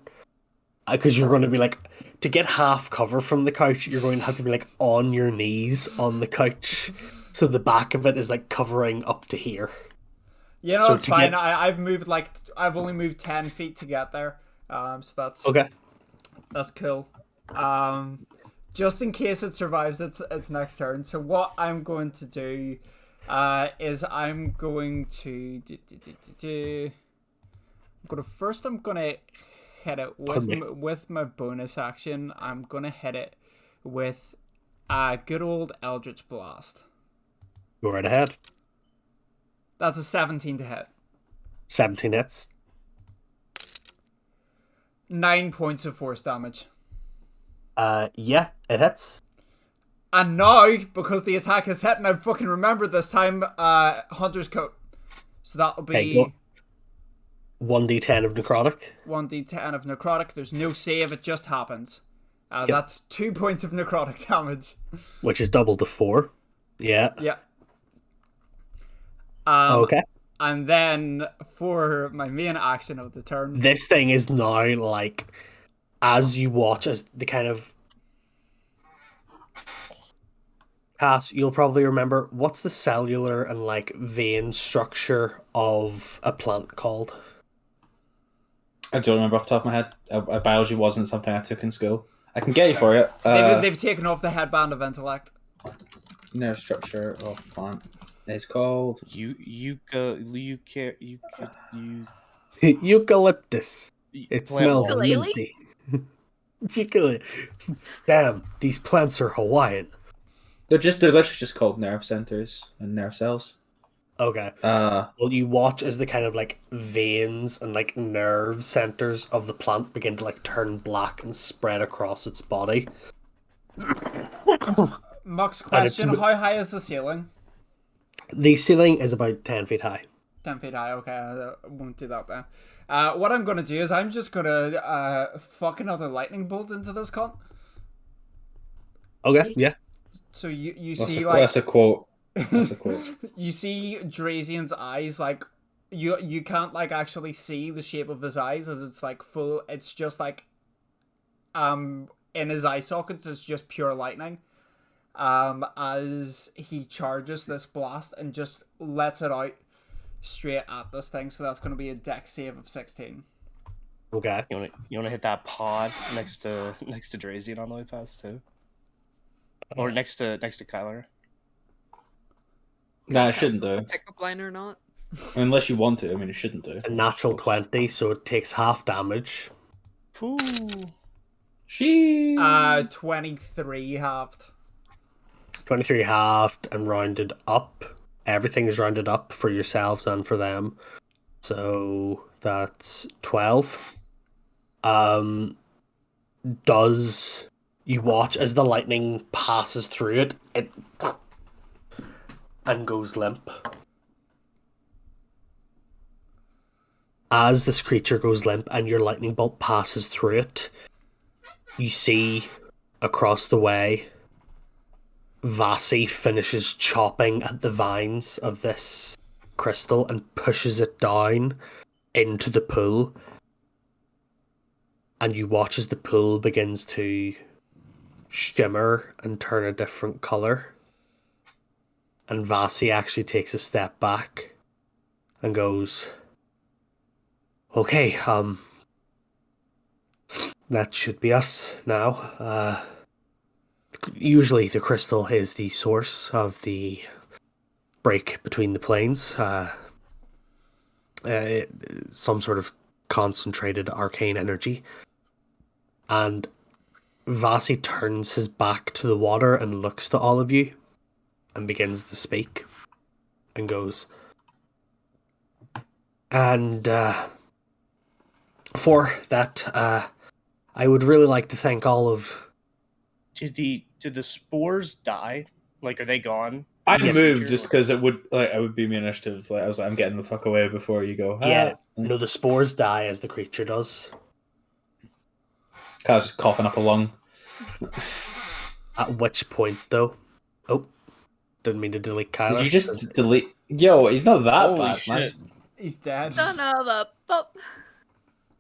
because you're going to be like, to get half cover from the couch, you're going to have to be like on your knees on the couch, so the back of it is like covering up to here. Yeah, no, So it's to fine. get- I've only moved 10 feet to get there. So that's Okay. That's cool. Just in case it survives its next turn. So what I'm going to do, is I'm going to I'm gonna hit it with my bonus action. I'm gonna hit it with a good old Eldridge Blast. Go right ahead. That's a 17 to hit. 17 hits. 9 points of force damage. Yeah, it hits. And now, because the attack is hit, and I fucking remembered this time, Hunter's Coat. So that'll be Okay, go. 1d10 of necrotic. 1d10 of necrotic. There's no save, it just happens. Yep. That's 2 points of necrotic damage. Which is double to 4. Yeah. Yeah. Okay. And then for my main action of the turn, This thing is now like, as you watch, as the kind of Cass, you'll probably remember, what's the cellular and like vein structure of a plant called? I don't remember off the top of my head. Biology wasn't something I took in school. I can get you for it. they've taken off the headband of intellect. Nerve structure of plant is called Eucalyptus. It plant smells Ukulele? minty. Ukulele. Damn, these plants are Hawaiian. they're literally just called nerve centers and nerve cells. Okay. Well, you watch as the kind of like veins and like nerve centers of the plant begin to like turn black and spread across its body. Mux And it's- question, how high is the ceiling? The ceiling is about 10 feet high. 10 feet high, okay, I won't do that then. What I'm gonna do is I'm just gonna fuck another lightning bolt into this cunt. Okay, yeah. So you That's see a, like that's a quote. That's a quote. you see Drazian's eyes, like you can't like actually see the shape of his eyes as it's like full, it's just like in his eye sockets it's just pure lightning. As he charges this blast and just lets it out straight at this thing, so that's going to be a dex save of 16. Okay. You wanna hit that pod next to Drazian on the way past too, or next to Kyler. Nah, it shouldn't do. Pickup line or not? Unless you want to. I mean, it shouldn't do. It's a natural 20, so it takes half damage. Ooh. She. 23 halved. 23 halved and rounded up. Everything is rounded up for yourselves and for them. So that's 12. Does you watch as the lightning passes through it, it and goes limp. As this creature goes limp and your lightning bolt passes through it, you see across the way Vasi finishes chopping at the vines of this crystal and pushes it down into the pool. And you watch as the pool begins to shimmer and turn a different colour. And Vasi actually takes a step back and goes, okay, that should be us now. Usually the crystal is the source of the break between the planes. Some sort of concentrated arcane energy. And Vasi turns his back to the water and looks to all of you and begins to speak and goes, and for that, I would really like to thank all of... Did the spores die? Like, are they gone? I Yes. moved just because it would be my initiative. Like I was like, I'm getting the fuck away before you go. Yeah. No, the spores die as the creature does. Kyle's just coughing up a lung. At which point, though, didn't mean to delete Kyler. Did you just delete? Yo, he's not that Holy bad, man. shit. He's dead. Son of a pup.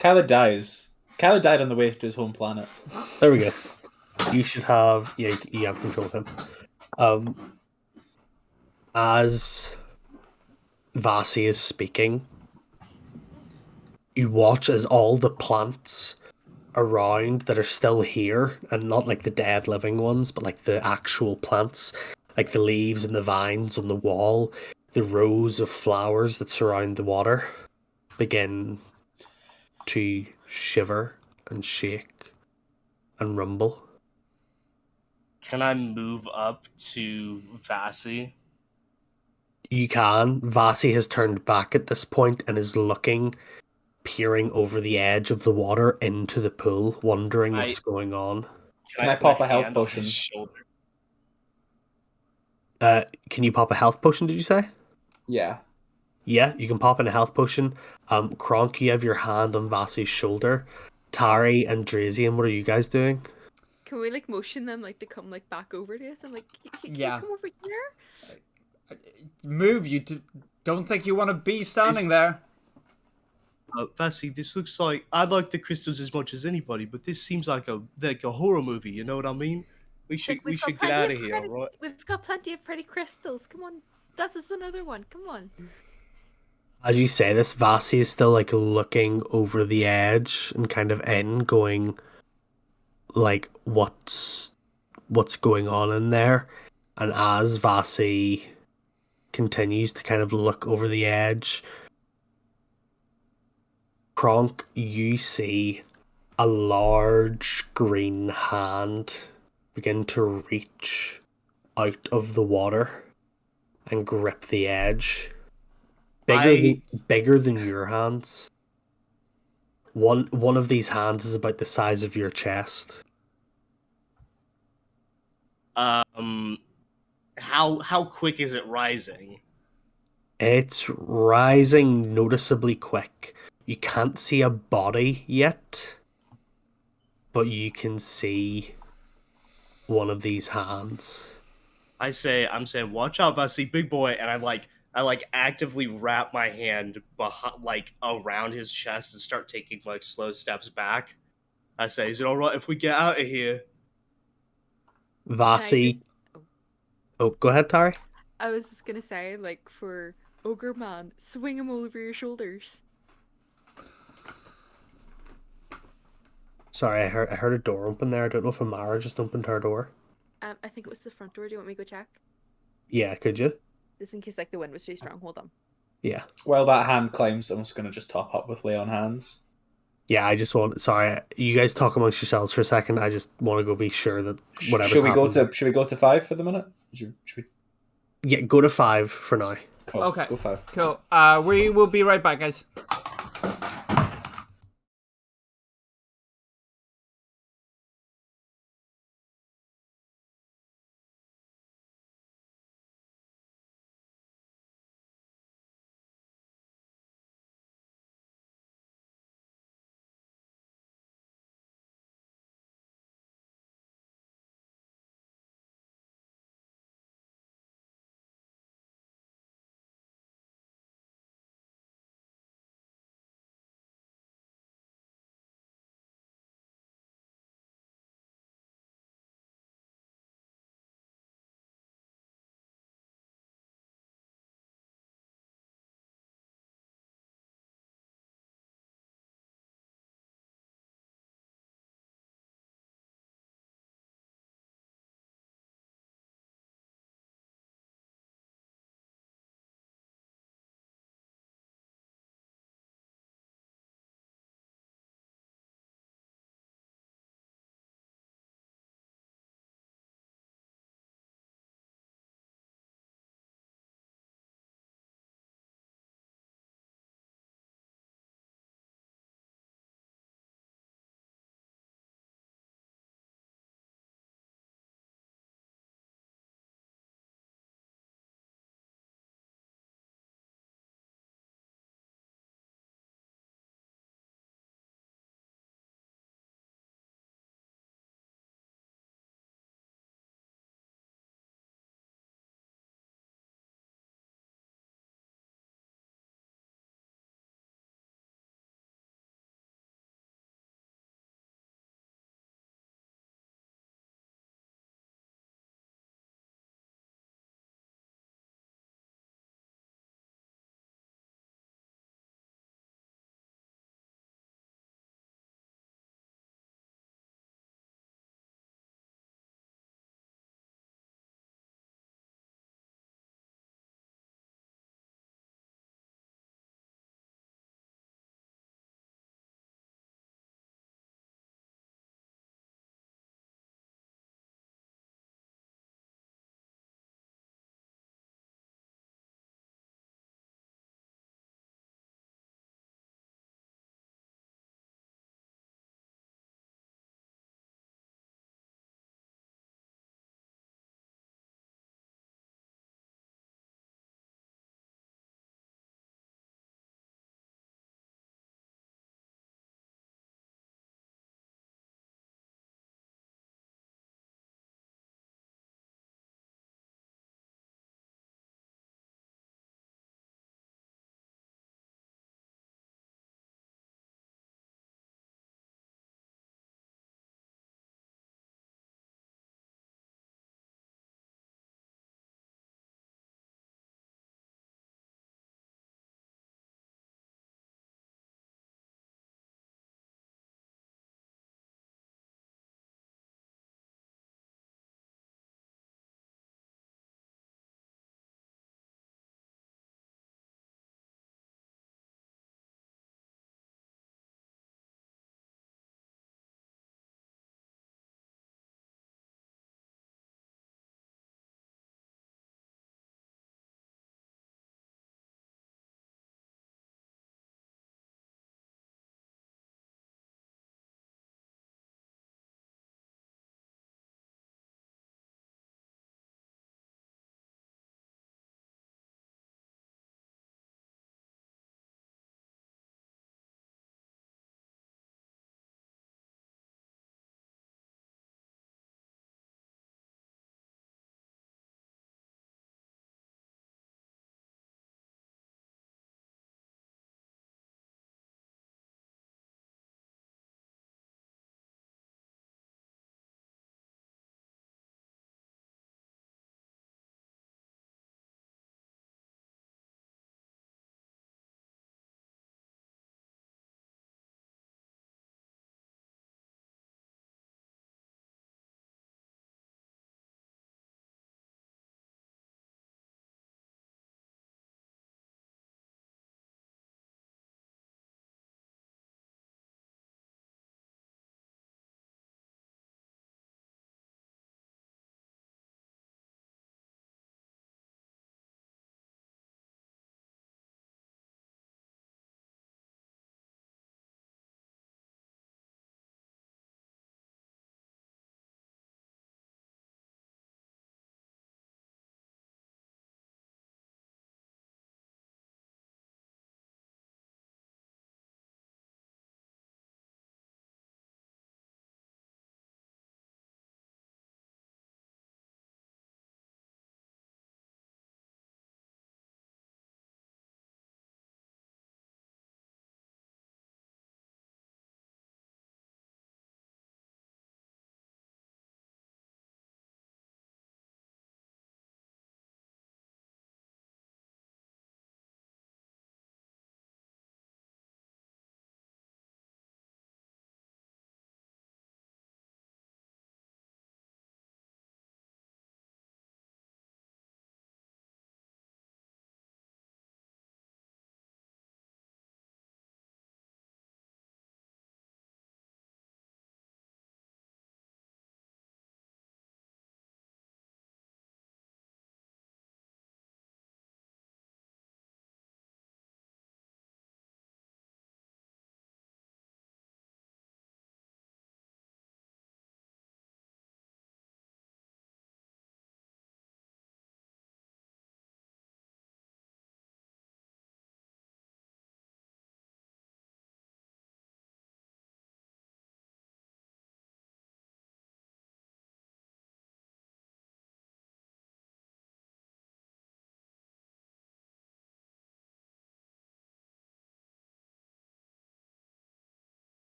Kyler dies. Kyler died on the way to his home planet. There we go. You should have. Yeah, you have control of him. As Vasi is speaking, you watch as all the plants around that are still here, and not like the dead living ones, but like the actual plants, like the leaves and the vines on the wall, the rows of flowers that surround the water, begin to shiver and shake and rumble. Can I move up to Vasi? You can. Vasi has turned back at this point and is looking, peering over the edge of the water into the pool, wondering what's going on. Can I put pop a health hand on his potion? shoulder? Can you pop a health potion, did you say? Yeah. Yeah, you can pop in a health potion. Kronk, you have your hand on Vasi's shoulder. Tari and Drazian, what are you guys doing? Can we like motion them like to come like back over to us? I'm like, can you Yeah. come over here? Move, don't think you want to be standing there. Vasi, this looks like I like the crystals as much as anybody, but this seems like a horror movie. You know what I mean? We should Like, we've got get plenty out of of here, pretty- all right? We've got plenty of pretty crystals. Come on, that's just another one. Come on. As you say this, Vasi is still like looking over the edge and kind of in, going like, what's going on in there? And as Vasi continues to kind of look over the edge, Kronk, you see a large green hand begin to reach out of the water and grip the edge. Bigger than your hands. One of these hands is about the size of your chest. How quick is it rising? It's rising noticeably quick. You can't see a body yet, but you can see one of these hands. I'm saying, watch out, Vasi, big boy, and I actively wrap my hand behind, like around his chest and start taking like slow steps back. I say, is it all right if we get out of here? Vasi. Oh. Oh, go ahead, Tari. I was just gonna say, like, for Ogre Man, swing him over your shoulders. Sorry, I heard a door open there. I don't know if Amara just opened her door. I think it was the front door. Do you want me to go check? Yeah, could you? Just in case like the wind was too strong. Hold on. Yeah. While that hand climbs, I'm just gonna just top up with lay on hands. Yeah, I just want. Sorry, you guys talk amongst yourselves for a second. I just want to go be sure that whatever. Should we go to 5 for the minute? Should we... Yeah, go to 5 for now. Cool. Okay. Go 5. Cool. We will be right back, guys.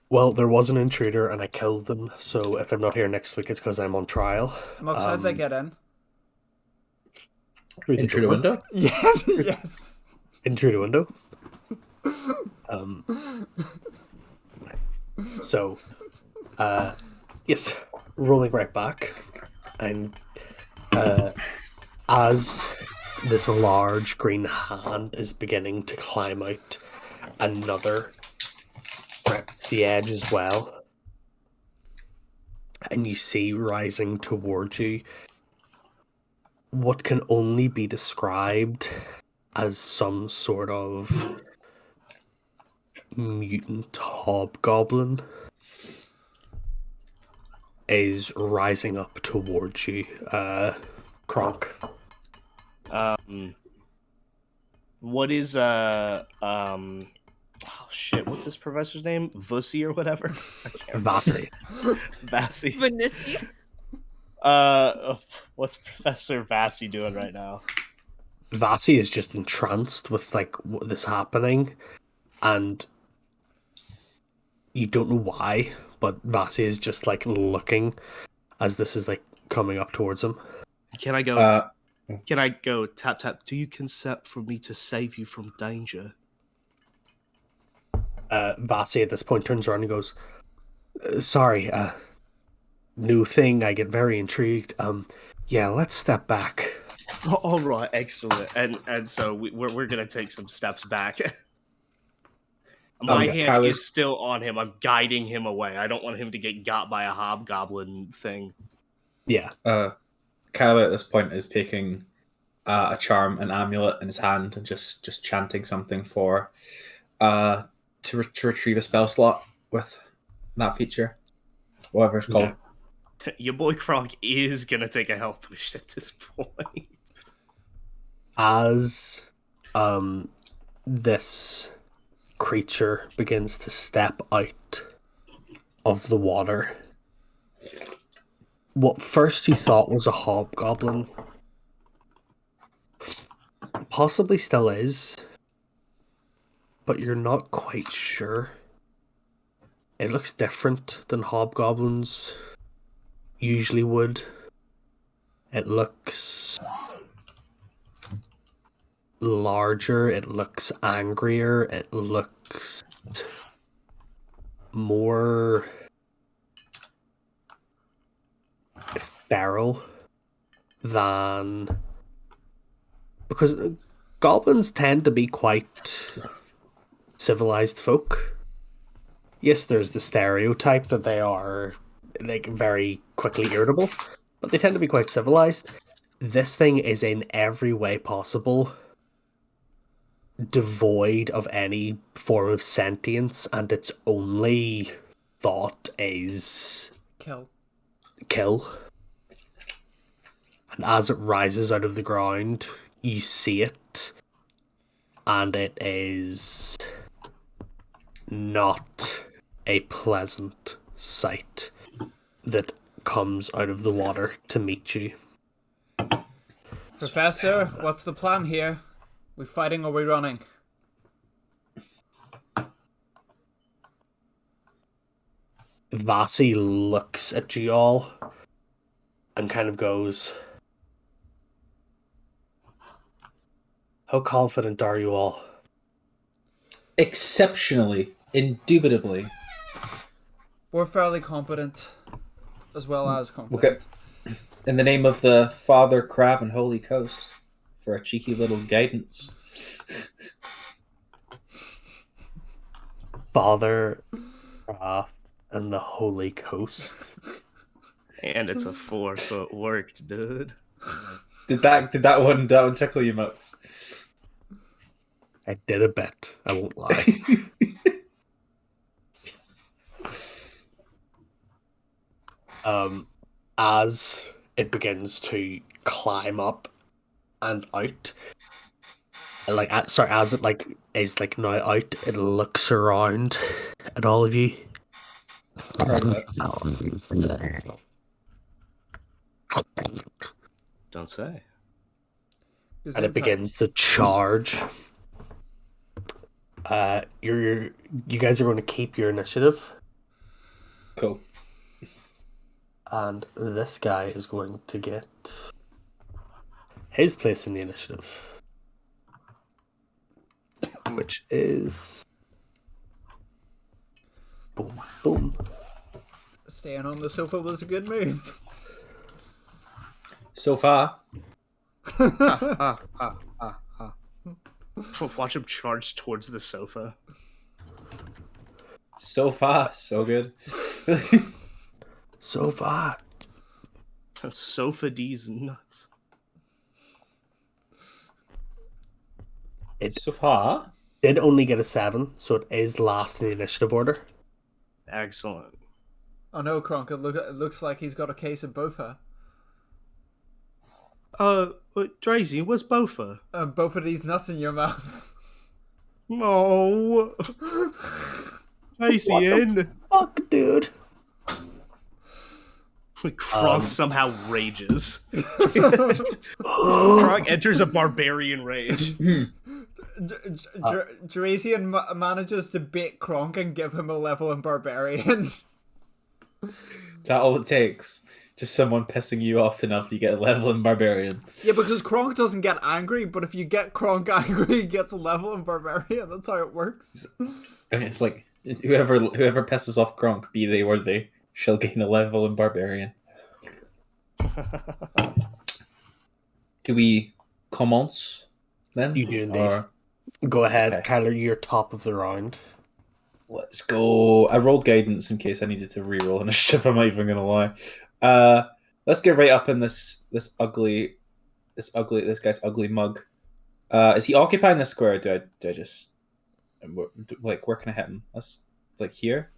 Well, there was an intruder and I killed them, so if I'm not here next week, it's because I'm on trial. Mux, how'd they get in? Through the Intruder door. window. Yes, yes. In through the window. So, yes, rolling right back, and as this large green hand is beginning to climb out, another grips the edge as well, and you see rising towards you what can only be described as some sort of mutant hobgoblin is rising up towards you, Kronk. What is oh shit, what's this professor's name? Vussy or whatever? Vasi. Vassy. Vanissi. What's Professor Vassy doing right now? Vasi is just entranced with like this happening, and you don't know why, but Vasi is just like looking as this is like coming up towards him. Can I go? Can I go tap tap? Do you consent for me to save you from danger? Vasi at this point turns around and goes, "Sorry, new thing. I get very intrigued. Yeah, let's step back." All right, excellent. And so we're gonna take some steps back. My hand Kyler's- is still on him. I'm guiding him away. I don't want him to get got by a hobgoblin thing. Yeah. Kyler at this point is taking a charm, an amulet in his hand, and just chanting something for to retrieve a spell slot with that feature, whatever it's called. Your boy Kronk is gonna take a health push at this point. As this creature begins to step out of the water, what first you thought was a hobgoblin possibly still is, but you're not quite sure. It looks different than hobgoblins usually would. It looks larger, it looks angrier, it looks more feral than, because goblins tend to be quite civilized folk. Yes, there's the stereotype that they are like very quickly irritable, but they tend to be quite civilized. This thing is in every way possible devoid of any form of sentience, and its only thought is kill. And as it rises out of the ground, you see it, and it is not a pleasant sight that comes out of the water to meet you. Professor, what's the plan here? We fighting or we running? Vasi looks at you all and kind of goes, "How confident are you all?" Exceptionally, indubitably. We're fairly competent, as well as competent. Okay. In the name of the Father Crab and Holy Coast, for a cheeky little guidance. Father Craft and the Holy Coast. And it's a 4, so it worked, dude. Did that one tickle you, Mux? I did a bit, I won't lie. As it begins to climb up and out, like as it like is like now out, it looks around at all of you. Don't say. And it begins to charge. You guys are going to keep your initiative. Cool. And this guy is going to get his place in the initiative, which is boom, boom. Staying on the sofa was a good move. So far, Ah, ah, ah, ah. Watch him charge towards the sofa. so good. So far. Sofa D's nuts. It So far, did only get a 7, so it is last in the initiative order. Excellent. Oh no, Kronk, it looks like he's got a case of bofa. Tracy, what's bofa? Both of these nuts in your mouth. No. Tracy in. Fuck, dude. Kronk somehow rages. Kronk enters a barbarian rage. Drazian manages to bait Kronk and give him a level in Barbarian. is that all it takes? Just someone pissing you off enough, you get a level in Barbarian. Yeah, because Kronk doesn't get angry, but if you get Kronk angry, he gets a level in Barbarian. That's how it works. I mean, it's like whoever pisses off Kronk, be they worthy, shall gain a level in Barbarian. Do we commence then? You do indeed. Or- Go ahead, Okay. Kyler, you're top of the round. Let's go. I rolled guidance in case I needed to re-roll initiative. I'm not even gonna lie. Let's get right up in this guy's ugly mug. Is he occupying this square? Or do I just like where can I hit him? That's like here.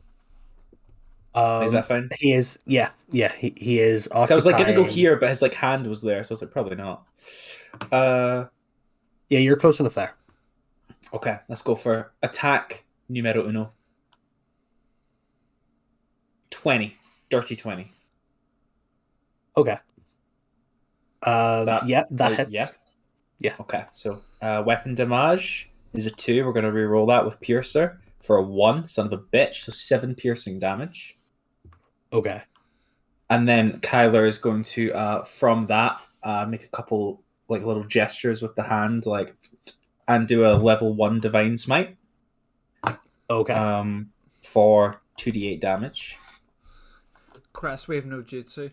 Is that fine? He is, yeah, he is. So I was like gonna go occupying- here, but his like hand was there, so I was like probably not. Yeah, you're close enough there. Okay, let's go for attack numero uno. 20. Dirty 20. Okay. That- Yeah, that hits. Yeah. Yeah. Okay, so weapon damage is a 2. We're going to re-roll that with Piercer for a 1, son of a bitch. So 7 piercing damage. Okay. And then Kyler is going to, from that, make a couple like little gestures with the hand, like, and do a level 1 Divine Smite Okay. for 2d8 damage. Crestwave no jutsu.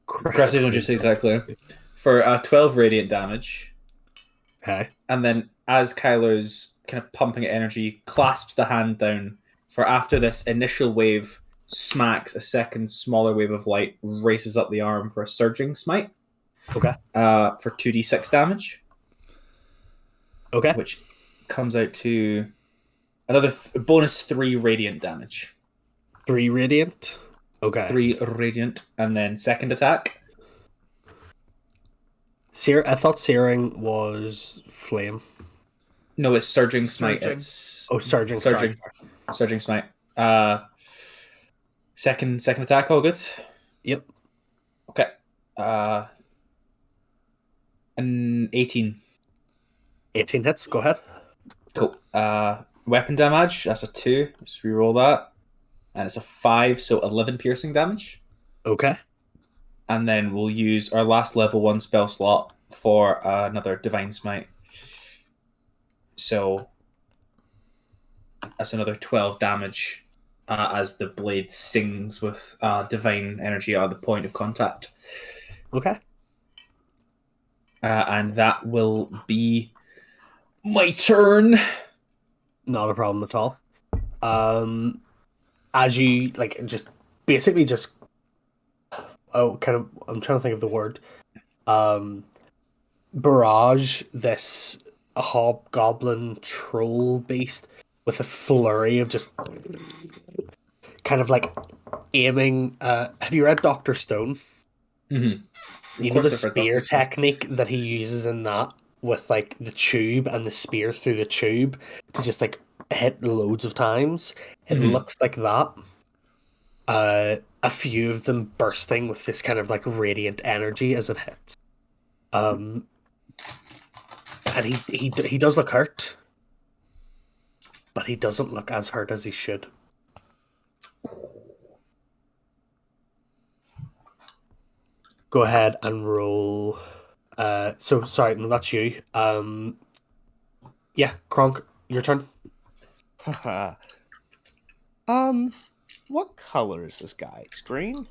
Crest don't just exactly. For 12 radiant damage. Okay. And then as Kyler's kind of pumping energy, clasps the hand down for after this initial wave smacks, a second smaller wave of light races up the arm for a surging smite. Okay. For 2d6 damage, Okay. which comes out to another bonus 3 radiant damage. 3 radiant. Okay. 3 radiant, and then second attack. I thought searing was flame. No, it's surging smite. Surging. It's Surging. surging, surging smite. Second attack. All good. Yep. Okay. An 18. 18 hits. Go ahead. Cool. Weapon damage. That's a 2. Just reroll that, and it's a 5. So 11 piercing damage. Okay. And then we'll use our last level 1 spell slot for another Divine Smite. So that's another 12 damage as the blade sings with divine energy at the point of contact. Okay. And that will be my turn. Not a problem at all. As you like, just basically just. I'm trying to think of the word. Barrage this hobgoblin troll beast with a flurry of just kind of like aiming. Have you read Dr. Stone? Mm-hmm. You know the spear technique that he uses in that with like the tube and the spear through the tube to just like hit loads of times. It Mhm. looks like that. A few of them bursting with this kind of like radiant energy as it hits. And he does look hurt, but he doesn't look as hurt as he should. go ahead and roll. So sorry, no, that's you. Yeah, Kronk, your turn. What color is this guy? He's green?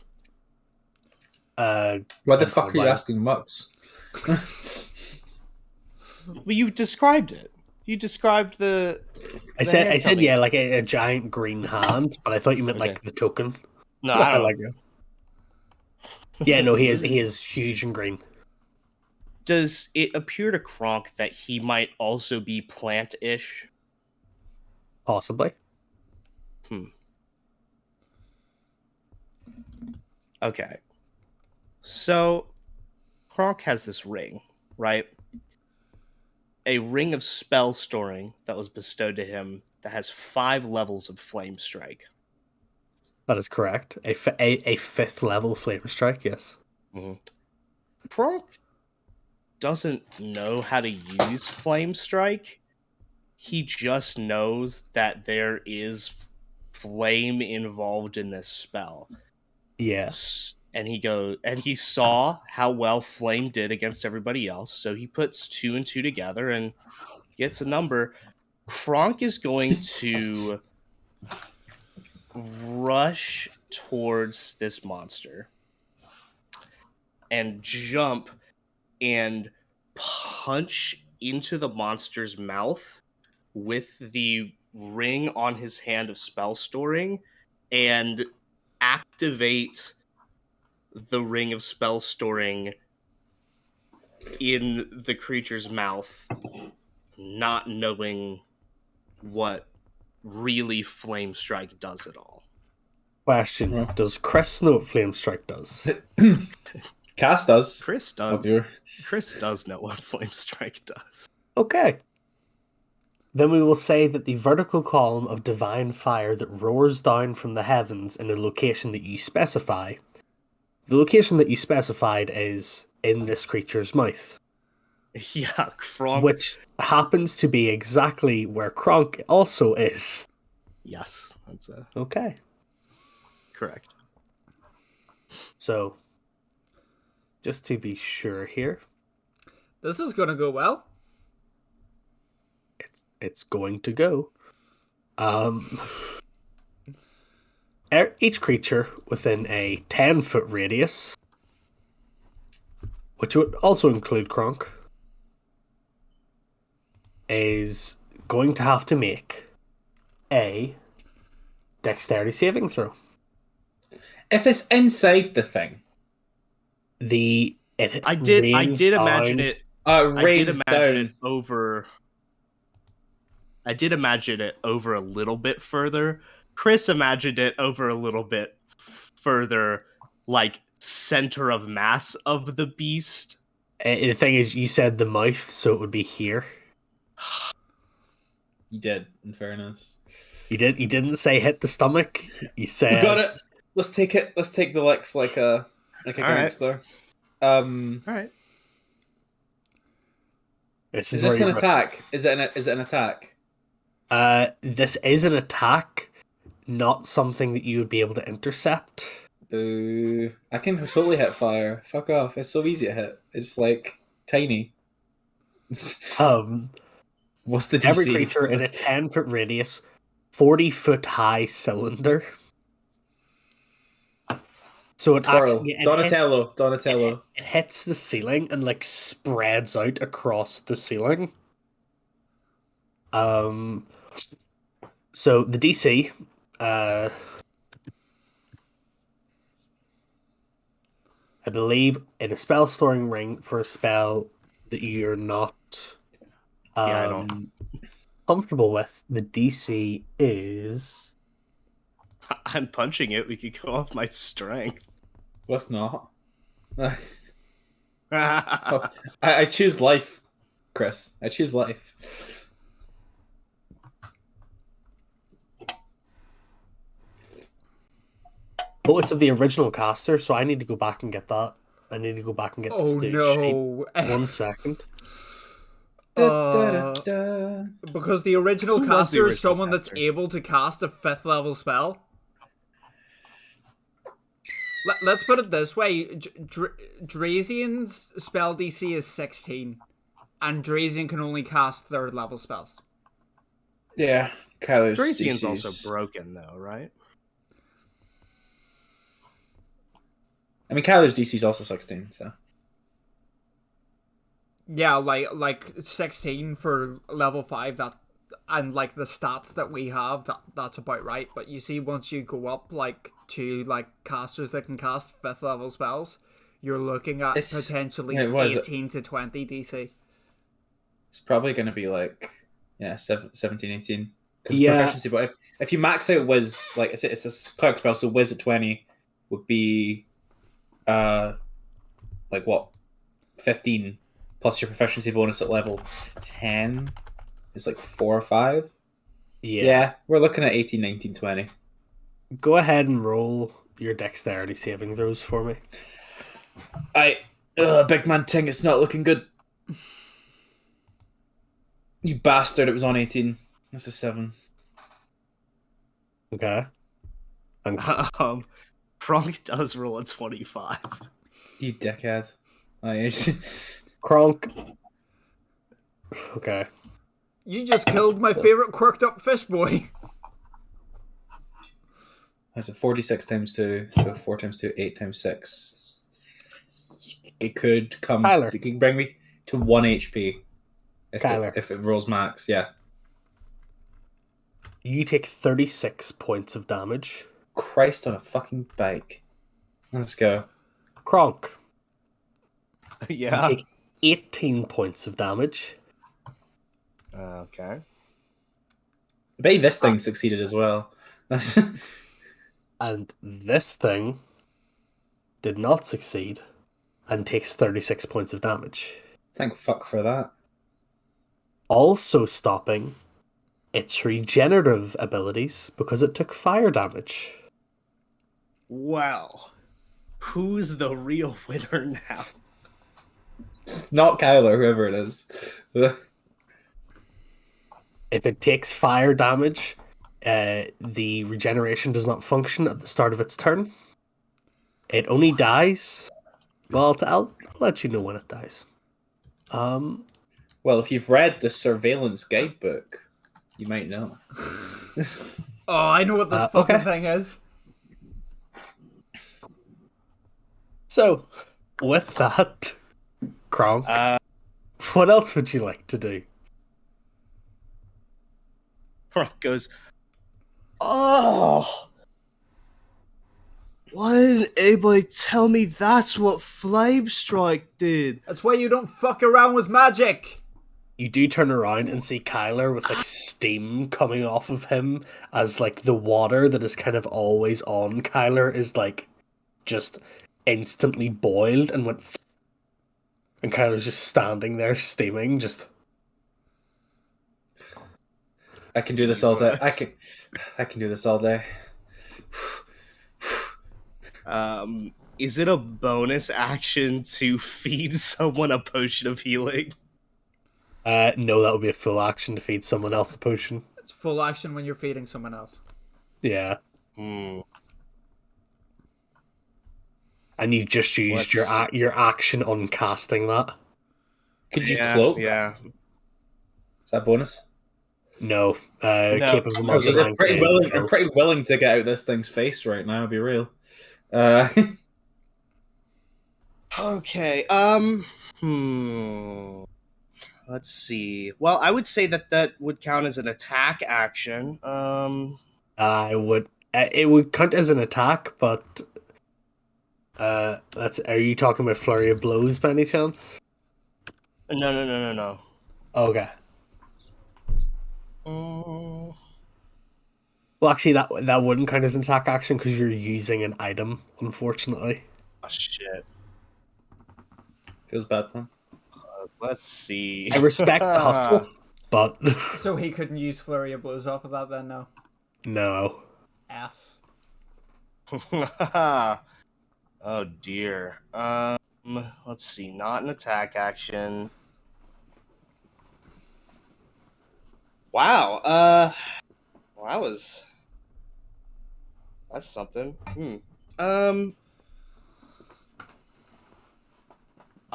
Why the and fuck are you albino. asking Mux? Well, you described it. You described the. I said hand yeah, coming. like a giant green hand, but I thought you meant like the token. No, I don't like know. Yeah, no, he is huge and green. Does it appear to Kronk that he might also be plant-ish? Possibly. Okay. So, Kronk has this ring, right? A ring of spell storing that was bestowed to him that has 5 levels of flame strike. That is correct. A 5th level flame strike, yes. Kronk doesn't know how to use flame strike. He just knows that there is flame involved in this spell. Yeah. And he saw how well flame did against everybody else, so he puts 2 and 2 together and gets a number. Kronk is going to rush towards this monster and jump and punch into the monster's mouth with the ring on his hand of spell storing and activate the ring of spell storing in the creature's mouth, not knowing what really flame strike does at all. Question: Well. Does Chris know what flame strike does? Cass does. Chris Up does. here. Chris does know what flame strike does. Okay. Then we will say that the vertical column of divine fire that roars down from the heavens in a location that you specify. The location that you specified is in this creature's mouth. Yeah, Kronk. Which happens to be exactly where Kronk also is. Yes, that's Okay. correct. So, just to be sure here, This is gonna go well. it's going to go. Each creature within a 10-foot radius, which would also include Kronk, is going to have to make a dexterity saving throw. If it's inside the thing, I did imagine down. it. rains down. I did imagine it over a little bit further. Chris imagined it over a little bit further, like center of mass of the beast. The thing is, you said the mouth, so it would be here. You did, in fairness. You didn't say hit the stomach. You said We got it. Let's take it. Let's take the licks like a gangster. All right. Is Is this an attack? Is it an attack? This is an attack, not something that you would be able to intercept. Boo! I can totally hit fire. Fuck off! It's so easy to hit. It's like tiny. What's the DC? Every creature in a 10-foot radius, 40-foot high cylinder. So it actually Donatello. It hits the ceiling and like spreads out across the ceiling. So the DC, I believe in a spell storing ring for a spell that you're not I don't. comfortable with, the DC is I'm punching it. We could go off my strength. Let's not. I choose life, Chris. I choose life. Oh, it's of the original caster, so I need to go back and get that. I need to go back and get the stage no. shape. 1 second. Because the original caster is someone that's able to cast a 5th level spell. Let's put it this way: Drazian's spell DC is 16, and Drazian can only cast 3rd level spells. Yeah, Kyler's Drazian's DC's also broken, though, right? I mean, Kyler's DC is also 16, so. Yeah, like 16 for level 5. That and like the stats that we have, that's about right. But you see, once you go up like to like casters that can cast 5th level spells, you're looking at potentially 18 to 20 DC. It's probably going to be like 17, 18. Because Yeah. proficiency, but if you max out Wiz, like it's a cleric spell, so Wiz at 20 would be like what, 15 plus your proficiency bonus at level 10 is like 4 or 5. Yeah, we're looking at 18, 19, 20. Go ahead and roll your dexterity saving throws for me. Big man ting, it's not looking good. You bastard, it was on 18. That's a 7. Okay. And Kronk does roll a 25. You dickhead. Kronk. Okay. You just killed my favorite quirked up fish boy. That's a 46 times 2, so 4 times 2, 8 times 6. It could come. Kyler. It can bring me to 1 HP. Kyler. If it rolls max, yeah. You take 36 points of damage. Christ on a fucking bike. Let's go. Kronk. Yeah. You take 18 points of damage. Okay. I bet this thing succeeded as well. And this thing did not succeed and takes 36 points of damage. Thank fuck for that. Also stopping its regenerative abilities because it took fire damage. Well, who's the real winner now? It's not Kyler, whoever it is. If it takes fire damage, the regeneration does not function at the start of its turn. It only dies. Well, I'll let you know when it dies. Well, if you've read the surveillance guidebook, you might know. Oh, I know what this fucking thing is. So, with that, Kronk, what else would you like to do? Kronk goes, oh! Why didn't anybody tell me that's what Flame Strike did? That's why you don't fuck around with magic. You do turn around and see Kyler with like steam coming off of him as like the water that is kind of always on Kyler is like just instantly boiled and went, and Kyler's just standing there steaming. Just I can do this all day. I can do this all day. Is it a bonus action to feed someone a potion of healing? no, that would be a full action to feed someone else a potion. It's full action when you're feeding someone else. Yeah. Hmm. And you just used your action on casting that. Could you cloak? Yeah. Is that bonus? No. Cape of a Monster I'm Man pretty can, willing. so- I'm pretty willing to get out this thing's face right now. I'll be real. Okay. Let's see. Well, I would say that would count as an attack action. I would. It would count as an attack, but that's. Are you talking about flurry of blows by any chance? No. Okay. Mm, Well, actually, that wouldn't count as an attack action because you're using an item. Unfortunately. oh shit. Feels bad, man. Let's see. I respect the hustle, but So he couldn't use flurry of blows off of that then, no? no. F. Oh dear. Let's see. Not an attack action. Wow. Well, that's something.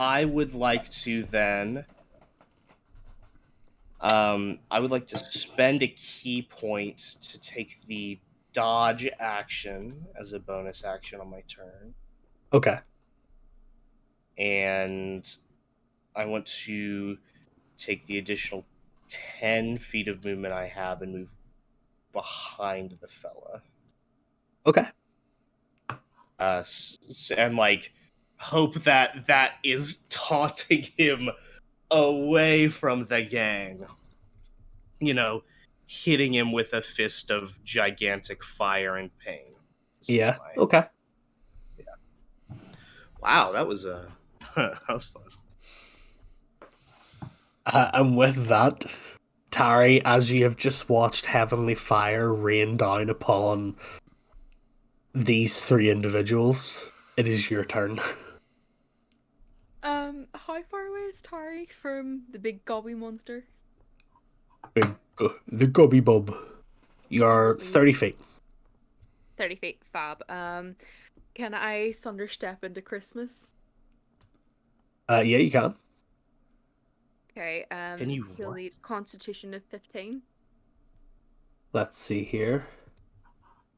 I would like to then. I would like to spend a key point to take the dodge action as a bonus action on my turn, Okay. and I want to take the additional 10 feet of movement I have and move behind the fella. Okay. And like hope that that is taunting him away from the gang. You know, hitting him with a fist of gigantic fire and pain. Yeah. Okay. Wow, that was that was fun. And with that, Tari, as you have just watched heavenly fire rain down upon these three individuals, it is your turn. How far away is Tari from the big gobby monster? The gubby bub. You're 30 feet. 30 feet, fab. Can I thunderstep into Christmas? Yeah, you can. Okay, Can you he'll what? need Constitution of 15. Let's see here.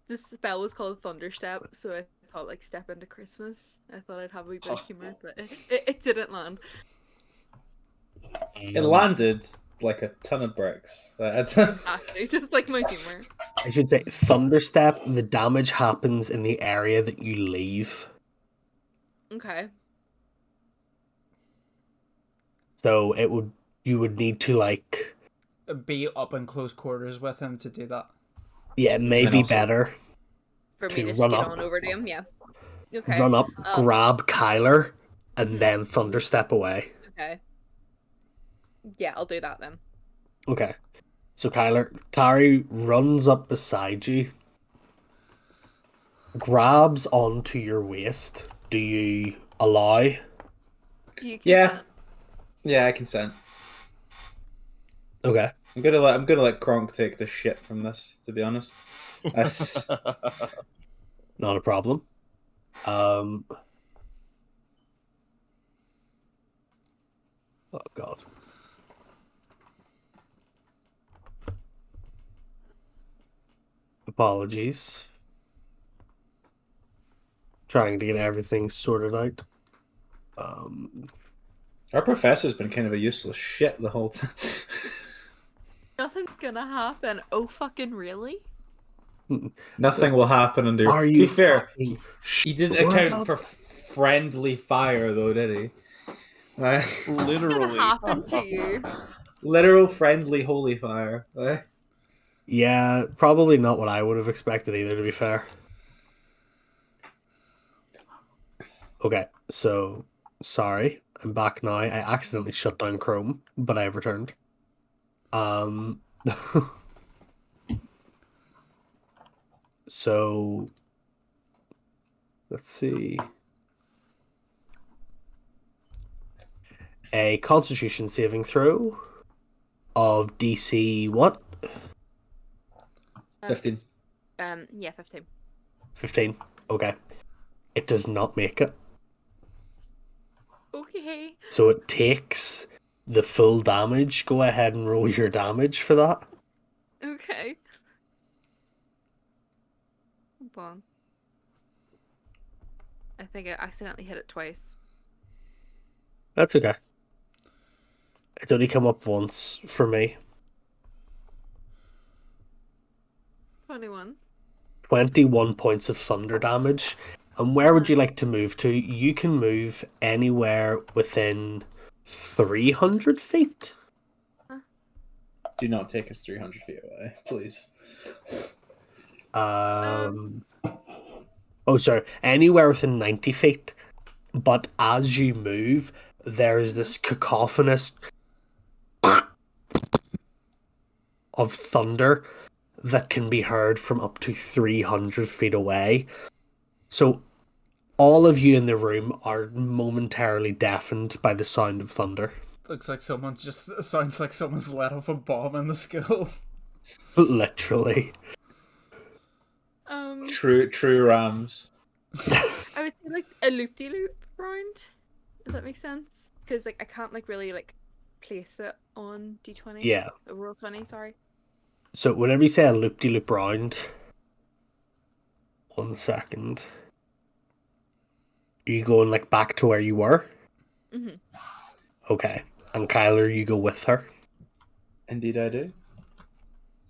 This spell was called Thunderstep, so I thought like step into Christmas. I thought I'd have a wee bit of humor, but it didn't land. It landed like a ton of bricks. Actually, just like my humor. I should say, Thunderstep, the damage happens in the area that you leave. Okay. So you would need to like, Be up in close quarters with him to do that. yeah, it may And be also- better For to me to run scoot up. on over to him, yeah. Okay. Run up, grab Kyler, and then Thunderstep away. Okay. Yeah, I'll do that then. Okay. So Kyler, Tari runs up beside you, grabs onto your waist. Do you allow? You can Yeah. Yeah, I consent. Okay. I'm gonna let Kronk take the shit from this, to be honest. That's- Not a problem. Oh god. Apologies. Trying to get everything sorted out. Our professor's been kind of a useless shit the whole time. Nothing's gonna happen. Oh, fucking really? Nothing will happen under. Are To you be fair, fucking he didn't sure account about for friendly fire, though, did he? What's gonna Literally. happen to you? Literal friendly holy fire. Yeah, probably not what I would have expected either, to be fair. Okay, so sorry, I'm back now. I accidentally shut down Chrome, but I've returned. So let's see. A Constitution saving throw of DC what? 15. Yeah, 15. 15. Okay. It does not make it. Okay. So it takes the full damage. Go ahead and roll your damage for that. Okay. Hold on. I think I accidentally hit it twice. That's okay. It's only come up once for me. 21. 21 points of thunder damage. And where would you like to move to? You can move anywhere within 300 feet. Do not take us 300 feet away, please. Oh, sorry. Anywhere within 90 feet. But as you move, there is this cacophonous of thunder that can be heard from up to 300 feet away. So all of you in the room are momentarily deafened by the sound of thunder. Looks like sounds like someone's let off a bomb in the school. Literally. True Rams. I would say like a loop-de-loop round. If that makes sense, because like I can't like really like place it on D20. Yeah. Roll 20. Sorry. So whenever you say a loop-de-loop round, 1 second. Are you going like back to where you were? Mhm. Okay. And Kyler, you go with her. Indeed, I do.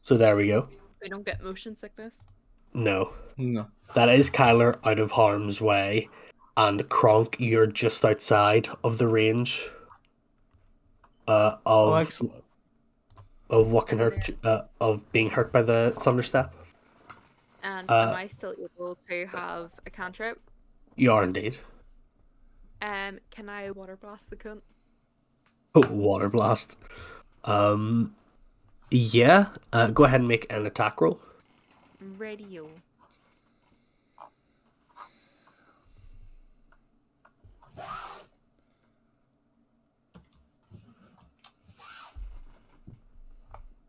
So there we go. We don't get motion sickness. No. No. That is Kyler out of harm's way. And Kronk, you're just outside of the range Oh, excellent. of what can hurt you, of being hurt by the thunderstep. And am I still able to have a cantrip? You are indeed. Can I water blast the cunt? Oh, water blast. Yeah. Go ahead and make an attack roll. Radio.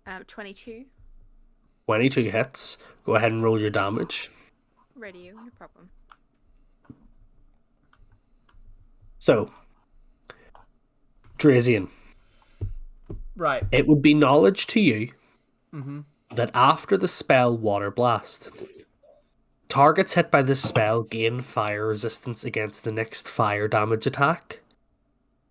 Um, 22. 22 hits. Go ahead and roll your damage. Radio, no problem. So, Drazian, Right. it would be knowledge to you Mm-hmm. that after the spell Water Blast, targets hit by this spell gain fire resistance against the next fire damage attack,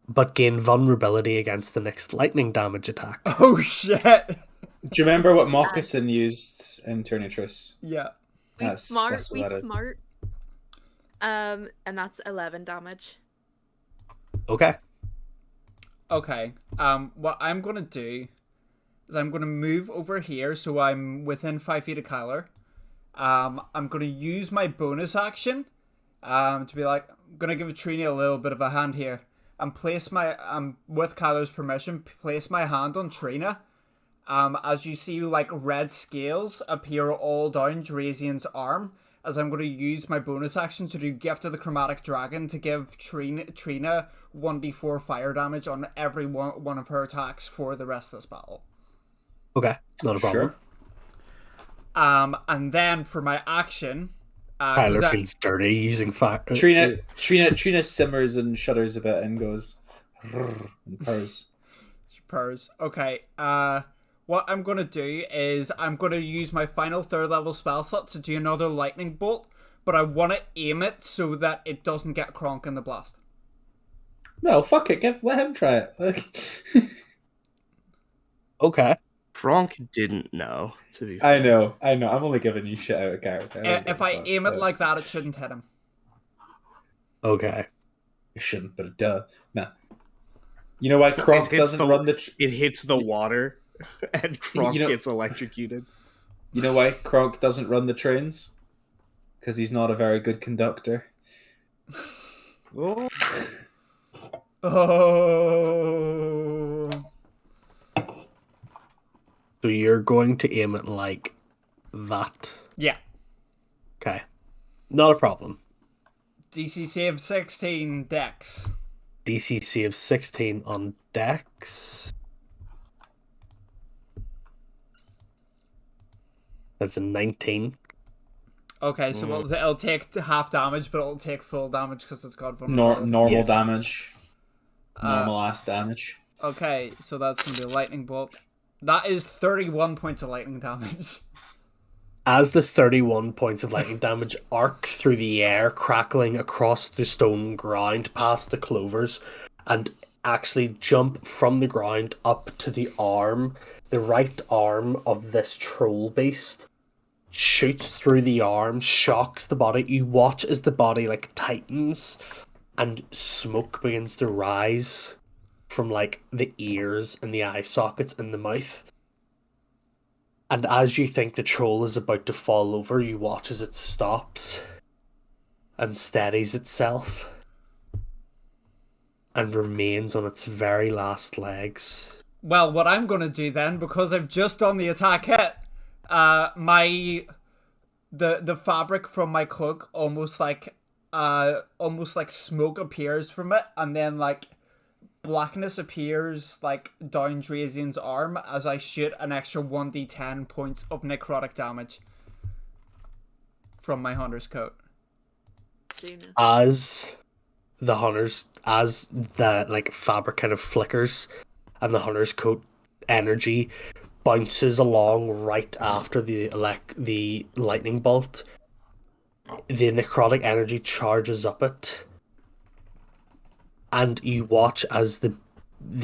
but gain vulnerability against the next lightning damage attack. Oh shit. Do you remember what Moccasin used in Turnitress? Yeah. We That's smart, what we that is. smart. And that's 11 damage. Okay. Okay. What I'm gonna do is I'm gonna move over here so I'm within 5 feet of Kyler. I'm gonna use my bonus action, to be like, I'm gonna give Trini a little bit of a hand here, and place my, with Kyler's permission, place my hand on Trina. As you see, like red scales appear all down Drazian's arm. As I'm going to use my bonus action to do Gift of the Chromatic Dragon to give Trina 1d4 fire damage on every one of her attacks for the rest of this battle. Okay. Not a problem. Sure. And then for my action, Tyler feels dirty using fire. Trina simmers and shudders a bit and goes "Rrr," and purrs. purrs. Okay. What I'm going to do is I'm going to use my final 3rd level spell slot to do another lightning bolt, but I want to aim it so that it doesn't get Kronk in the blast. No, fuck it. Let him try it. Okay. Kronk didn't know, to be I fair. know. I'm only giving you shit out of character. If I aim it like that, it shouldn't hit him. Okay. It shouldn't, but it does. No. You know why Kronk It hits doesn't run the... It hits the water, and Kronk You know- gets electrocuted. You know why Kronk doesn't run the trains? Because he's not a very good conductor. Oh. Oh. So you're going to aim it like that. Yeah. Okay. Not a problem. DC save 16 dex. DC save 16 on Dex. That's a 19. Okay, so it'll take half damage, but it'll take full damage because it's got vulnerability. Normal Yes. damage. Normal ass damage. Okay, so that's going to be a lightning bolt. That is 31 points of lightning damage. As the 31 points of lightning damage arc through the air, crackling across the stone ground past the clovers, and actually jump from the ground up to the right arm of this troll beast, shoots through the arm, shocks the body. You watch as the body like tightens, and smoke begins to rise from like the ears and the eye sockets and the mouth. And as you think the troll is about to fall over, you watch as it stops and steadies itself and remains on its very last legs. Well, what I'm going to do then, because I've just done the attack hit, the fabric from my cloak almost like smoke appears from it, and then like blackness appears like down Drazian's arm as I shoot an extra 1d10 points of necrotic damage from my hunter's coat. Genius. As the hunters, as the like fabric kind of flickers, and the hunter's coat energy bounces along right after the lightning bolt. The necrotic energy charges up it, and you watch as the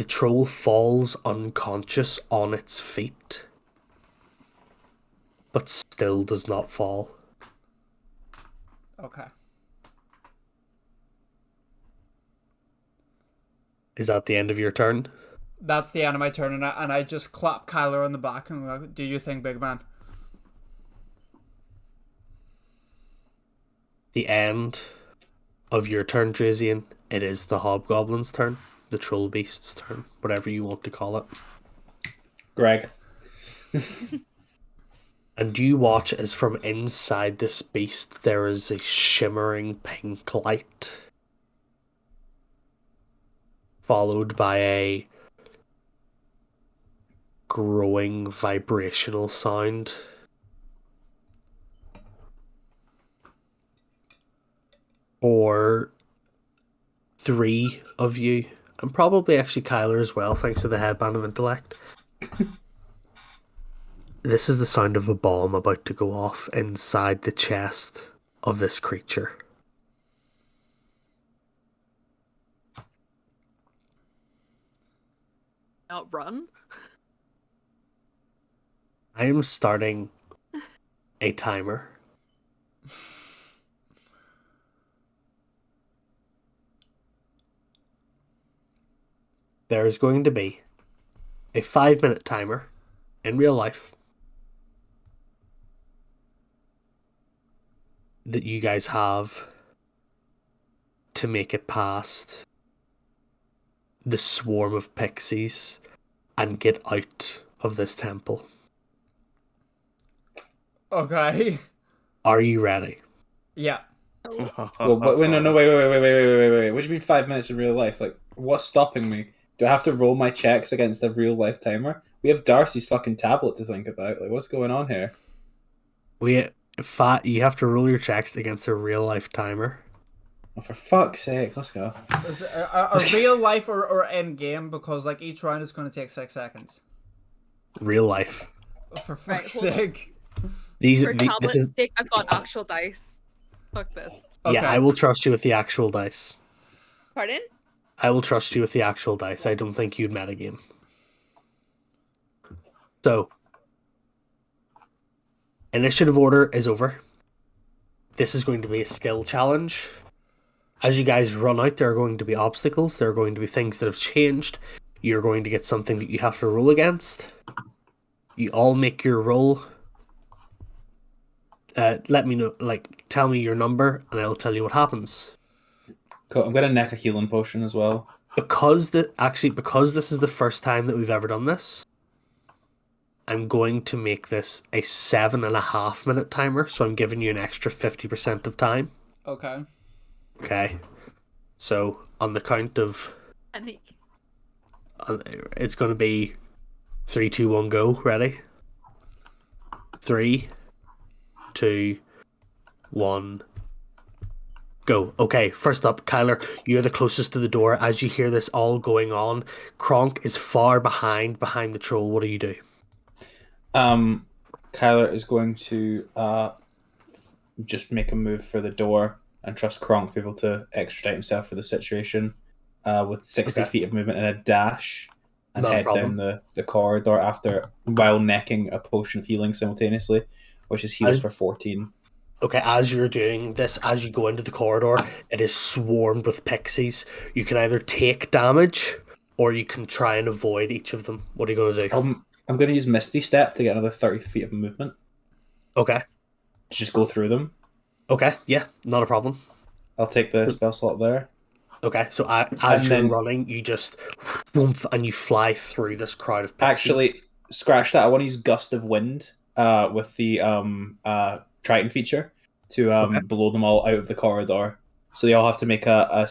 troll falls unconscious on its feet, but still does not fall. Okay. Is that the end of your turn? That's the end of my turn, and I just clap Kyler on the back and go, do you think, big man? The end of your turn, Drazian. It is the hobgoblin's turn, the troll beast's turn, whatever you want to call it. Greg. And you watch as from inside this beast there is a shimmering pink light, followed by a growing vibrational sound. Or three of you, and probably actually Kyler as well, thanks to the headband of intellect. This is the sound of a bomb about to go off inside the chest of this creature. Not run. I am starting a timer. There is going to be a 5-minute timer in real life that you guys have to make it past the swarm of pixies and get out of this temple. Okay. Are you ready? Yeah. Well, but wait, no, wait. What do you mean 5 minutes in real life? Like, what's stopping me? Do I have to roll my checks against a real life timer? We have Darcy's fucking tablet to think about. Like, what's going on here? You have to roll your checks against a real life timer. Oh, for fuck's sake, let's go. Is it a real life or end game? Because like each round is going to take 6 seconds. Real life. For Right, fuck's hold on. sake. For tablet's sake, I've got actual dice. Fuck this. Okay. Yeah, I will trust you with the actual dice. Pardon? I will trust you with the actual dice. I don't think you'd metagame. So, initiative order is over. This is going to be a skill challenge. As you guys run out, there are going to be obstacles. There are going to be things that have changed. You're going to get something that you have to roll against. You all make your roll. Let me know, tell me your number, and I'll tell you what happens. Cool. I'm gonna neck a healing potion as well. Because this is the first time that we've ever done this, I'm going to make this a 7.5-minute timer, so I'm giving you an extra 50% of time. Okay. Okay. So on the count of, I think. it's going to be 3, 2, 1, go. Ready? 3, 2, 1, go. Okay, first up, Kyler, you're the closest to the door. As you hear this all going on, Kronk is far behind the troll. What do you do? Kyler is going to just make a move for the door and trust Kronk to be able to extricate himself for the situation with 60 feet of movement and a dash and Not a head problem. down the corridor while necking a potion of healing simultaneously, which is healed for 14. Okay, as you're doing this, as you go into the corridor, it is swarmed with pixies. You can either take damage or you can try and avoid each of them. What are you going to do? I'm going to use Misty Step to get another 30 feet of movement. Okay. To just go through them. Okay, yeah, not a problem. I'll take the spell slot there. Okay, so as you're running, you just whoomph, and you fly through this crowd of pixies. Actually, scratch that. I want to use Gust of Wind with the Triton feature to blow them all out of the corridor. So they all have to make a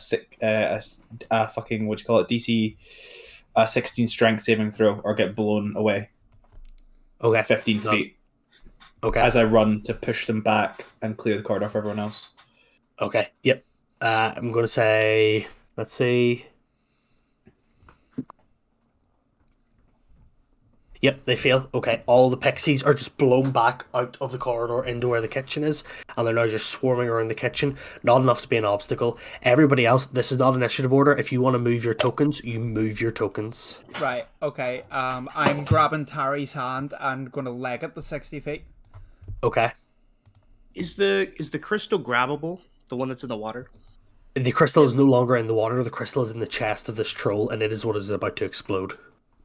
fucking, what do you call it, DC 16 strength saving throw or get blown away. Okay. 15 feet. Okay. As I run to push them back and clear the corridor for everyone else. Okay, yep. I'm going to say, let's see. Yep, they fail. Okay, all the pixies are just blown back out of the corridor into where the kitchen is, and they're now just swarming around the kitchen. Not enough to be an obstacle. Everybody else, this is not initiative order. If you want to move your tokens, you move your tokens. Right, okay. I'm grabbing Tari's hand and gonna leg it the 60 feet. Okay. Is the crystal grabbable? The one that's in the water? The crystal is no longer in the water. The crystal is in the chest of this troll, and it is what is about to explode.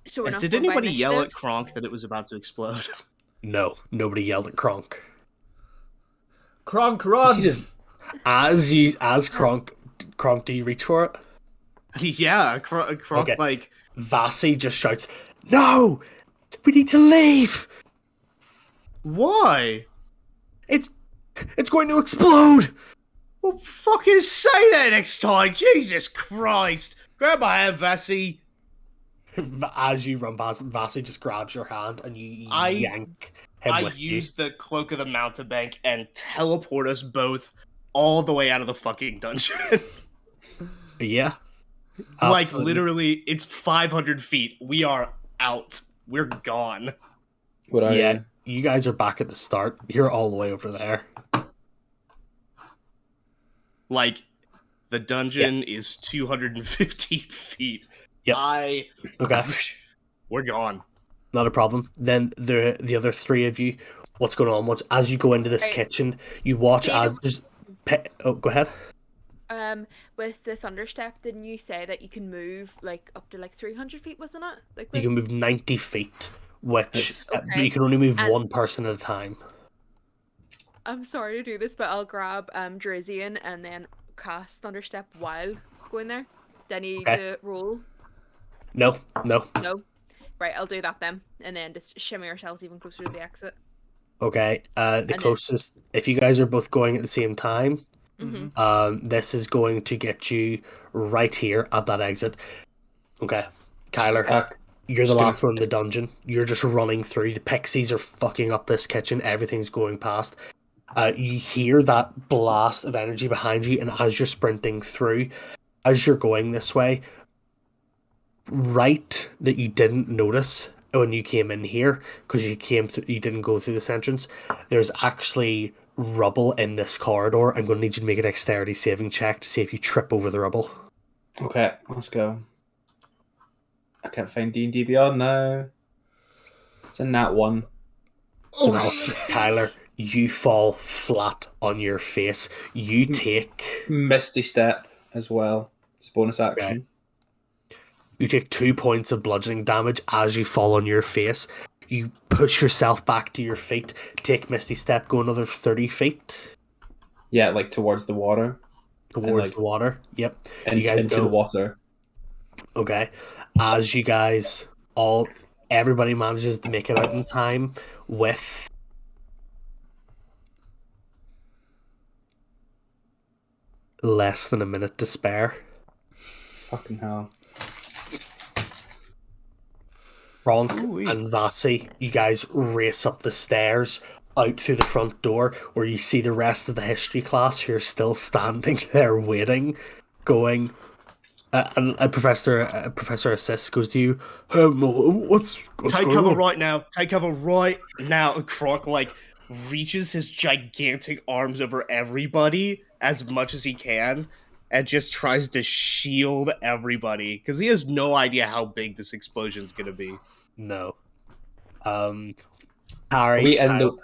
So we're not Did going by anybody yell at initiative? Kronk that it was about to explode? No, nobody yelled at Kronk. Kronk, run! She just As Kronk, do you reach for it? Yeah, Kronk Okay. like, Vasi just shouts, "No! We need to leave! why? It's going to explode!" Well, fucking say that next time. Jesus Christ! Grab my hand, Vassie. As you run past, Vasi just grabs your hand and you I- yank him I with use the cloak of the mountebank and teleport us both all the way out of the fucking dungeon. you. Yeah. Like, Absolutely. literally, it's 500 feet. We are out. We're gone. what are Yeah, you? you guys are back at the start. You're all the way over there. Like, the dungeon is 250 feet. Yep. Okay. We're gone. Not a problem. Then the other three of you, what's going on? As you go into this Right. kitchen, you watch Stay as there's. Oh, go ahead. With the thunderstep, didn't you say that you can move like up to like 300 feet, wasn't it? Like You with... can move 90 feet, which That's- but Okay. you can only move And- one person at a time. I'm sorry to do this, but I'll grab Drazian and then cast thunderstep while going there. Do I need Okay. to roll? No. No. Right, I'll do that then, and then just shimmy ourselves even closer to the exit. Okay. The then- closest, if you guys are both going at the same time, Mm-hmm. this is going to get you right here at that exit. Okay, Kyler, you're the just last gonna- one in the dungeon. You're just running through. The pixies are fucking up this kitchen. Everything's going past. You hear that blast of energy behind you, and as you're sprinting through, as you're going this way, right that you didn't notice when you came in here because you didn't go through this entrance. There's actually rubble in this corridor. I'm going to need you to make a dexterity saving check to see if you trip over the rubble. Okay, let's go. I can't find D&D Beyond now. It's in that one. So now, Kyler, you fall flat on your face. You take Misty Step as well. It's a bonus action. you take 2 points of bludgeoning damage as you fall on your face. You push yourself back to your feet. Take Misty Step. Go another 30 feet Yeah, like towards the water. towards like- the water. Yep. Into, guys into go. the water. Okay. As you guys everybody manages to make it out in time with less than a minute to spare. Fucking hell. Ronk Ooh-wee. and Vasi, you guys race up the stairs out through the front door where you see the rest of the history class who are still standing there waiting, going. And Professor Assist goes to you. What's Take going cover on? right now. Take cover right now. And Kronk, like, reaches his gigantic arms over everybody as much as he can and just tries to shield everybody because he has no idea how big this explosion's gonna be. No. Harry, Are we in Kyle, the...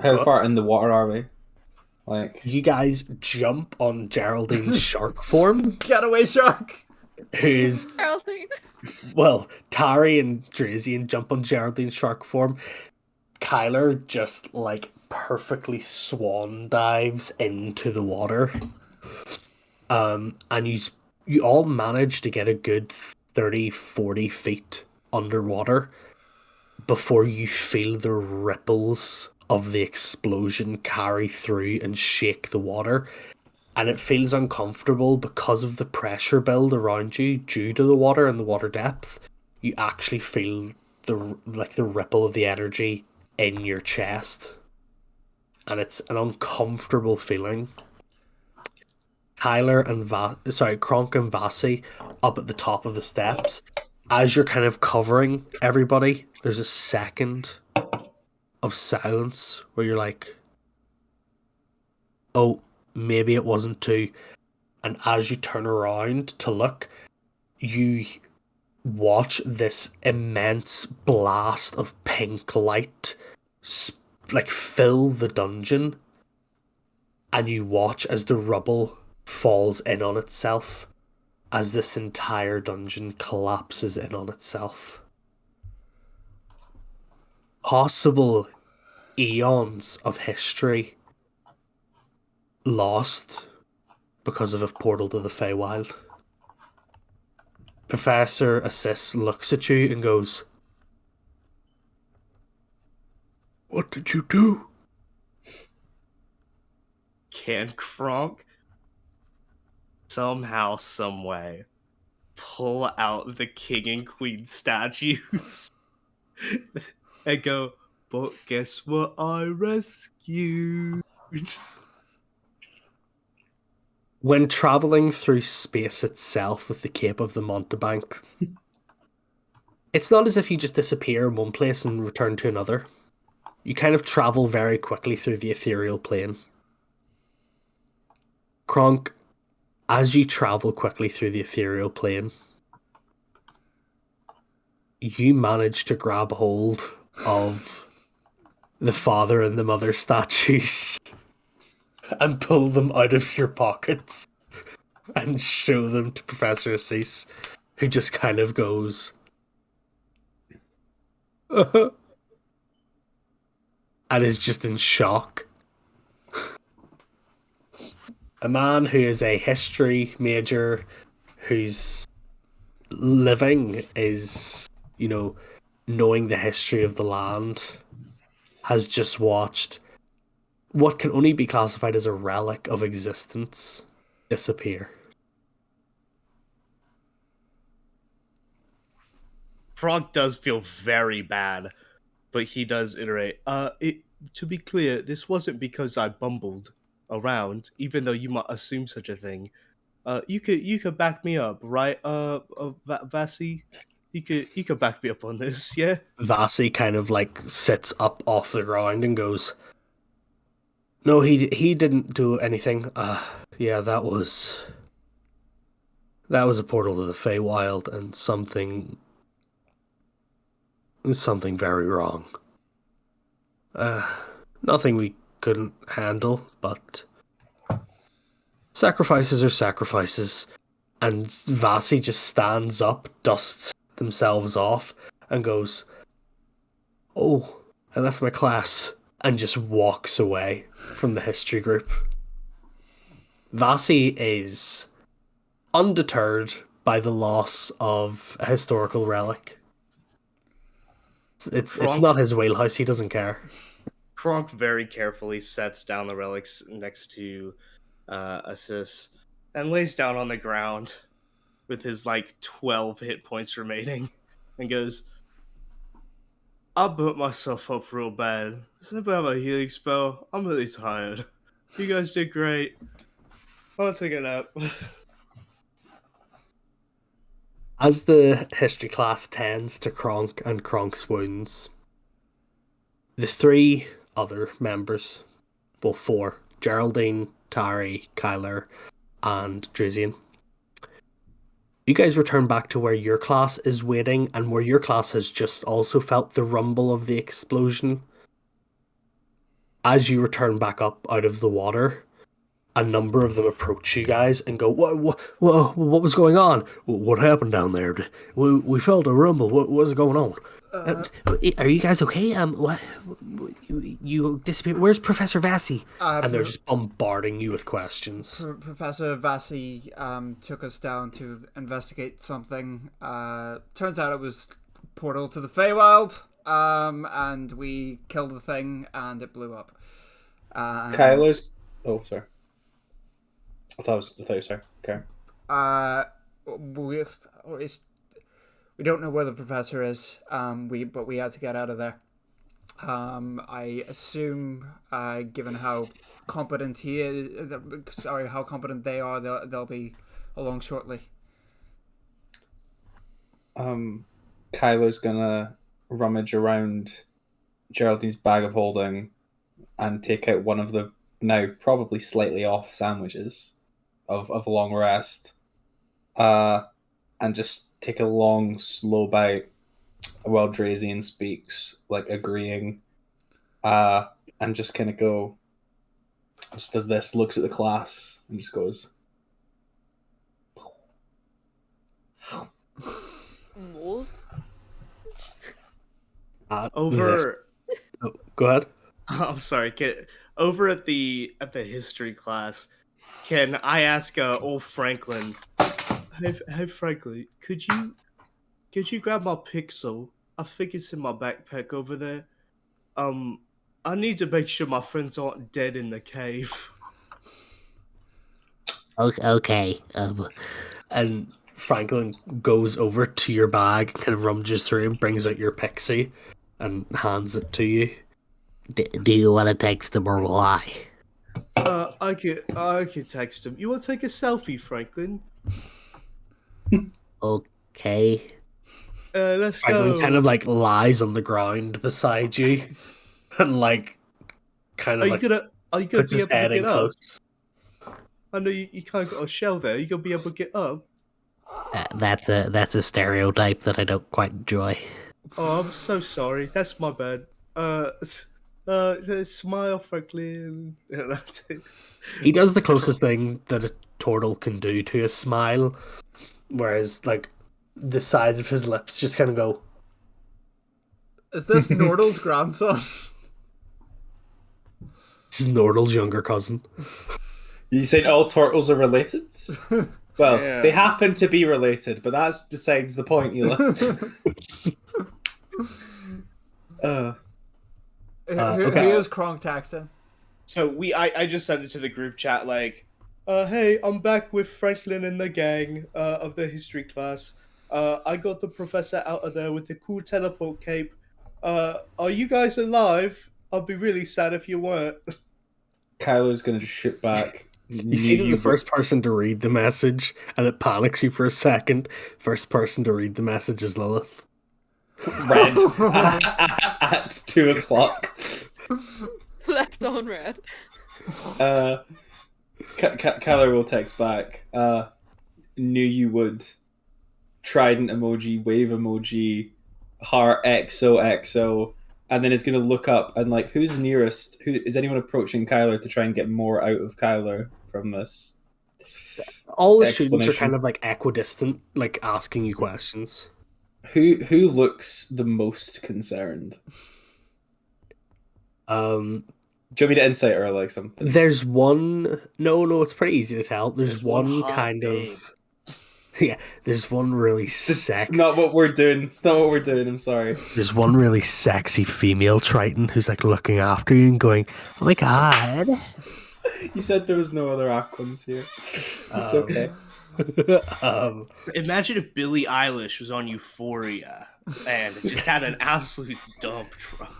How What? far in the water are we? Like... you guys jump on Geraldine's shark form, Getaway shark! who's Geraldine. well, Tari and Drazian jump on Geraldine's shark form. Kyler just like perfectly swan dives into the water. And you all manage to get a good 30-40 feet underwater before you feel the ripples of the explosion carry through and shake the water. And it feels uncomfortable because of the pressure build around you due to the water and the water depth. You actually feel the ripple of the energy in your chest. And it's an uncomfortable feeling. Kronk and Vasi up at the top of the steps. As you're kind of covering everybody, there's a second of silence where you're like, oh, maybe it wasn't too. And as you turn around to look, you watch this immense blast of pink light like fill the dungeon, and you watch as the rubble falls in on itself, as this entire dungeon collapses in on itself. Possible eons of history lost because of a portal to the Feywild. Professor Assis looks at you and goes, "What did you do?" Can Kronk somehow, someway pull out the king and queen statues and go, but guess what I rescued? When travelling through space itself with the Cape of the Montebank, it's not as if you just disappear in one place and return to another. You kind of travel very quickly through the ethereal plane. Kronk, as you travel quickly through the ethereal plane, you manage to grab hold of the father and the mother statues and pull them out of your pockets and show them to Professor Assis, who just kind of goes, and is just in shock. A man who is a history major, whose living is, knowing the history of the land, has just watched what can only be classified as a relic of existence disappear. Kronk does feel very bad, but he does iterate. To be clear, this wasn't because I bumbled around, even though you might assume such a thing. You could back me up, right? Vasi, you could back me up on this, yeah. Vasi kind of sits up off the ground and goes, "No, he didn't do anything. Yeah, that was a portal to the Feywild, and something very wrong. Nothing we couldn't handle, but sacrifices are sacrifices." And Vasi just stands up, dusts themselves off, and goes, "Oh, I left my class," and just walks away from the history group. Vasi is undeterred by the loss of a historical relic. It's not his wheelhouse, he doesn't care. Kronk very carefully sets down the relics next to Assis and lays down on the ground with his 12 hit points remaining and goes, I burnt myself up real bad. It's about my healing spell. I'm really tired. You guys did great. I'll take a nap. As the history class tends to Kronk and Kronk's wounds, the three other members, well, four, Geraldine, Tari, Kyler, and Drizian, you guys return back to where your class is waiting, and where your class has just also felt the rumble of the explosion. As you return back up out of the water, a number of them approach you guys and go, what was going on? What happened down there? We felt a rumble. What's going on? Are you guys okay? What? You disappeared. Where's Professor Vasi? And they're just bombarding you with questions. Professor Vasi took us down to investigate something. Turns out it was portal to the Feywild. And we killed the thing, and it blew up. Kyler's. Oh, sorry. I thought you were sorry. Okay. We don't know where the professor is. But we had to get out of there. I assume, given how competent he is, how competent they are, they'll be along shortly. Kylo's gonna rummage around Geraldine's bag of holding and take out one of the now probably slightly off sandwiches of long rest, and just take a long, slow bite while Drazian speaks, like agreeing, and just kind of just does this, looks at the class, and just goes, Mole. Over. Oh, go ahead. I'm sorry. Over at the history class, can I ask old Franklin? Hey Franklin, could you grab my pixel? I think it's in my backpack over there. I need to make sure my friends aren't dead in the cave. Okay. And Franklin goes over to your bag, kind of rummages through and brings out your pixie and hands it to you. Do you want to text them or will I? I could text him. You want to take a selfie, Franklin? Okay. Let's Franklin go. kind of like lies on the ground beside you and like kind Are of you like gonna puts be his able to head in get up? close. I know you can't got a shell there. You gonna be able to get up? That's a stereotype that I don't quite enjoy. Oh, I'm so sorry. That's my bad. Smile, Franklin. That's it. He does the closest thing that a turtle can do to a smile, whereas like the sides of his lips just kind of go. Is this Nordle's grandson? This is Nordle's younger cousin. You saying all turtles are related? Well, Yeah. they happen to be related, but that's besides the point, Ela. Who okay. is Kronk texting? So I just sent it to the group chat like, hey, I'm back with Franklin and the gang of the history class. I got the professor out of there with the cool teleport cape. Are you guys alive? I'll be really sad if you weren't. Kylo's gonna just shoot back. You see that the first person to read the message, and it panics you for a second. First person to read the message is Lilith. Red at 2:00. Left on red. Kylo will text back. Knew you would. Trident emoji, wave emoji, heart XOXO, and then it's gonna look up and like, who's nearest? Who is anyone approaching Kyler to try and get more out of Kyler from this? All the students are Explanation. kind of like equidistant, like asking you questions. Who looks the most concerned? Do you want me to insight or like something? There's one. No, it's pretty easy to tell. There's one hot kind babe. of. Yeah, there's one really It's sexy. not what we're doing. It's not what we're doing. I'm sorry. There's one really sexy female Triton who's like looking after you and going, "Oh my god." You said there was no other Aquans here. It's okay. Imagine if Billie Eilish was on Euphoria and just had an absolute dump truck.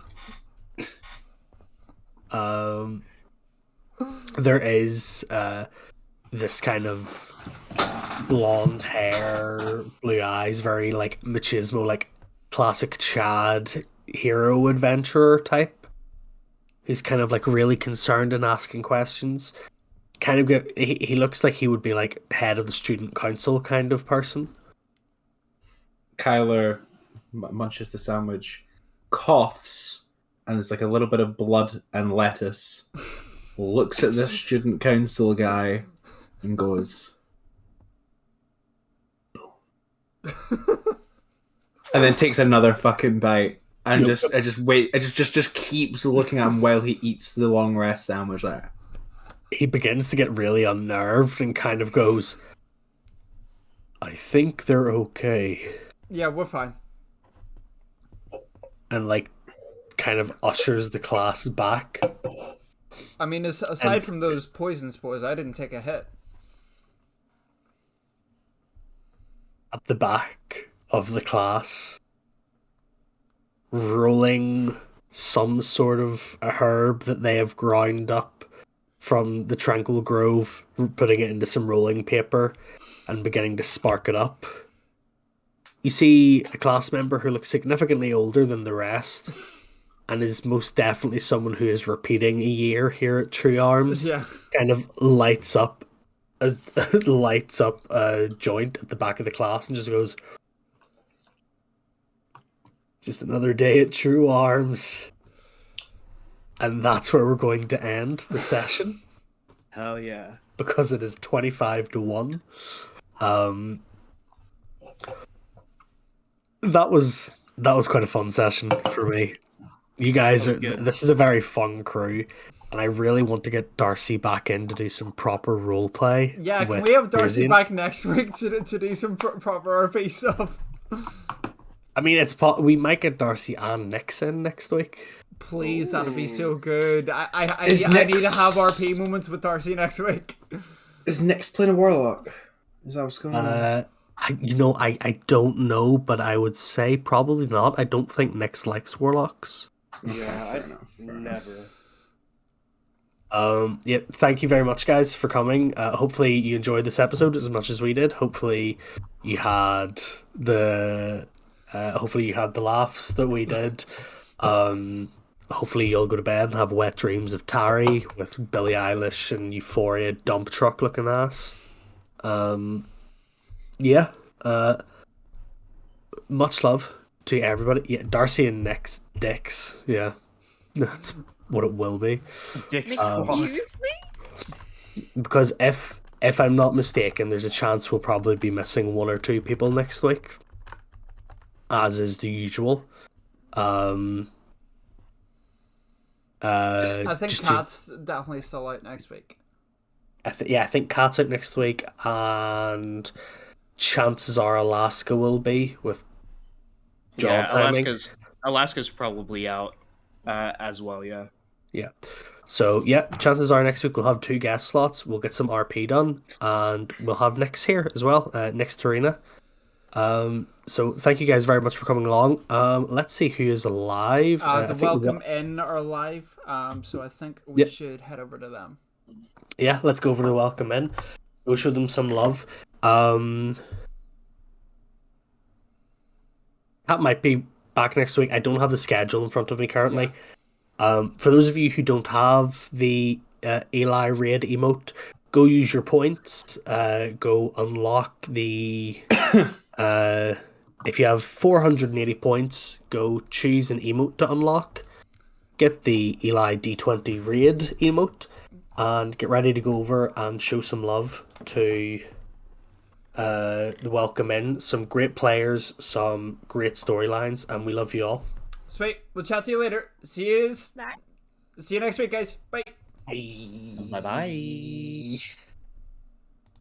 There is this kind of blonde hair, blue eyes, very like machismo, like classic Chad hero adventurer type. Who's kind of like really concerned and asking questions. Kind of he looks like he would be like head of the student council kind of person. Kyler munches the sandwich, coughs, and there's like a little bit of blood and lettuce. Looks at this student council guy and goes, boom. And then takes another fucking bite and just keeps looking at him while he eats the long rest sandwich there. He begins to get really unnerved and kind of goes, I think they're okay. Yeah, we're fine. And like kind of ushers the class back. I mean, aside from those poison spores, I didn't take a hit. At the back of the class, rolling some sort of a herb that they have ground up from the Tranquil Grove, putting it into some rolling paper and beginning to spark it up. You see a class member who looks significantly older than the rest and is most definitely someone who is repeating a year here at True Arms. Yeah. Kind of lights up a joint at the back of the class and just goes, "Just another day at True Arms." And that's where we're going to end the session. Hell yeah. Because it is 25-1. That was quite a fun session for me. You guys are. This is a very fun crew, and I really want to get Darcy back in to do some proper role play. Yeah, can we have Darcy back next week to do some proper RP stuff? I mean, we might get Darcy and Nix in next week. Please, that'd be so good. I need to have RP moments with Darcy next week. Is Nix playing a Warlock? Is that what's going on? I don't know, but I would say probably not. I don't think Nix likes Warlocks. Yeah, never. Yeah, thank you very much, guys, for coming. Hopefully you enjoyed this episode as much as we did. Hopefully you had the laughs that we did. Hopefully you'll go to bed and have wet dreams of Tari with Billie Eilish and Euphoria dump truck looking ass. Yeah. Much love to everybody. Yeah, Darcy and Nick's dicks. Yeah. That's what it will be. Dick's Excuse me? Because if I'm not mistaken, there's a chance we'll probably be missing 1 or 2 people next week. As is the usual. I think Kat's definitely still out next week. I think Kat's out next week, and chances are Alaska will be with job timing. Alaska's probably out as well. Yeah. Yeah. So yeah, chances are next week we'll have 2 guest slots. We'll get some RP done, and we'll have Nix here as well. Nix Tarina. So thank you guys very much for coming along. Let's see who is alive. The welcome in are live. So I think we should head over to them. Yeah, let's go over to welcome in. Go show them some love. That might be back next week. I don't have the schedule in front of me currently. Yeah. For those of you who don't have the Eli raid emote, go use your points. Go unlock the. If you have 480 points, go choose an emote to unlock. Get the Eli D20 raid emote, and get ready to go over and show some love to the welcome in. Some great players, some great storylines, and we love you all. Sweet. We'll chat to you later. See you next week, guys. Bye. Bye. Bye-bye.